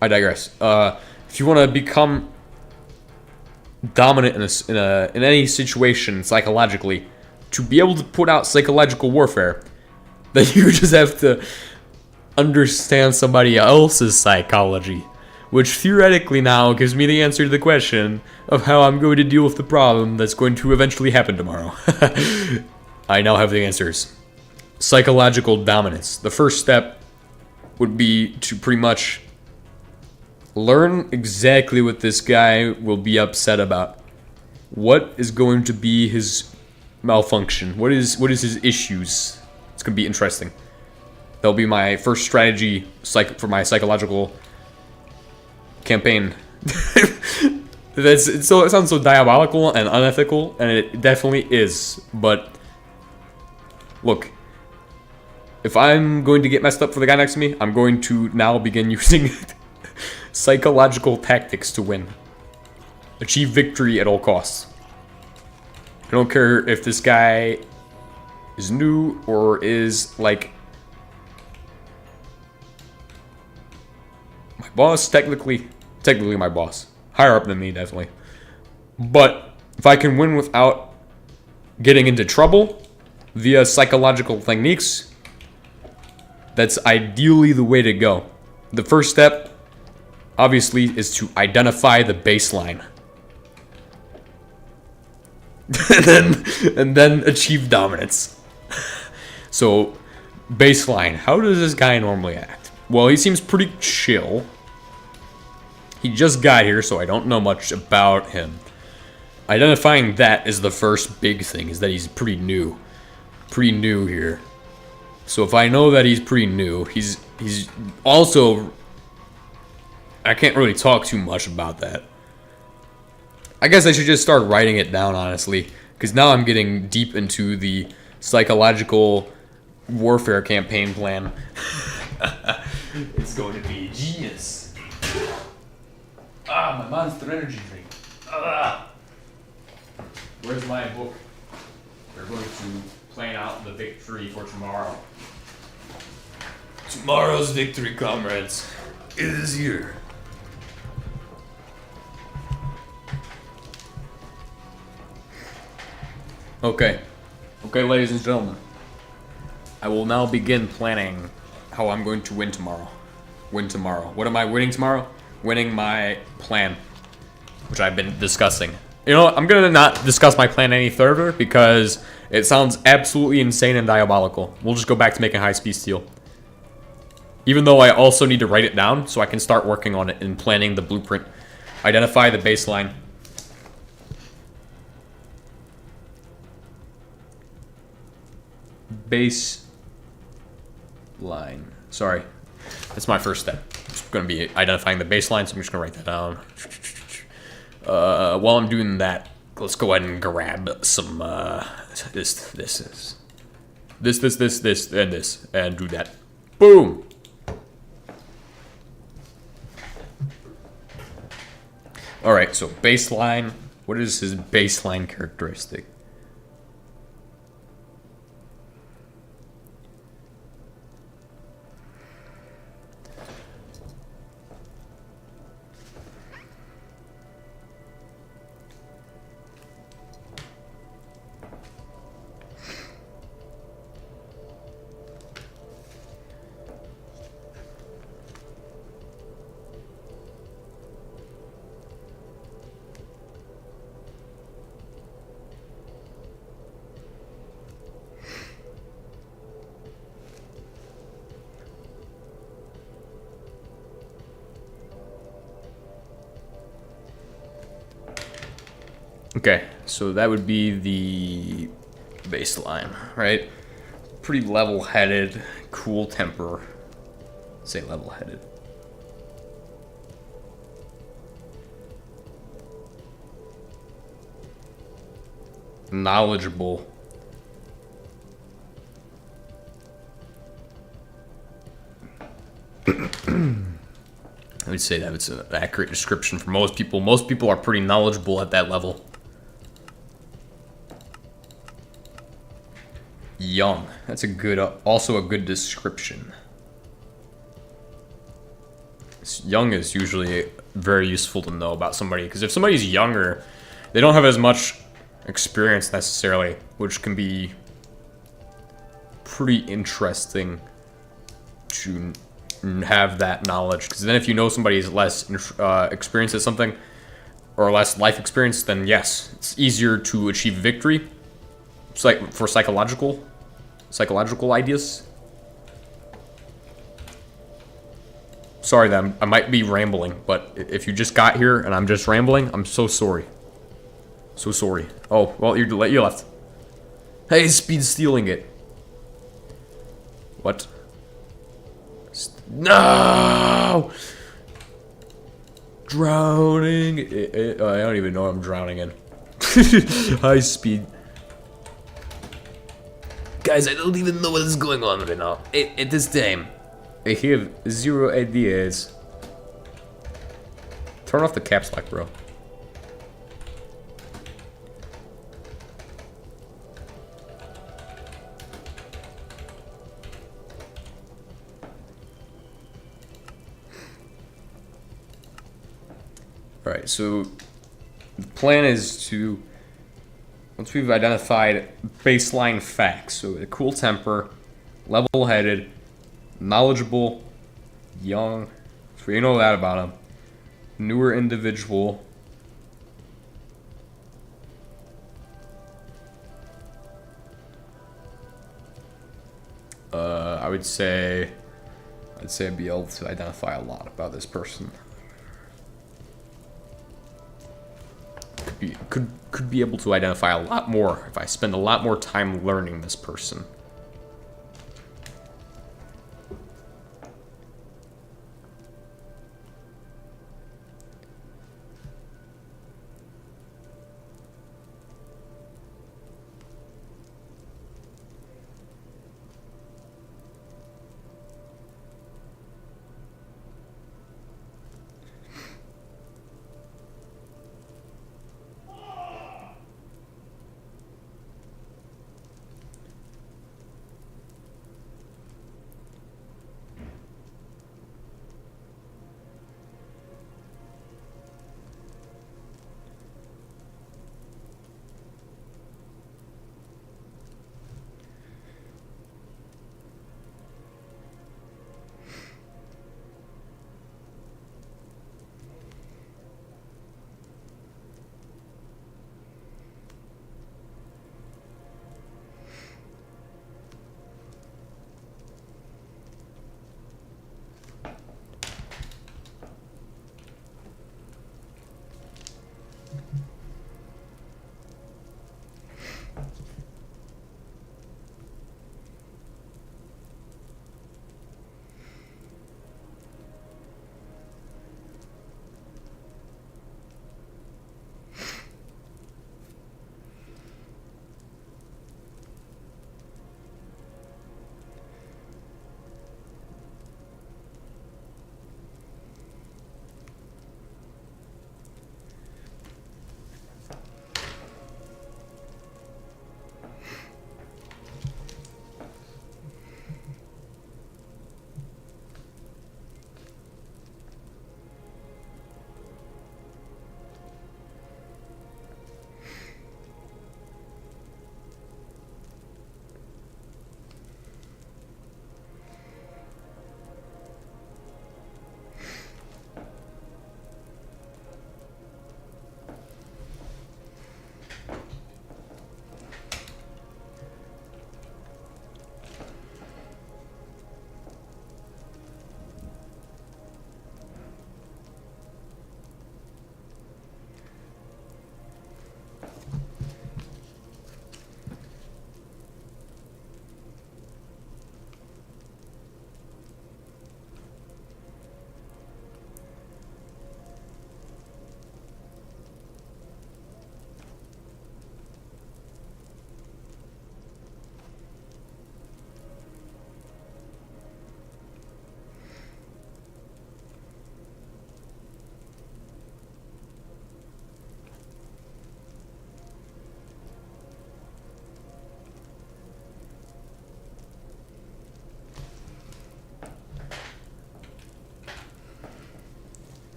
I digress. If you want to become dominant in any situation psychologically, to be able to put out psychological warfare, then you just have to understand somebody else's psychology, which theoretically now gives me the answer to the question of how I'm going to deal with the problem that's going to eventually happen tomorrow. I now have the answers. Psychological dominance. The first step would be to pretty much learn exactly what this guy will be upset about. What is going to be his malfunction? What is his issues? It's going to be interesting. That'll be my first strategy for my psychological campaign. It sounds so diabolical and unethical, and it definitely is. But look, if I'm going to get messed up for the guy next to me, I'm going to now begin using psychological tactics to win. Achieve victory at all costs. I don't care if this guy is new or is like my boss, technically my boss. Higher up than me, definitely. But if I can win without getting into trouble via psychological techniques, that's ideally the way to go. The first step, obviously, is to identify the baseline. and then achieve dominance. So, baseline. How does this guy normally act? Well, he seems pretty chill. He just got here, so I don't know much about him. Identifying that is the first big thing, is that he's pretty new. Pretty new here. So if I know that he's pretty new, he's also... I can't really talk too much about that. I guess I should just start writing it down, honestly. Because now I'm getting deep into the psychological warfare campaign plan. It's going to be genius. My Monster Energy drink. Where's my book? We're going to plan out the victory for tomorrow. Tomorrow's victory, comrades, is here. Okay, ladies and gentlemen. I will now begin planning how I'm going to win tomorrow. What am I winning tomorrow? Winning my plan, which I've been discussing. You know what? I'm gonna not discuss my plan any further because It sounds absolutely insane and diabolical. We'll just go back to making high-speed steel. Even though I also need to write it down so I can start working on it and planning the blueprint. Identify the baseline. Baseline. Sorry. That's my first step. It's going to be identifying the baseline, so I'm just going to write that down. While I'm doing that, let's go ahead and grab some, this, and do that. Boom! Alright, so baseline. What is his baseline characteristic? Okay, so that would be the baseline, right? Pretty level-headed, cool temper. Say level-headed. Knowledgeable. I would say that it's an accurate description for most people. Most people are pretty knowledgeable at that level. Young. That's a good, also a good description. Young is usually very useful to know about somebody, because if somebody's younger, they don't have as much experience necessarily, which can be pretty interesting to have that knowledge. Because then if you know somebody is less experienced at something, or less life experience, then yes, it's easier to achieve victory. It's like for psychological ideas. Sorry that I might be rambling, but if you just got here and I'm just rambling, I'm so sorry. So sorry. Oh, well, you left. Hey, speed stealing it. What? No! Drowning. I don't even know what I'm drowning in. High speed. Guys, I don't even know what is going on right now. At this time, I have zero ideas. Turn off the caps lock, bro. Alright, so the plan is to, once we've identified baseline facts, so a cool temper, level-headed, knowledgeable, young, so we know that about him, newer individual, I'd say I'd be able to identify a lot about this person. Could be able to identify a lot more if I spend a lot more time learning this person.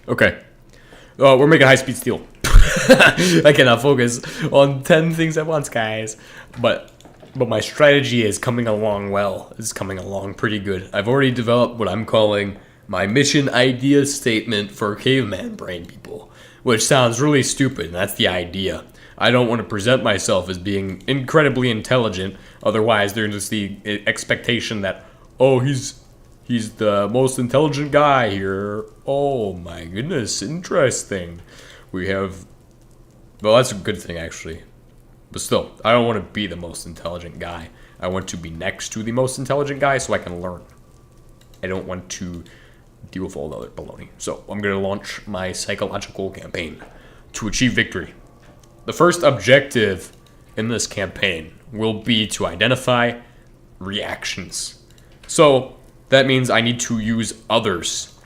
Okay. We're making high-speed steel. I cannot focus on 10 things at once, guys. But my strategy is coming along well. It's coming along pretty good. I've already developed what I'm calling my mission idea statement for caveman brain people, which sounds really stupid, and that's the idea. I don't want to present myself as being incredibly intelligent. Otherwise, there's just the expectation that, oh, he's the most intelligent guy here. Oh my goodness, interesting. We have... Well, that's a good thing, actually. But still, I don't want to be the most intelligent guy. I want to be next to the most intelligent guy so I can learn. I don't want to deal with all the other baloney. So, I'm going to launch my psychological campaign to achieve victory. The first objective in this campaign will be to identify reactions. So, that means I need to use others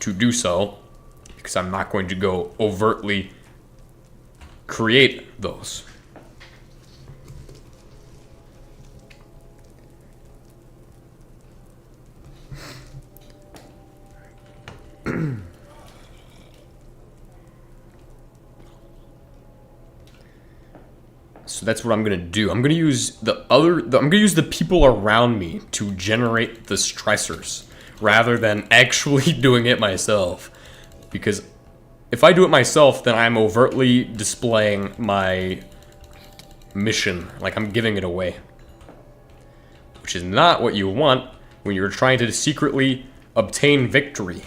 to do so, because I'm not going to go overtly create those. So that's what I'm gonna do. I'm gonna use the people around me to generate the stressors rather than actually doing it myself. Because if I do it myself, then I'm overtly displaying my mission, like I'm giving it away. Which is not what you want when you're trying to secretly obtain victory.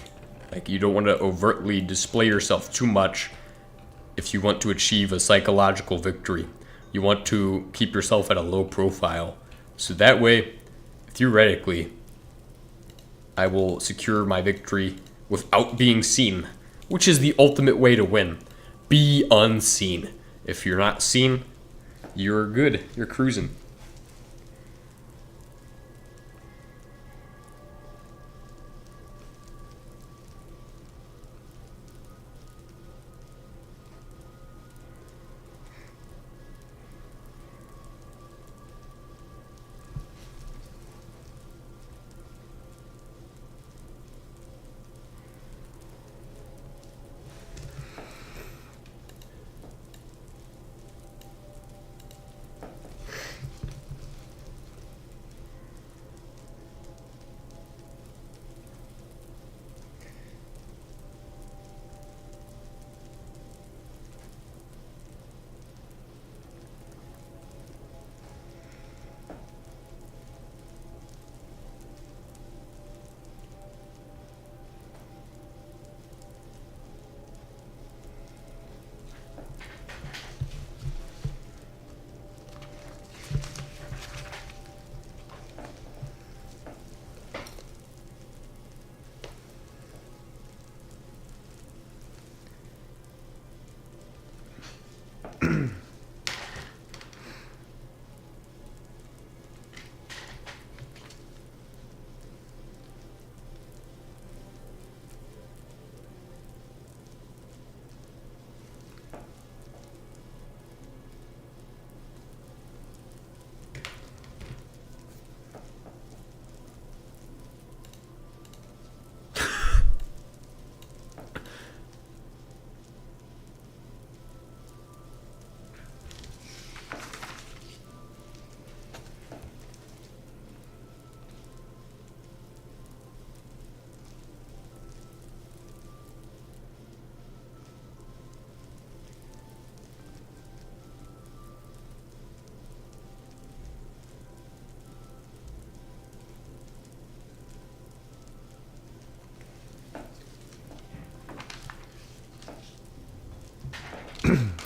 Like, you don't want to overtly display yourself too much if you want to achieve a psychological victory. You want to keep yourself at a low profile. So that way, theoretically, I will secure my victory without being seen, which is the ultimate way to win. Be unseen. If you're not seen, you're good. You're cruising.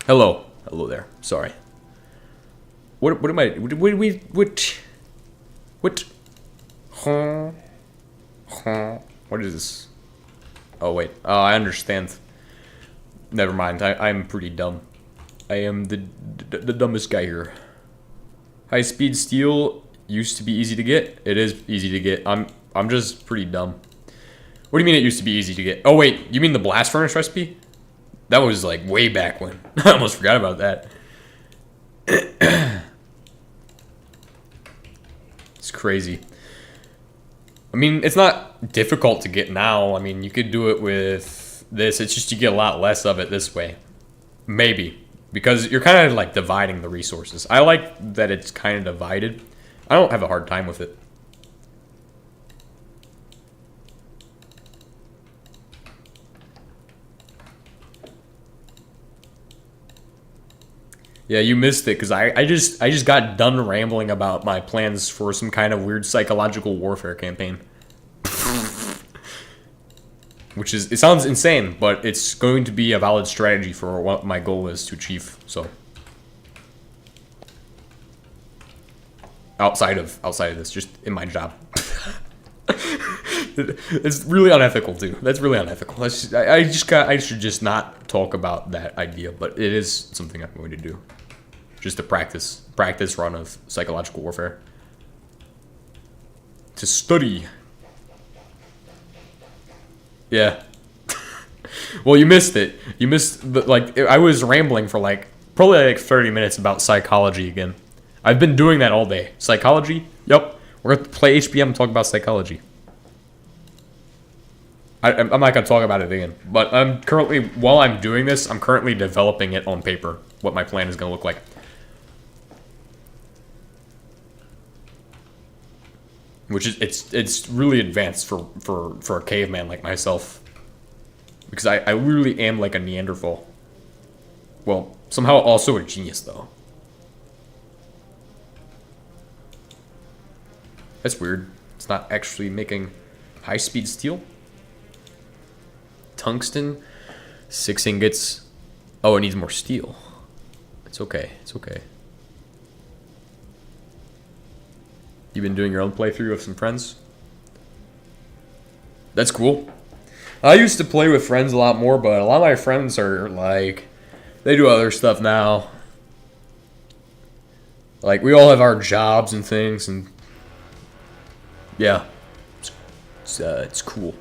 Hello. Hello there. Sorry. What am I... What? What is this? Oh, wait. Oh, I understand. Never mind. I'm pretty dumb. I am the dumbest guy here. High-speed steel used to be easy to get. It is easy to get. I'm just pretty dumb. What do you mean it used to be easy to get? Oh, wait. You mean the blast furnace recipe? That was like way back when. I almost forgot about that. It's crazy. I mean, it's not difficult to get now. I mean, you could do it with this. It's just you get a lot less of it this way. Maybe. Because you're kind of like dividing the resources. I like that it's kind of divided. I don't have a hard time with it. Yeah, you missed it because I just got done rambling about my plans for some kind of weird psychological warfare campaign. Which is, it sounds insane, but it's going to be a valid strategy for what my goal is to achieve. So outside of this, just in my job. It's really unethical too. That's really unethical. I should just not talk about that idea, but it is something I'm going to do. Just a practice run of psychological warfare. To study. Yeah. Well, you missed it. You missed the, like, I was rambling for like probably like 30 minutes about psychology again. I've been doing that all day. Psychology? Yep. We're going to play HBM and talk about psychology. I'm not going to talk about it again. But I'm currently, while I'm doing this, I'm currently developing it on paper. What my plan is going to look like. Which is, it's really advanced for a caveman like myself. Because I really am like a Neanderthal. Well, somehow also a genius, though. That's weird. It's not actually making high-speed steel. Tungsten. 6 ingots. Oh, it needs more steel. It's okay. It's okay. You've been doing your own playthrough with some friends? That's cool. I used to play with friends a lot more, but a lot of my friends are like, they do other stuff now. Like, we all have our jobs and things, and yeah, it's cool.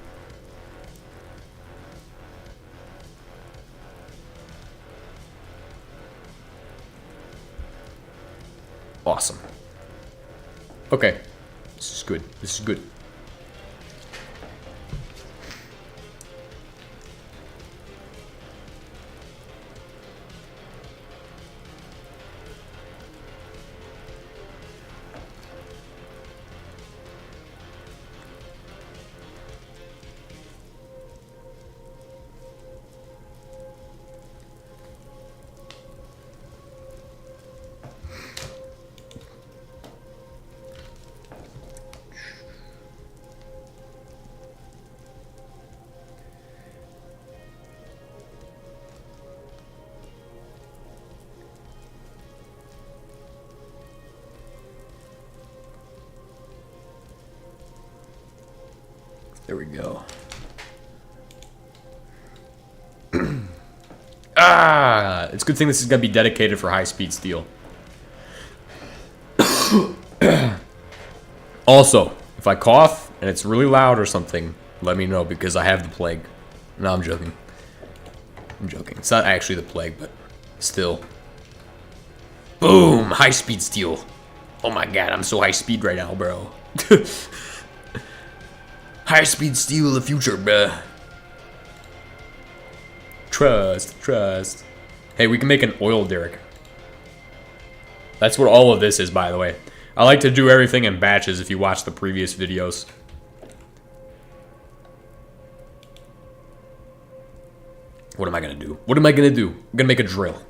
Awesome. Okay, this is good. This is good. There we go. It's a good thing this is going to be dedicated for high-speed steel. Also, if I cough and it's really loud or something, let me know because I have the plague. No, I'm joking. I'm joking. It's not actually the plague, but still. Boom! High-speed steel. Oh my god, I'm so high-speed right now, bro. High-speed steel of the future, bruh. Trust, trust. Hey, we can make an oil derrick. That's what all of this is, by the way. I like to do everything in batches if you watch the previous videos. What am I gonna do? What am I gonna do? I'm gonna make a drill.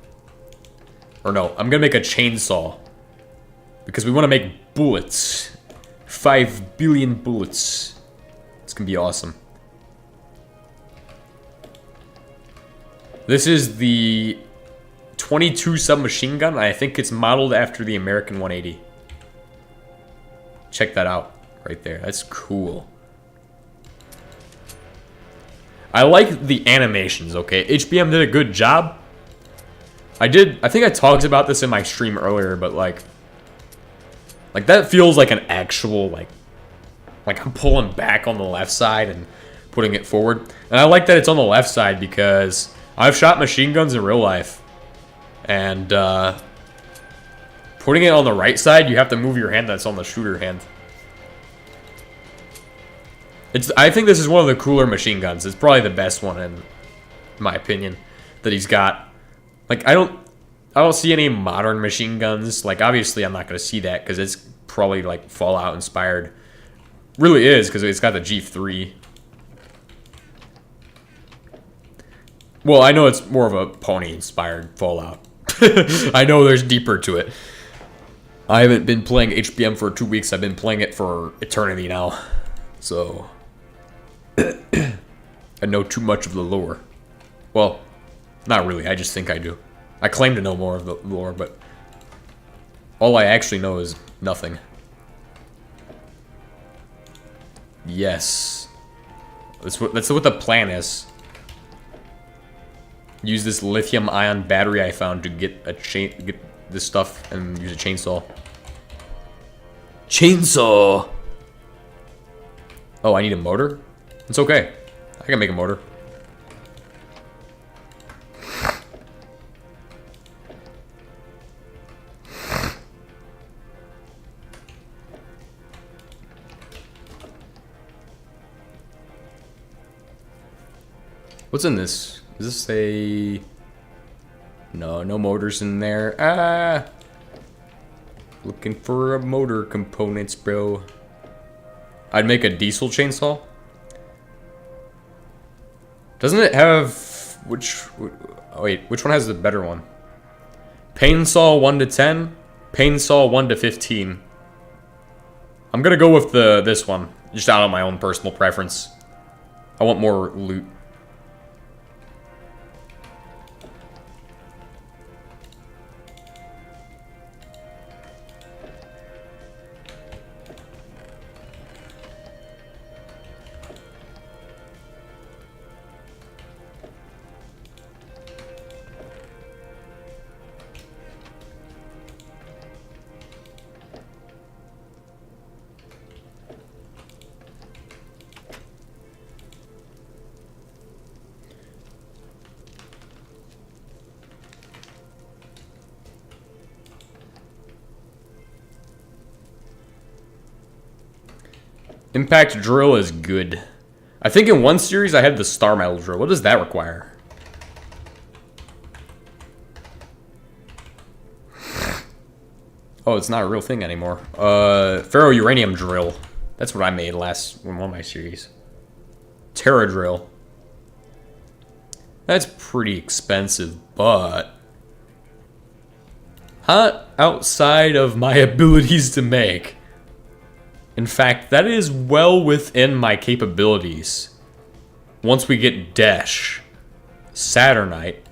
Or no, I'm gonna make a chainsaw. Because we want to make bullets. 5 billion bullets. It's gonna be awesome. This is the 22 submachine gun. I think it's modeled after the American 180. Check that out right there. That's cool. I like the animations, okay? HBM did a good job. I think I talked about this in my stream earlier, but like that feels like an actual, like I'm pulling back on the left side and putting it forward. And I like that it's on the left side because I've shot machine guns in real life. And putting it on the right side, you have to move your hand that's on the shooter hand. I think this is one of the cooler machine guns. It's probably the best one, and in my opinion, that he's got. Like, I don't see any modern machine guns. Like, obviously, I'm not going to see that because it's probably, like, Fallout inspired. Really is, because it's got the G3. Well, I know it's more of a pony-inspired Fallout. I know there's deeper to it. I haven't been playing HBM for 2 weeks. I've been playing it for eternity now. So, I know too much of the lore. Well, not really. I just think I do. I claim to know more of the lore, but all I actually know is nothing. Yes. That's what the plan is. Use this lithium-ion battery I found to get this stuff and use a chainsaw. Chainsaw! Oh, I need a motor? It's okay. I can make a motor. What's in this? Is this a... No, no motors in there. Ah! Looking for a motor components, bro. I'd make a diesel chainsaw. Doesn't it have... Oh, wait, which one has the better one? Painsaw 1 to 10. Painsaw 1 to 15. I'm gonna go with this one. Just out of my own personal preference. I want more loot. Impact drill is good. I think in one series I had the star metal drill. What does that require? Oh, it's not a real thing anymore. Ferro-uranium drill. That's what I made last in one of my series. Terra drill. That's pretty expensive, but... not outside of my abilities to make. In fact, that is well within my capabilities. Once we get Desh, Saturnite,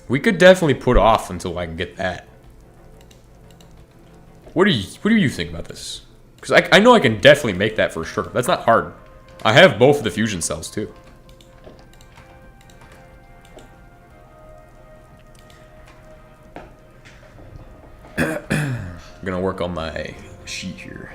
we could definitely put off until I can get that. What do you think about this? Because I know I can definitely make that for sure. That's not hard. I have both of the fusion cells too. I'm gonna work on my sheet here.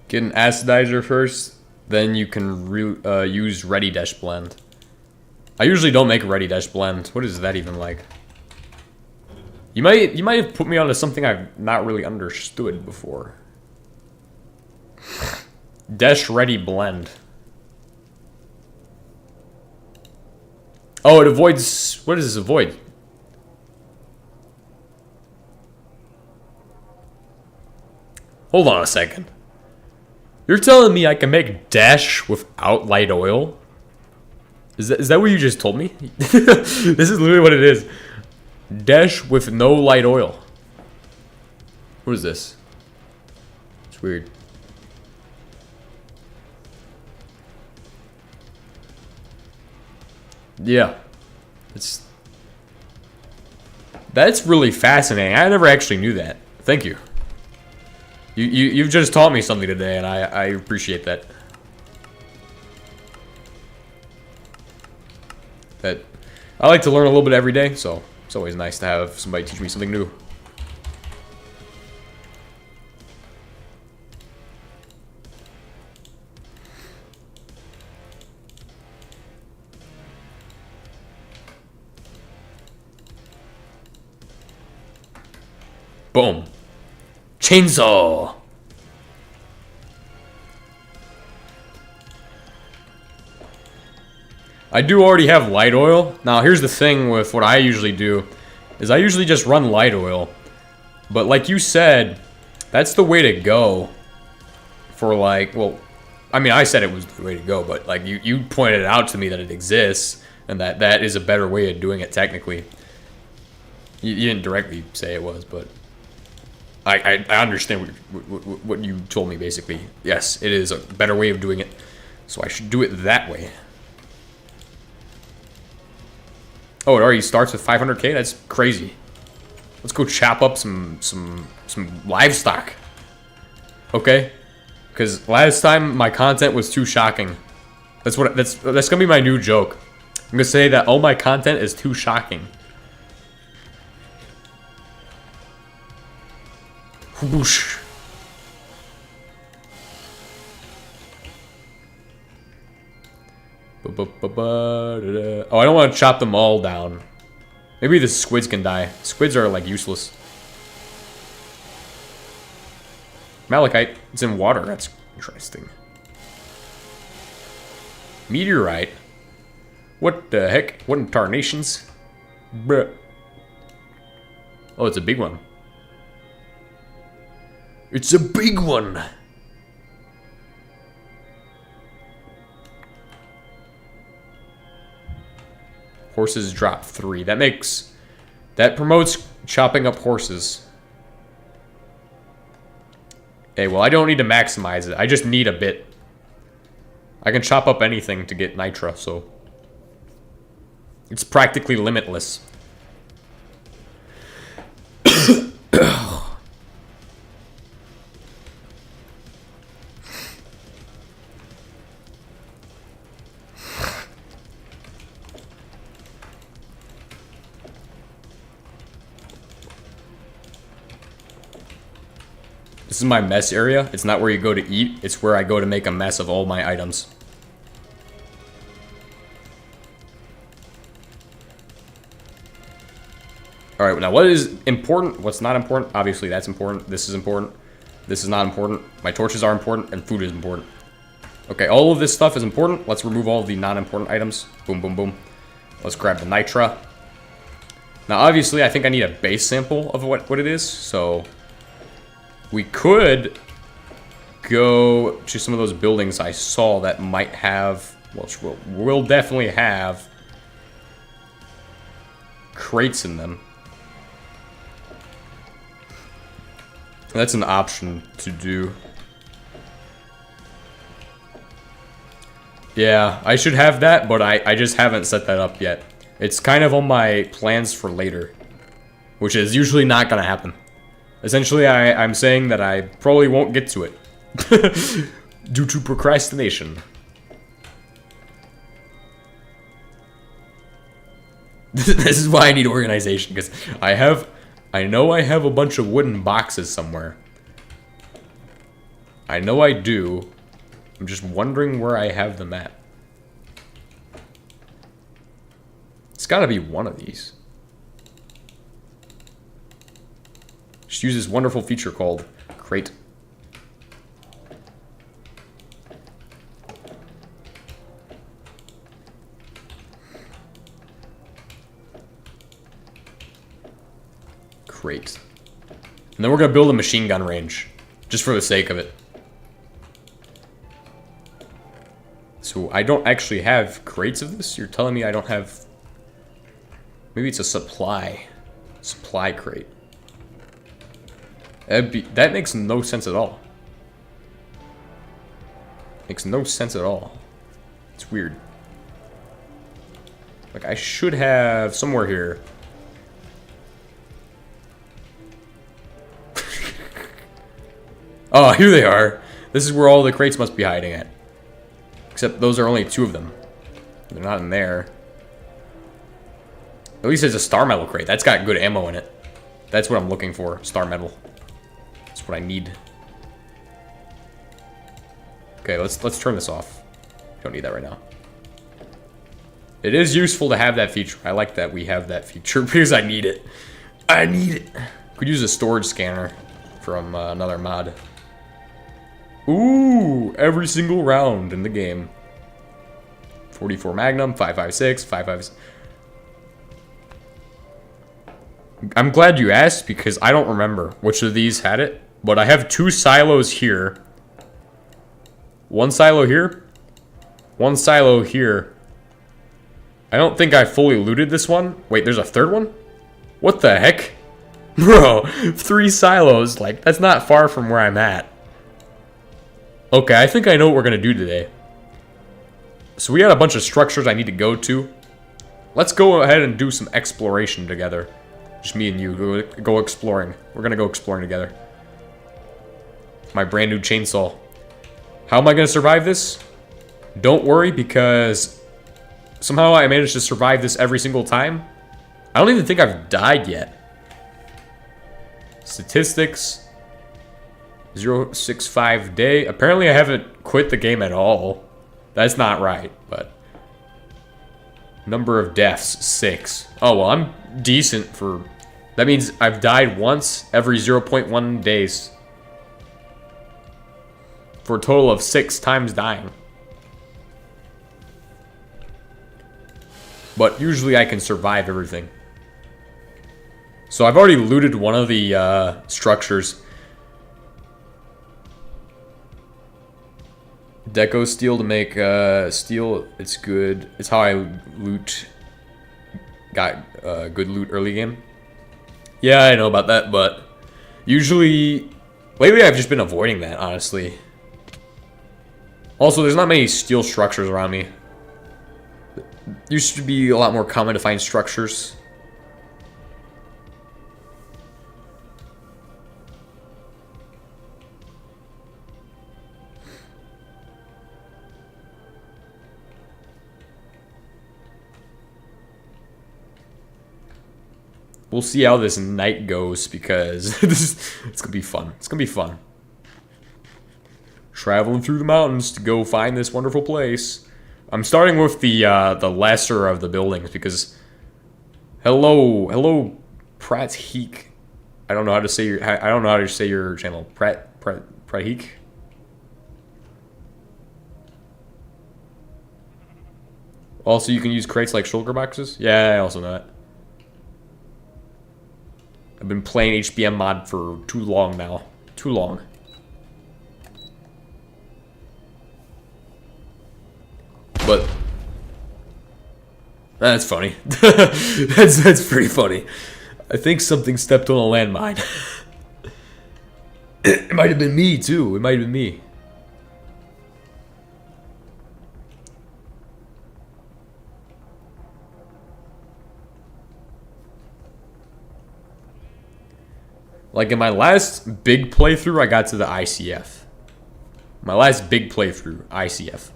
Get an acidizer first, then you can use Ready Dash Blend. I usually don't make a Ready Dash Blend. What is that even like? You might have put me onto something I've not really understood before. Dash Ready Blend. Oh, it avoids... What does this avoid? Hold on a second. You're telling me I can make Dash without light oil? Is that what you just told me? This is literally what it is. Dash with no light oil. What is this? It's weird. Yeah. It's That's really fascinating. I never actually knew that. Thank you. You've just taught me something today, and I appreciate that. That I like to learn a little bit every day, so it's always nice to have somebody teach me something new. Boom. Chainsaw. I do already have light oil. Now, here's the thing with what I usually do, is I usually just run light oil. But like you said, that's the way to go for like, well, I mean, I said it was the way to go, but like you pointed out to me that it exists and that is a better way of doing it technically. You didn't directly say it was, but I understand what you told me, basically. Yes, it is a better way of doing it, so I should do it that way. Oh, it already starts with 500k? That's crazy. Let's go chop up some livestock. Okay? Because last time my content was too shocking. That's gonna be my new joke. I'm gonna say that all my content is too shocking. Whoosh. Oh, I don't want to chop them all down. Maybe the squids can die. Squids are like useless. Malachite. It's in water. That's interesting. Meteorite. What the heck? What in tarnations? Bruh. Oh, it's a big one. It's a big one. Horses drop 3. That promotes chopping up horses. Hey, well, I don't need to maximize it. I just need a bit. I can chop up anything to get nitra, so it's practically limitless. This is my mess area. It's not where you go to eat. It's where I go to make a mess of all my items. Alright, now what is important? What's not important? Obviously that's important. This is important. This is not important. My torches are important, and food is important. Okay, all of this stuff is important. Let's remove all of the non-important items. Boom, boom, boom. Let's grab the nitra. Now, obviously, I think I need a base sample of what it is, so we could go to some of those buildings I saw that might have, well, will definitely have crates in them. That's an option to do. Yeah, I should have that, but I just haven't set that up yet. It's kind of on my plans for later, which is usually not going to happen. Essentially, I'm saying that I probably won't get to it due to procrastination. This is why I need organization, because I know I have a bunch of wooden boxes somewhere. I know I do. I'm just wondering where I have them at. It's gotta be one of these. Just use this wonderful feature called crate. Crate. And then we're gonna build a machine gun range, just for the sake of it. So I don't actually have crates of this? You're telling me I don't have... Maybe it's a supply crate. That makes no sense at all. Makes no sense at all. It's weird. Like, I should have somewhere here. Oh, here they are. This is where all the crates must be hiding at. Except those are only 2 of them. They're not in there. At least it's a star metal crate. That's got good ammo in it. That's what I'm looking for. Star metal. That's what I need. Okay, let's turn this off. Don't need that right now. It is useful to have that feature. I like that we have that feature because I need it. I need it. Could use a storage scanner from another mod. Ooh, every single round in the game. 44 Magnum, 5.56, 5.56. I'm glad you asked because I don't remember which of these had it, but I have 2 silos here. 1 silo here. 1 silo here. I don't think I fully looted this one. Wait, there's a 3rd one? What the heck? Bro, 3 silos. Like, that's not far from where I'm at. Okay, I think I know what we're going to do today. So we got a bunch of structures I need to go to. Let's go ahead and do some exploration together. Just me and you. Go exploring. We're going to go exploring together. My brand new chainsaw. How am I going to survive this? Don't worry, because somehow I managed to survive this every single time. I don't even think I've died yet. Statistics. 065 day. Apparently I haven't quit the game at all. That's not right, but... Number of deaths, 6. Oh, well, I'm decent for... That means I've died once every 0.1 days. For a total of 6 times dying. But usually I can survive everything. So I've already looted one of the structures. Deco steel to make steel. It's good. It's how I loot. Got good loot early game. Yeah, I know about that, but usually... Lately I've just been avoiding that, honestly. Also, there's not many steel structures around me. Used to be a lot more common to find structures. We'll see how this night goes because it's gonna be fun. It's gonna be fun. Traveling through the mountains to go find this wonderful place. I'm starting with the lesser of the buildings because hello Pratt Heek. I don't know how to say your channel. Pratt Heek. Also, you can use crates like shulker boxes. Yeah, I also know that. I've been playing HBM mod for too long now. Too long. But that's funny. that's pretty funny. I think something stepped on a landmine. It might have been me too. It might have been me. Like in my last big playthrough, I got to the ICF. My last big playthrough, ICF.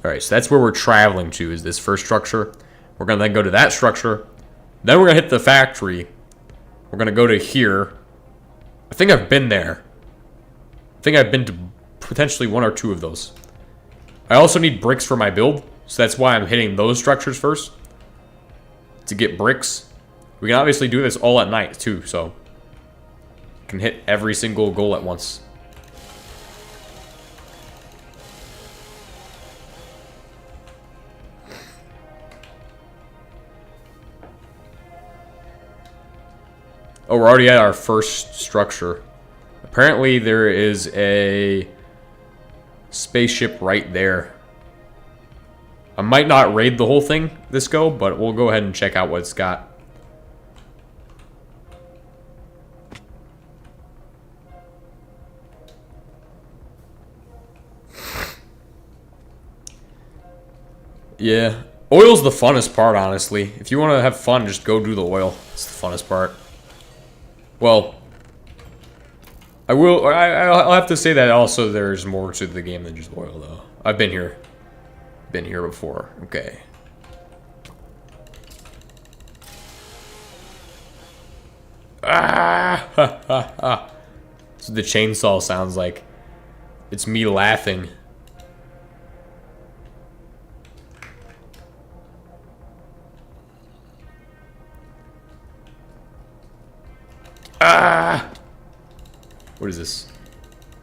Alright, so that's where we're traveling to, is this first structure. We're going to then go to that structure. Then we're going to hit the factory. We're going to go to here. I think I've been there. I think I've been to potentially 1 or 2 of those. I also need bricks for my build, so that's why I'm hitting those structures first. To get bricks. We can obviously do this all at night, too, so... can hit every single goal at once. Oh, we're already at our first structure. Apparently there is a spaceship right there. I might not raid the whole thing this go, but we'll go ahead and check out what it's got. Yeah, oil's the funnest part, honestly. If you want to have fun, just go do the oil. It's the funnest part. Well, I'll have to say that also there's more to the game than just oil, though. I've been here. Been here before. Okay. Ah! Ha, ha, ha. That's what the chainsaw sounds like. It's me laughing. Ah! What is this?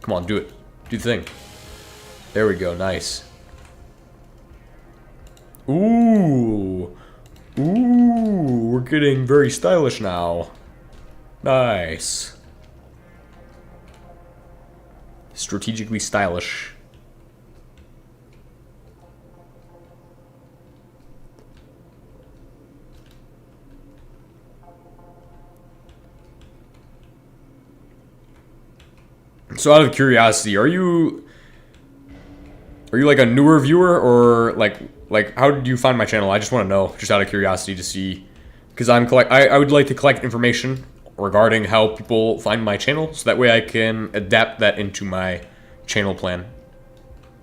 Come on, do it. Do the thing. There we go. Nice. Ooh. Ooh. We're getting very stylish now. Nice. Strategically stylish. So out of curiosity, are you like a newer viewer, or like how did you find my channel? I just want to know, just out of curiosity, to see, because I would like to collect information regarding how people find my channel, so that way I can adapt that into my channel plan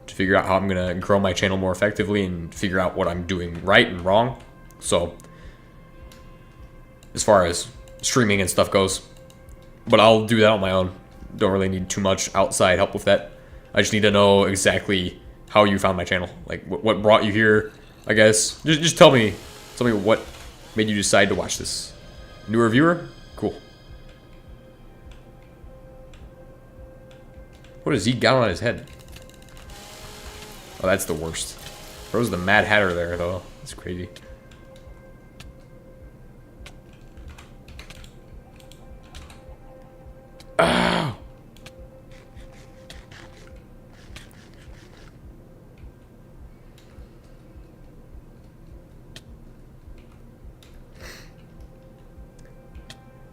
to figure out how I'm gonna grow my channel more effectively and figure out what I'm doing right and wrong. So as far as streaming and stuff goes, but I'll do that on my own. Don't really need too much outside help with that. I just need to know exactly how you found my channel, like what brought you here, I guess. Just tell me what made you decide to watch this. Newer viewer? Cool. What has he got on his head? Oh, that's the worst. Bro's the Mad Hatter there, though. That's crazy. Ow!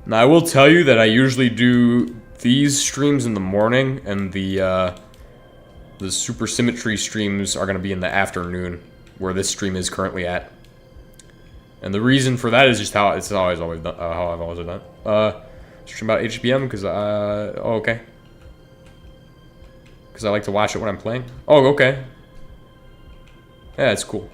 Now, I will tell you that I usually do these streams in the morning, and the Super Symmetry streams are going to be in the afternoon, where this stream is currently at. And the reason for that is just how I've always done. How I've always done. Stream about HBM because oh, okay. Because I like to watch it when I'm playing. Oh, okay. Yeah, it's cool.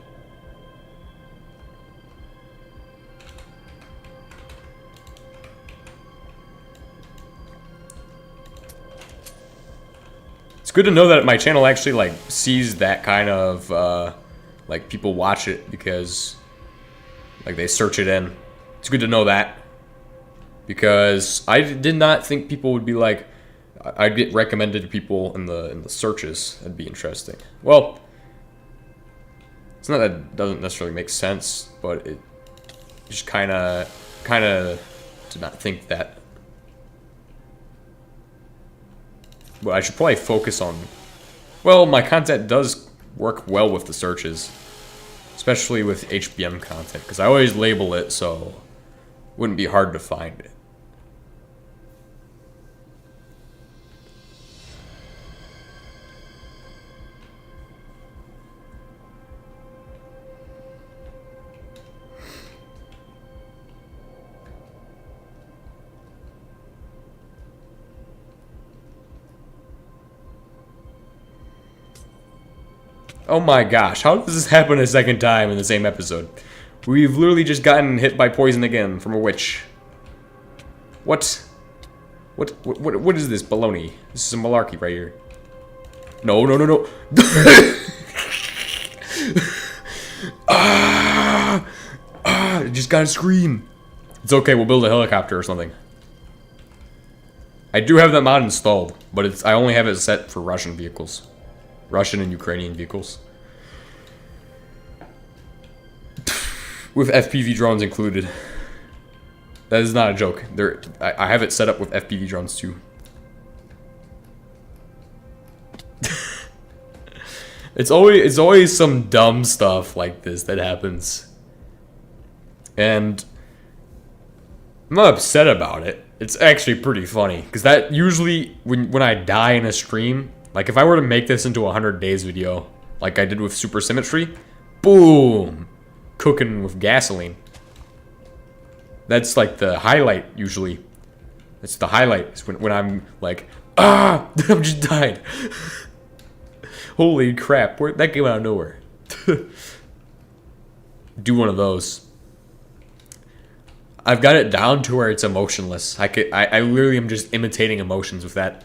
It's good to know that my channel actually like sees that kind of like people watch it, because like they search it in. It's good to know that, because I did not think people would be like, I'd get recommended to people in the searches. That'd be interesting. Well, it's not that it doesn't necessarily make sense, but it just kind of did not think that. But I should probably focus on, well, my content does work well with the searches, especially with HBM content, because I always label it so it wouldn't be hard to find it. Oh my gosh, how does this happen a second time in the same episode? We've literally just gotten hit by poison again from a witch. What? What is this baloney? This is some malarkey right here. No, no, no, no. I just gotta scream. It's okay, we'll build a helicopter or something. I do have that mod installed, but I only have it set for Russian vehicles. Russian and Ukrainian vehicles. With FPV drones included. That is not a joke. I have it set up with FPV drones too. It's always some dumb stuff like this that happens. And I'm not upset about it. It's actually pretty funny, because that usually when I die in a stream, like if I were to make this into a 100 days video, like I did with Super Symmetry, boom, cooking with gasoline. That's like the highlight usually. It's the highlight. It's when I'm like, ah, I'm just died. Holy crap! That came out of nowhere. Do one of those. I've got it down to where it's emotionless. I literally am just imitating emotions with that.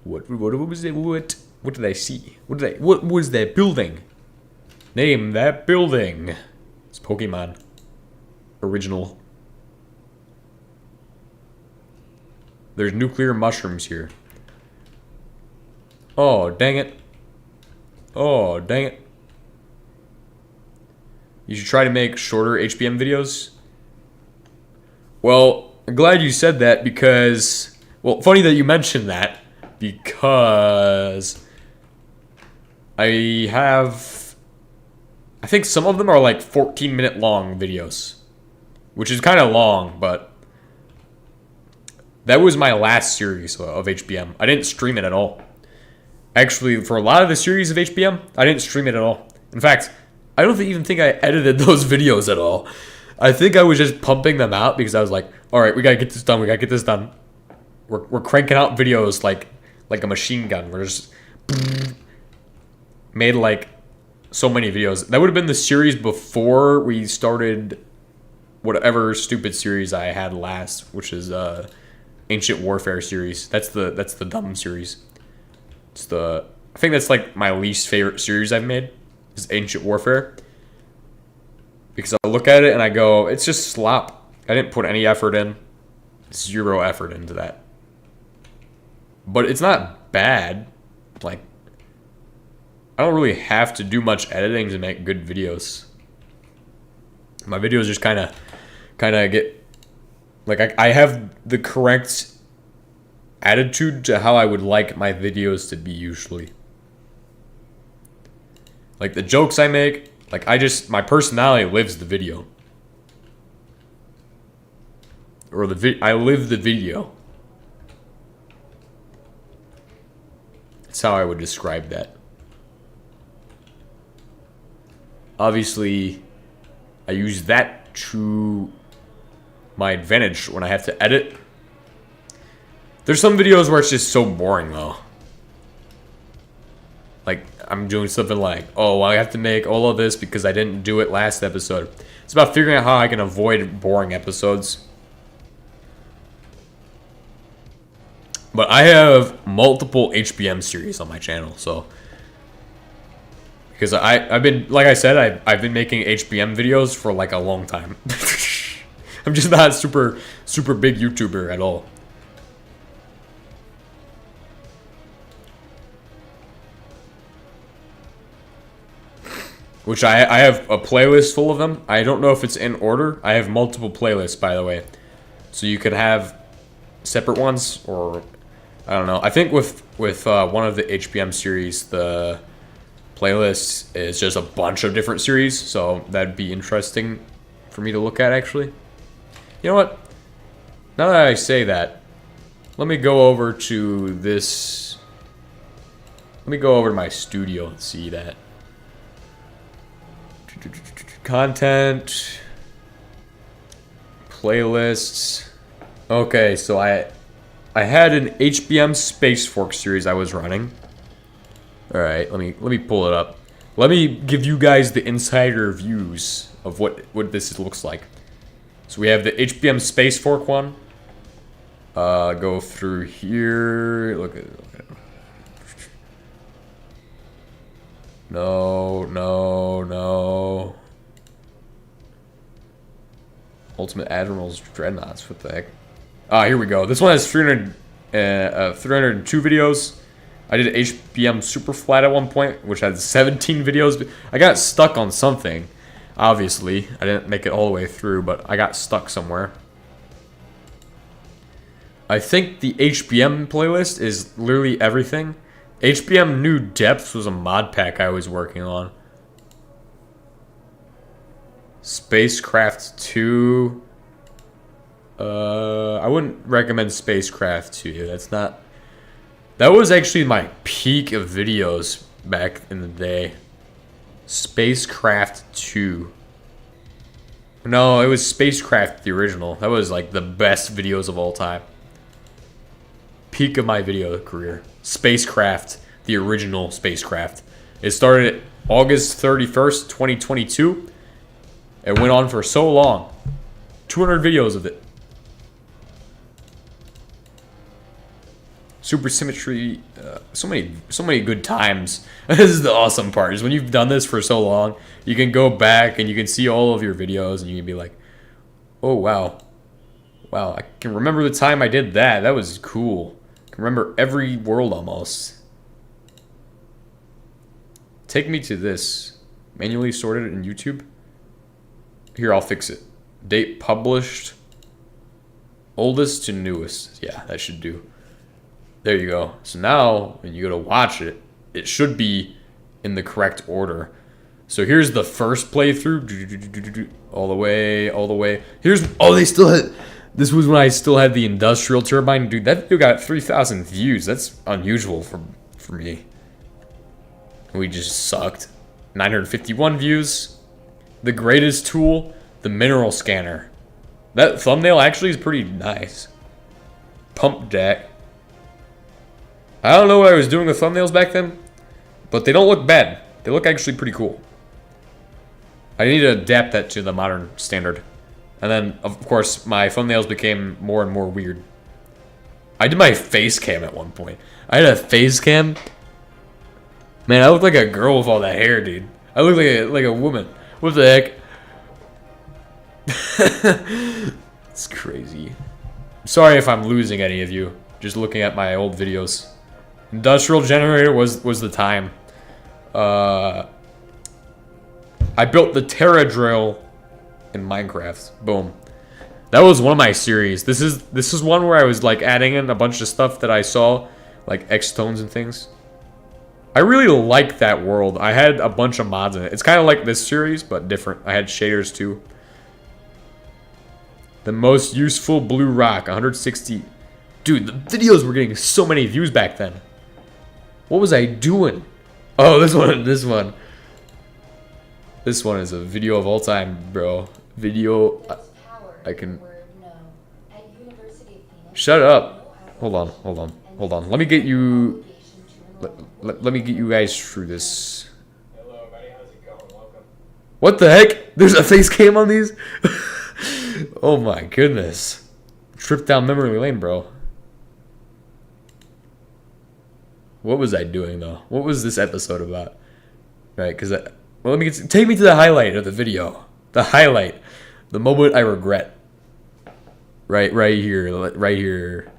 What was it? What did I see? What was that building? Name that building. It's Pokemon. Original. There's nuclear mushrooms here. Oh, dang it. Oh, dang it. You should try to make shorter HBM videos. Well, I'm glad you said that because... Well, funny that you mentioned that. Because... I think some of them are like 14-minute long videos. Which is kind of long, but... That was my last series of HBM. I didn't stream it at all. Actually, for a lot of the series of HBM, I didn't stream it at all. In fact, I don't even think I edited those videos at all. I think I was just pumping them out because I was like, alright, we gotta get this done, we gotta get this done. We're cranking out videos like a machine gun. We're just... Made like so many videos. That would have been the series before we started whatever stupid series I had last, which is Ancient Warfare series. That's the dumb series. I think that's like my least favorite series I've made is Ancient Warfare. Because I look at it and I go, it's just slop. I didn't put any effort in. 0 effort into that. But it's not bad. Like, I don't really have to do much editing to make good videos. My videos just kind of get... Like, I have the correct attitude to how I would like my videos to be usually. Like, the jokes I make, like, my personality lives the video. Or I live the video. That's how I would describe that. Obviously, I use that to my advantage when I have to edit. There's some videos where it's just so boring though. Like, I'm doing something like, oh, I have to make all of this because I didn't do it last episode. It's about figuring out how I can avoid boring episodes. But I have multiple HBM series on my channel, so... Because I've been, like I said, I've been making HBM videos for like a long time. I'm just not super big YouTuber at all. Which I have a playlist full of them. I don't know if it's in order. I have multiple playlists, by the way. So you could have separate ones, or I don't know. I think with one of the HBM series, the playlist is just a bunch of different series, so that'd be interesting for me to look at, actually. You know what? Now that I say that, let me go over to this... Let me go over to my studio and see that. Content. Playlists. Okay, so I had an HBM Space Fork series I was running. Alright, let me pull it up. Let me give you guys the insider views of what this looks like. So we have the HBM Space Fork one. Go through here. Look at it. No. Ultimate Admiral's Dreadnoughts. What the heck? Ah, here we go. This one has 302 videos. I did HBM Super Flat at one point, which had 17 videos. I got stuck on something, obviously. I didn't make it all the way through, but I got stuck somewhere. I think the HBM playlist is literally everything. HBM New Depths was a mod pack I was working on. Spacecraft 2. I wouldn't recommend Spacecraft to you. That's not... That was actually my peak of videos back in the day. Spacecraft 2. No, it was Spacecraft, the original. That was like the best videos of all time. Peak of my video career. Spacecraft, the original Spacecraft. It started August 31st, 2022. It went on for so long. 200 videos of it. Super symmetry, so many good times. This is the awesome part, is when you've done this for so long, you can go back and you can see all of your videos and you can be like, oh wow, I can remember the time I did that. That was cool. I can remember every world almost. Take me to this. Manually sorted in YouTube. Here, I'll fix it. Date published. Oldest to newest. Yeah, that should do. There you go. So now, when you go to watch it, it should be in the correct order. So here's the first playthrough. All the way. Here's... Oh, they still had... This was when I still had the industrial turbine. Dude, that video got 3,000 views. That's unusual for me. We just sucked. 951 views. The greatest tool, the mineral scanner. That thumbnail actually is pretty nice. Pump jack. I don't know what I was doing with thumbnails back then, but they don't look bad. They look actually pretty cool. I need to adapt that to the modern standard. And then, of course, my thumbnails became more and more weird. I did my face cam at one point. I had a face cam. Man, I look like a girl with all that hair, dude. I look like a woman. What the heck? It's crazy. Sorry if I'm losing any of you. Just looking at my old videos. Industrial generator was the time. I built the Terra drill in Minecraft. Boom. That was one of my series. This is one where I was like adding in a bunch of stuff that I saw, like X tones and things. I really like that world. I had a bunch of mods in it. It's kind of like this series, but different. I had shaders too. The most useful blue rock, 160. Dude, the videos were getting so many views back then. What was I doing? Oh, this one. This one is a video of all time, bro. Video. I can. Shut up. Hold on. Let me get you. Let me get you guys through this. Hello, buddy. How's it going? Welcome. What the heck? There's a face cam on these? Oh my goodness. Trip down memory lane, bro. What was I doing, though? What was this episode about? Right, because... Well, let me take me to the highlight of the video. The highlight. The moment I regret. Right here.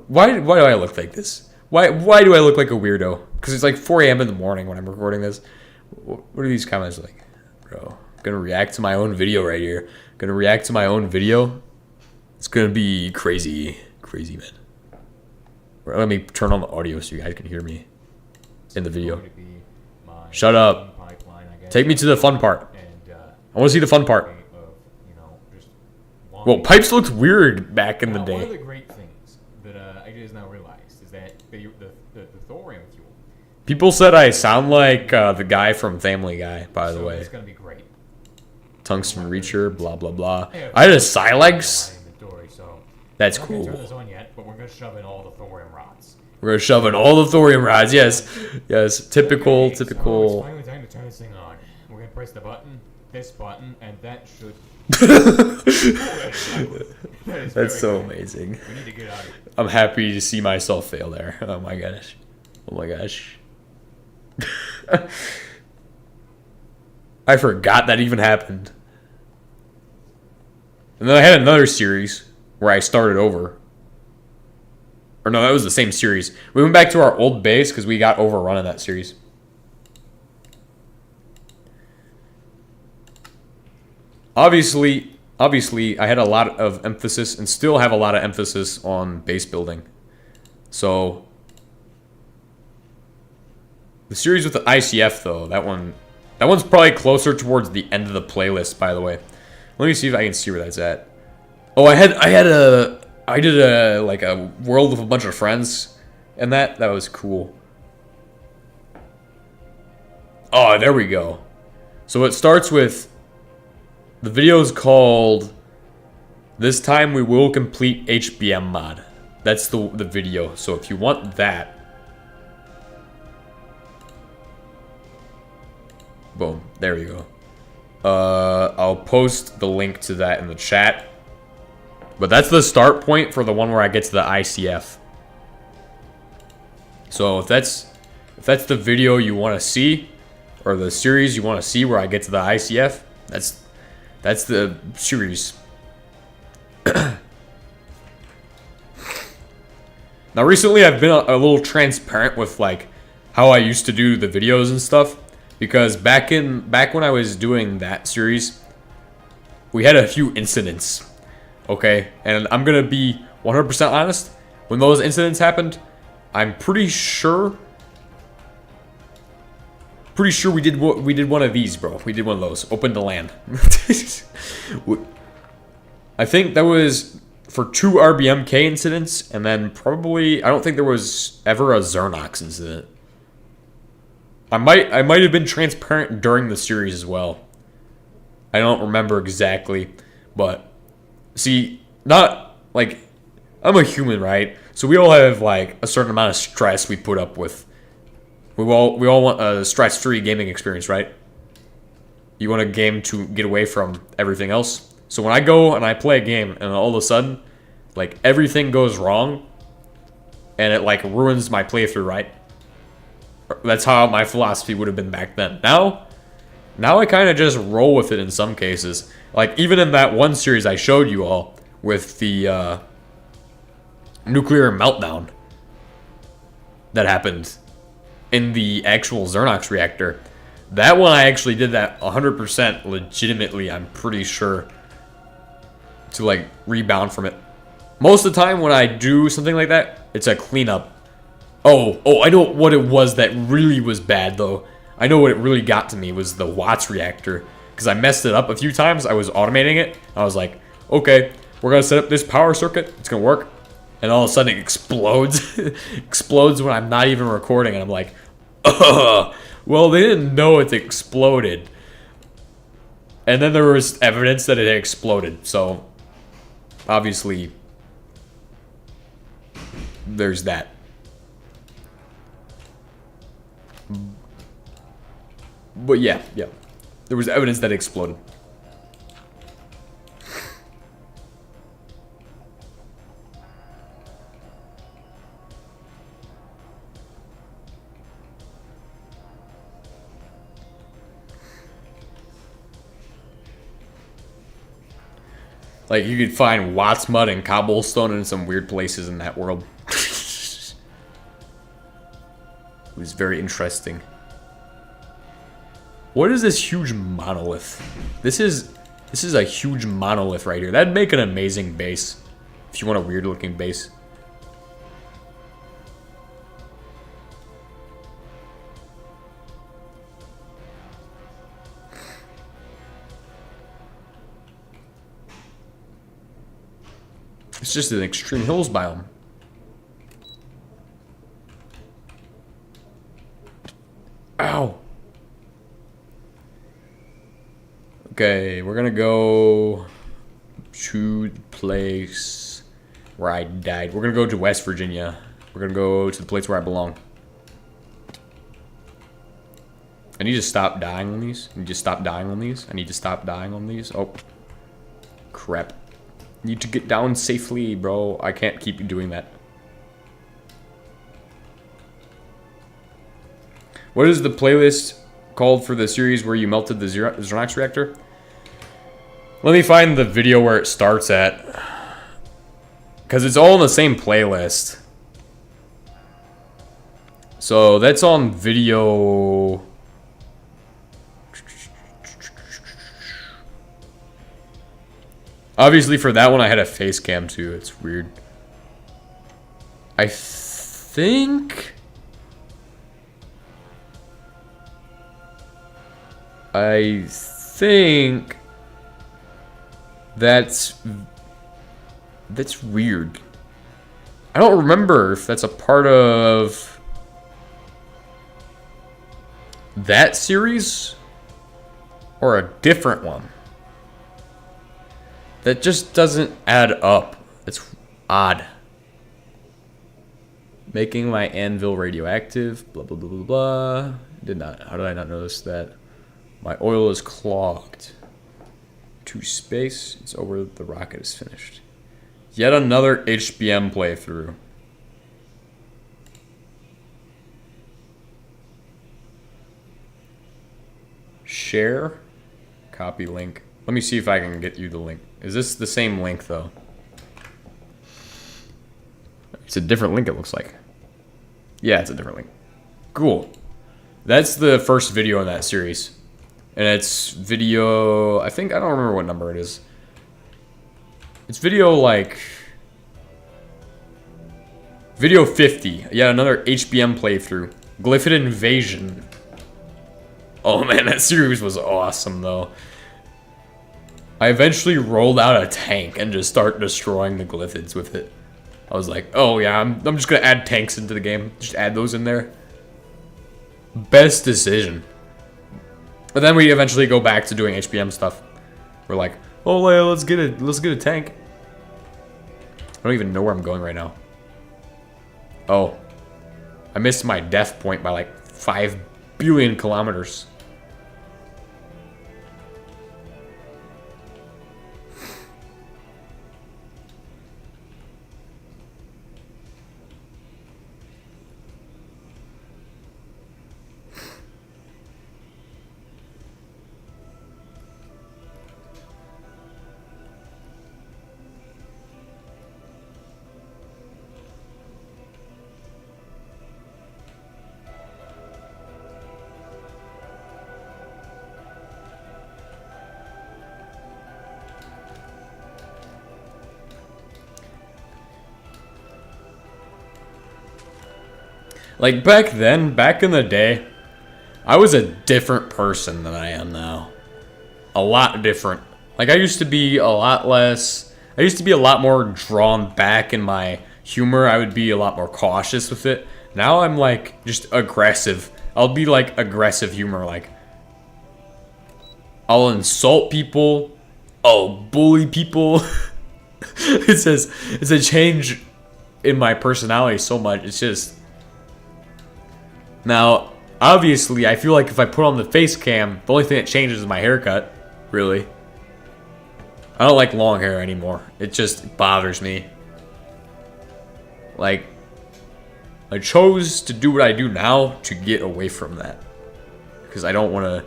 Why do I look like this? Why do I look like a weirdo? Because it's like 4 a.m. in the morning when I'm recording this. What are these comments like? Bro, I'm gonna react to my own video right here. Gonna react to my own video. It's gonna be crazy. Crazy, man. Let me turn on the audio so you guys can hear me in the video. Shut up. Take me to the fun part. I want to see the fun part. Well, pipes looked weird back in the day. One of the great things that I just now realized is that the thorium fuel. People said I sound like the guy from Family Guy, by the way. It's gonna be great. Tungsten reacher, blah blah blah. I had a Silex. That's We're not gonna turn cool. this on yet, but we're gonna shove in all the thorium rods. We're gonna shove in all the thorium rods. Yes. Typical. Okay, so it's finally time to turn this thing on. We're gonna press the button, this button, and that should. That's so amazing. We need to get out of here. I'm happy to see myself fail there. Oh my gosh. I forgot that even happened. And then I had another series where I started over. Or no, that was the same series. We went back to our old base because we got overrun in that series. Obviously, I had a lot of emphasis and still have a lot of emphasis on base building. So, the series with the ICF though, that one's probably closer towards the end of the playlist, by the way. Let me see if I can see where that's at. Oh, I did a world with a bunch of friends, and that was cool. Oh, there we go. So it starts with The video is called "This Time We Will Complete HBM Mod." That's the video. So if you want that, boom, there you go. I'll post the link to that in the chat. But that's the start point for the one where I get to the ICF. So if that's the video you want to see, or the series you want to see where I get to the ICF, that's the series. Now recently I've been a little transparent with like how I used to do the videos and stuff, because back when I was doing that series, we had a few incidents, okay? And I'm gonna be 100% honest. When those incidents happened, I'm pretty sure we did one of these, bro. We did one of those. Open the LAN. I think that was for 2 RBMK incidents, and then probably I don't think there was ever a Xernox incident. I might have been transparent during the series as well. I don't remember exactly, but see, not like I'm a human, right? So we all have like a certain amount of stress we put up with. We all want a stress-free gaming experience, right? You want a game to get away from everything else. So when I go and I play a game and all of a sudden, like, everything goes wrong and it like ruins my playthrough, right? That's how my philosophy would have been back then. Now I kind of just roll with it in some cases. Like, even in that one series I showed you all with the nuclear meltdown that happened in the actual Xernox reactor. That one I actually did that 100% legitimately, I'm pretty sure, to like rebound from it. Most of the time when I do something like that, it's a cleanup. Oh, I know what it was that really was bad though. I know what it really got to me was the Watts reactor, because I messed it up a few times. I was automating it. I was like, okay, we're gonna set up this power circuit. It's gonna work. And all of a sudden it explodes. Explodes when I'm not even recording, and I'm like, ugh. Well, they didn't know it exploded. And then there was evidence that it had exploded. So, obviously, there's that. But yeah. There was evidence that it exploded. Like, you could find Watts mud and cobblestone in some weird places in that world. It was very interesting. What is this huge monolith? This is a huge monolith right here. That'd make an amazing base. If you want a weird looking base. It's just an extreme hills biome. Ow. Okay, we're gonna go to the place where I died. We're gonna go to West Virginia. We're gonna go to the place where I belong. I need to stop dying on these. I need to stop dying on these. I need to stop dying on these. Oh. Crap. Need to get down safely, bro. I can't keep doing that. What is the playlist called for the series where you melted the Xernox reactor? Let me find the video where it starts at. Because it's all in the same playlist. So that's on video... Obviously, for that one, I had a face cam too. It's weird. I think that's weird. I don't remember if that's a part of that series or a different one. That just doesn't add up. It's odd. Making my anvil radioactive. Blah, blah, blah, blah, blah. How did I not notice that? My oil is clogged. To space. It's over. The rocket is finished. Yet another HBM playthrough. Share. Copy link. Let me see if I can get you the link. Is this the same link, though? It's a different link, it looks like. Yeah, it's a different link. Cool. That's the first video in that series. And it's video... I don't remember what number it is. It's video, like... Video 50. Yet another HBM playthrough. Glyphid Invasion. Oh man, that series was awesome, though. I eventually rolled out a tank and just start destroying the glyphids with it. I was like, oh yeah, I'm just gonna add tanks into the game. Just add those in there. Best decision. But then we eventually go back to doing HBM stuff. We're like, oh yeah, let's get a tank. I don't even know where I'm going right now. Oh. I missed my death point by like 5 billion kilometers. Like back then, back in the day, I was a different person than I am now. A lot different. Like I used to be a lot less, I used to be a lot more drawn back in my humor. I would be a lot more cautious with it. Now I'm like just aggressive. I'll be like aggressive humor, like I'll insult people, I'll bully people. It's a change in my personality so much. It's just... Now, obviously, I feel like if I put on the face cam, the only thing that changes is my haircut, really. I don't like long hair anymore. It just bothers me. Like, I chose to do what I do now to get away from that. Because I don't want to...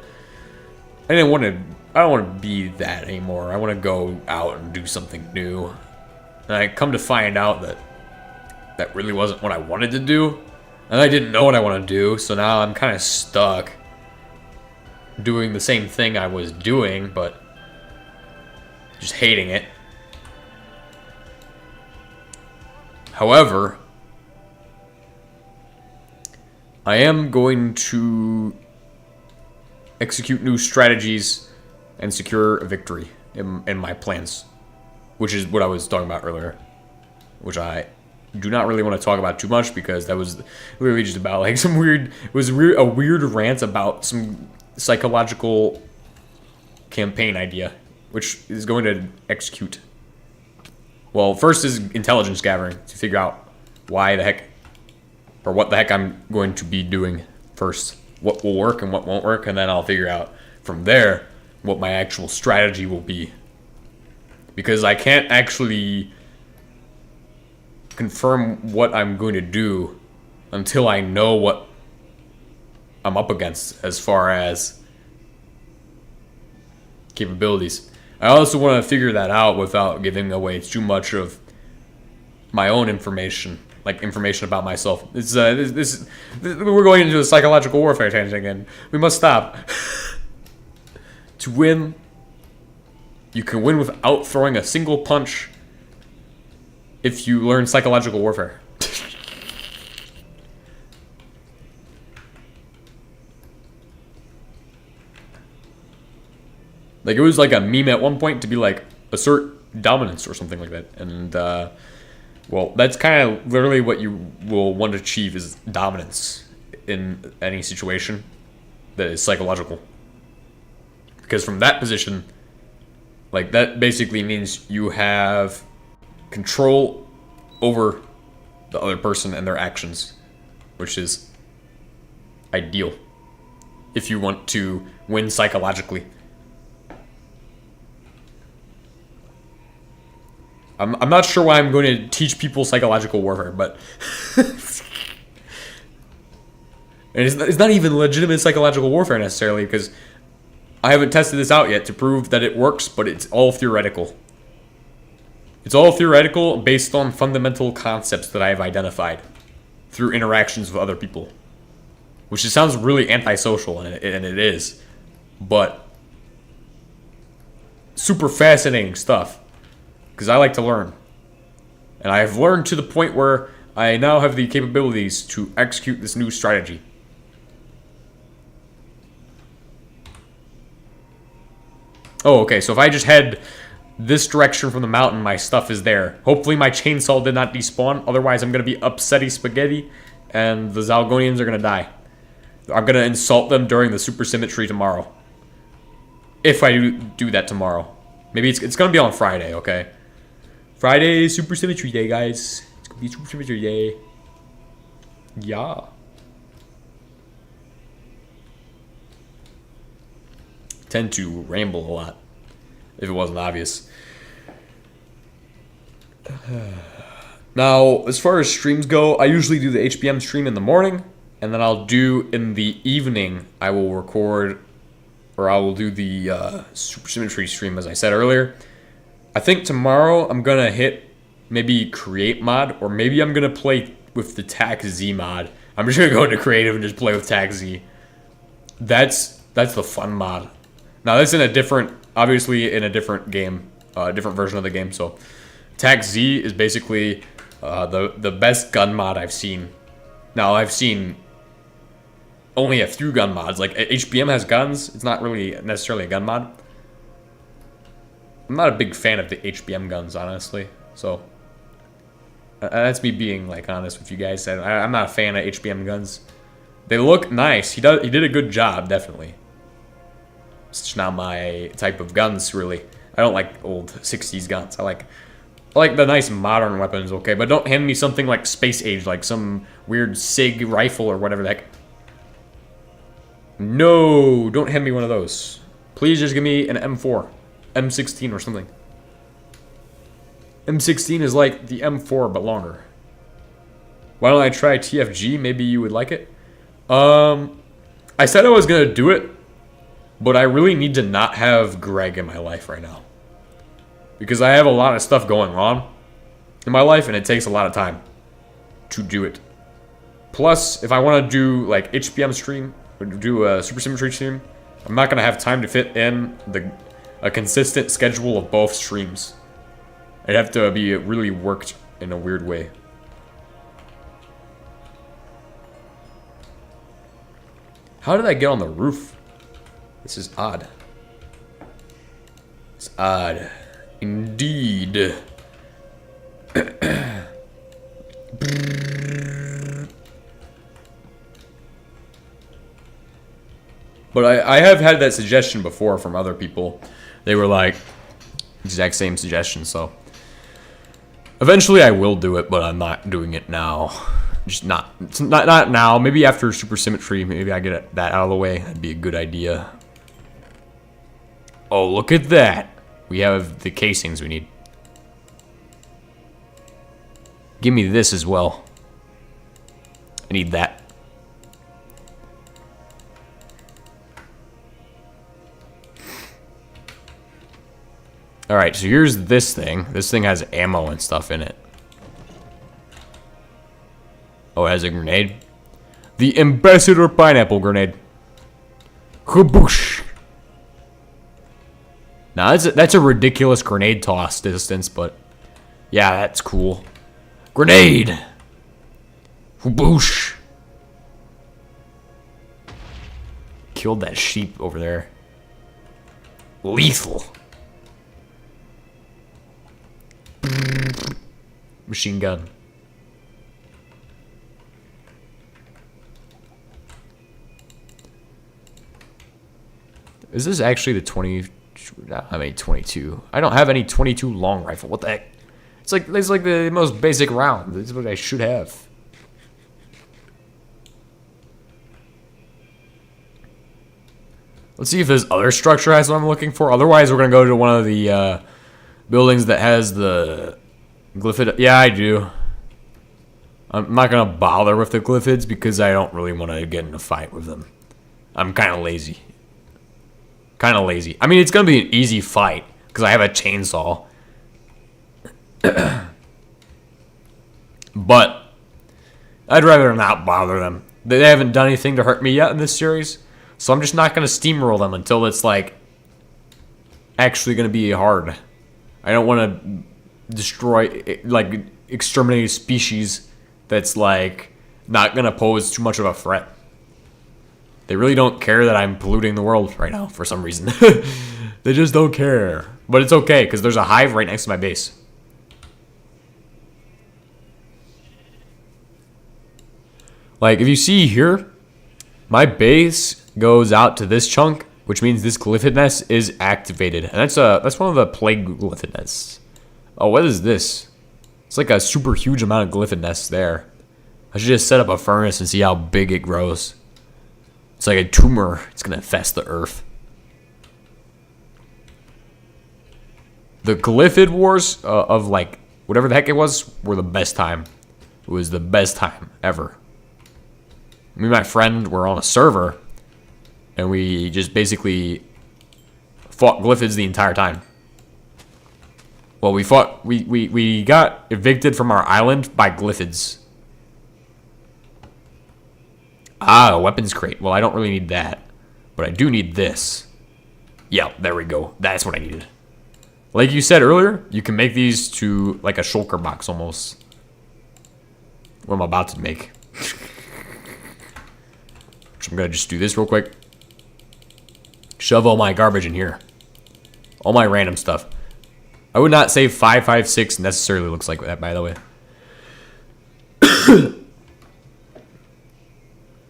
I don't want to be that anymore. I want to go out and do something new. And I come to find out that that really wasn't what I wanted to do. And I didn't know what I want to do, so now I'm kind of stuck doing the same thing I was doing, but just hating it. However, I am going to execute new strategies and secure a victory in my plans, which is what I was talking about earlier, which I do not really want to talk about too much because that was literally just about like some weird, it was a weird rant about some psychological campaign idea, which is going to execute. Well, first is intelligence gathering to figure out why the heck, or what the heck I'm going to be doing first. What will work and what won't work, and then I'll figure out from there what my actual strategy will be. Because I can't actually confirm what I'm going to do until I know what I'm up against as far as capabilities. I also want to figure that out without giving away too much of my own information, like information about myself. We're going into a psychological warfare tangent again. We must stop. To win, you can win without throwing a single punch if you learn psychological warfare. Like, it was like a meme at one point to be like, assert dominance or something like that. And, well, that's kind of literally what you will want to achieve is dominance in any situation that is psychological. Because from that position, Like, that basically means you have control over the other person and their actions, which is ideal if you want to win psychologically. I'm not sure why I'm going to teach people psychological warfare, but and it's not even legitimate psychological warfare necessarily, because I haven't tested this out yet to prove that it works, but it's all theoretical. It's all theoretical based on fundamental concepts that I have identified through interactions with other people. Which it sounds really antisocial, and it is. But super fascinating stuff. Because I like to learn. And I have learned to the point where I now have the capabilities to execute this new strategy. Oh, okay, so if I just head this direction from the mountain, my stuff is there. Hopefully my chainsaw did not despawn, otherwise I'm going to be upsetty spaghetti, and the Zalgonians are going to die. I'm going to insult them during the supersymmetry tomorrow. If I do that tomorrow. Maybe it's going to be on Friday, okay? Friday is supersymmetry day, guys. It's going to be supersymmetry day. Yeah. Tend to ramble a lot, if it wasn't obvious. Now, as far as streams go, I usually do the HBM stream in the morning, and then I'll do in the evening, I will record, or I will do the supersymmetry stream, as I said earlier. I think tomorrow I'm going to hit maybe create mod, or maybe I'm going to play with the tax Z mod. I'm just going to go into creative and just play with tax Z. That's the fun mod. Now that's in a different, obviously in a different game, different version of the game. So tax Z is basically the best gun mod I've seen. Now I've seen only a few gun mods. Like HBM has guns. It's not really necessarily a gun mod. I'm not a big fan of the HBM guns, honestly. So that's me being like honest with you guys. I'm not a fan of HBM guns. They look nice. He did a good job, definitely. It's just not my type of guns, really. I don't like old 60s guns. I like the nice modern weapons, okay? But don't hand me something like Space Age, like some weird SIG rifle or whatever the heck. No, don't hand me one of those. Please just give me an M4, M16 or something. M16 is like the M4, but longer. Why don't I try TFG? Maybe you would like it. I said I was going to do it, but I really need to not have Greg in my life right now. Because I have a lot of stuff going on in my life, and it takes a lot of time to do it. Plus, if I want to do like HBM stream, or do a supersymmetry stream, I'm not going to have time to fit in a consistent schedule of both streams. It'd have to be really worked in a weird way. How did I get on the roof? This is odd. It's odd. Indeed. But I have had that suggestion before from other people. They were like, exact same suggestion, so. Eventually I will do it, but I'm not doing it now. Just not now. Maybe after supersymmetry, maybe I get that out of the way. That'd be a good idea. Oh, look at that. We have the casings we need. Give me this as well. I need that. Alright, so here's this thing. This thing has ammo and stuff in it. Oh, it has a grenade. The Ambassador Pineapple Grenade. Kaboosh. Now, that's a ridiculous grenade toss distance, but yeah, that's cool. Grenade! Kaboosh. Killed that sheep over there. Lethal. Machine gun. Is this actually the 20 I have any 22. I don't have any 22 long rifle. What the heck? It's like the most basic round. This is what I should have. Let's see if this other structure has what I'm looking for. Otherwise, we're gonna go to one of the buildings that has the glyphid. Yeah, I do. I'm not gonna bother with the glyphids because I don't really want to get in a fight with them. I'm kind of lazy. I mean, it's gonna be an easy fight because I have a chainsaw. But I'd rather not bother them. They haven't done anything to hurt me yet in this series, so I'm just not gonna steamroll them until it's like actually gonna be hard. I don't want to destroy, like, exterminate a species that's like not gonna pose too much of a threat. They really don't care that I'm polluting the world right now for some reason. They just don't care. But it's okay, because there's a hive right next to my base. Like, if you see here, my base goes out to this chunk, which means this glyphid nest is activated. And that's one of the plague glyphid nests. Oh, what is this? It's like a super huge amount of glyphid nests there. I should just set up a furnace and see how big it grows. It's like a tumor. It's going to infest the earth. The Glyphid Wars of, like, whatever the heck it was, were the best time. It was the best time ever. Me and my friend were on a server, and we just basically fought Glyphids the entire time. Well, we got evicted from our island by Glyphids. Ah, a weapons crate. Well, I don't really need that. But I do need this. Yeah, there we go. That's what I needed. Like you said earlier, you can make these to like a shulker box almost. What I'm about to make. So I'm going to just do this real quick. Shove all my garbage in here. All my random stuff. I would not say 556 necessarily looks like that, by the way.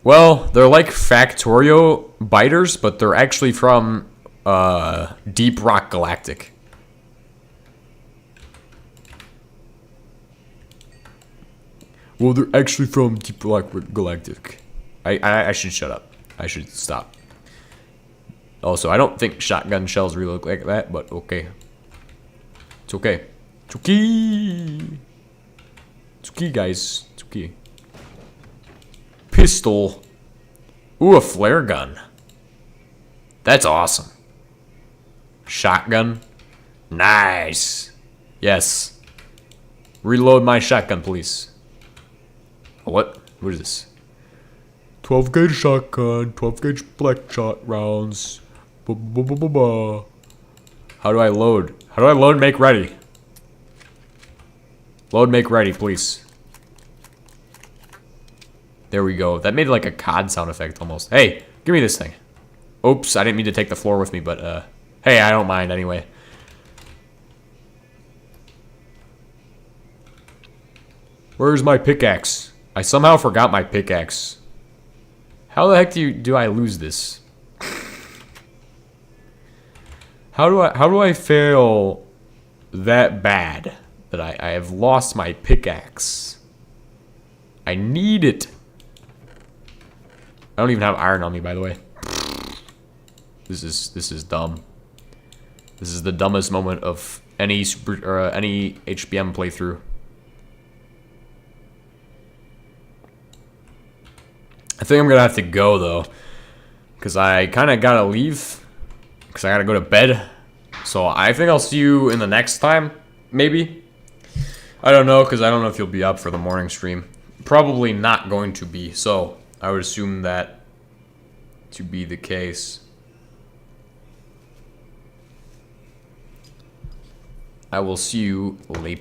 Well, they're like Factorio biters, but they're actually from Deep Rock Galactic. Well, they're actually from Deep Rock Galactic. I should shut up. I should stop. Also, I don't think shotgun shells really look like that, but okay. It's okay. It's okay. It's okay, guys. It's okay. Pistol. Ooh, a flare gun. That's awesome. Shotgun. Nice. Yes. Reload my shotgun, please. What? What is this? 12 gauge shotgun, 12 gauge black shot rounds. How do I load? How do I load make ready? Load make ready, please. There we go. That made like a COD sound effect almost. Hey, give me this thing. Oops, I didn't mean to take the floor with me, but hey, I don't mind anyway. Where's my pickaxe? I somehow forgot my pickaxe. How the heck do I lose this? How do I fail that bad that I have lost my pickaxe? I need it. I don't even have iron on me, by the way. This is dumb. This is the dumbest moment of any any HBM playthrough. I think I'm gonna have to go though, because I kind of gotta leave, because I gotta go to bed. So I think I'll see you in the next time, maybe. I don't know, because I don't know if you'll be up for the morning stream. Probably not going to be, so I would assume that to be the case. I will see you later.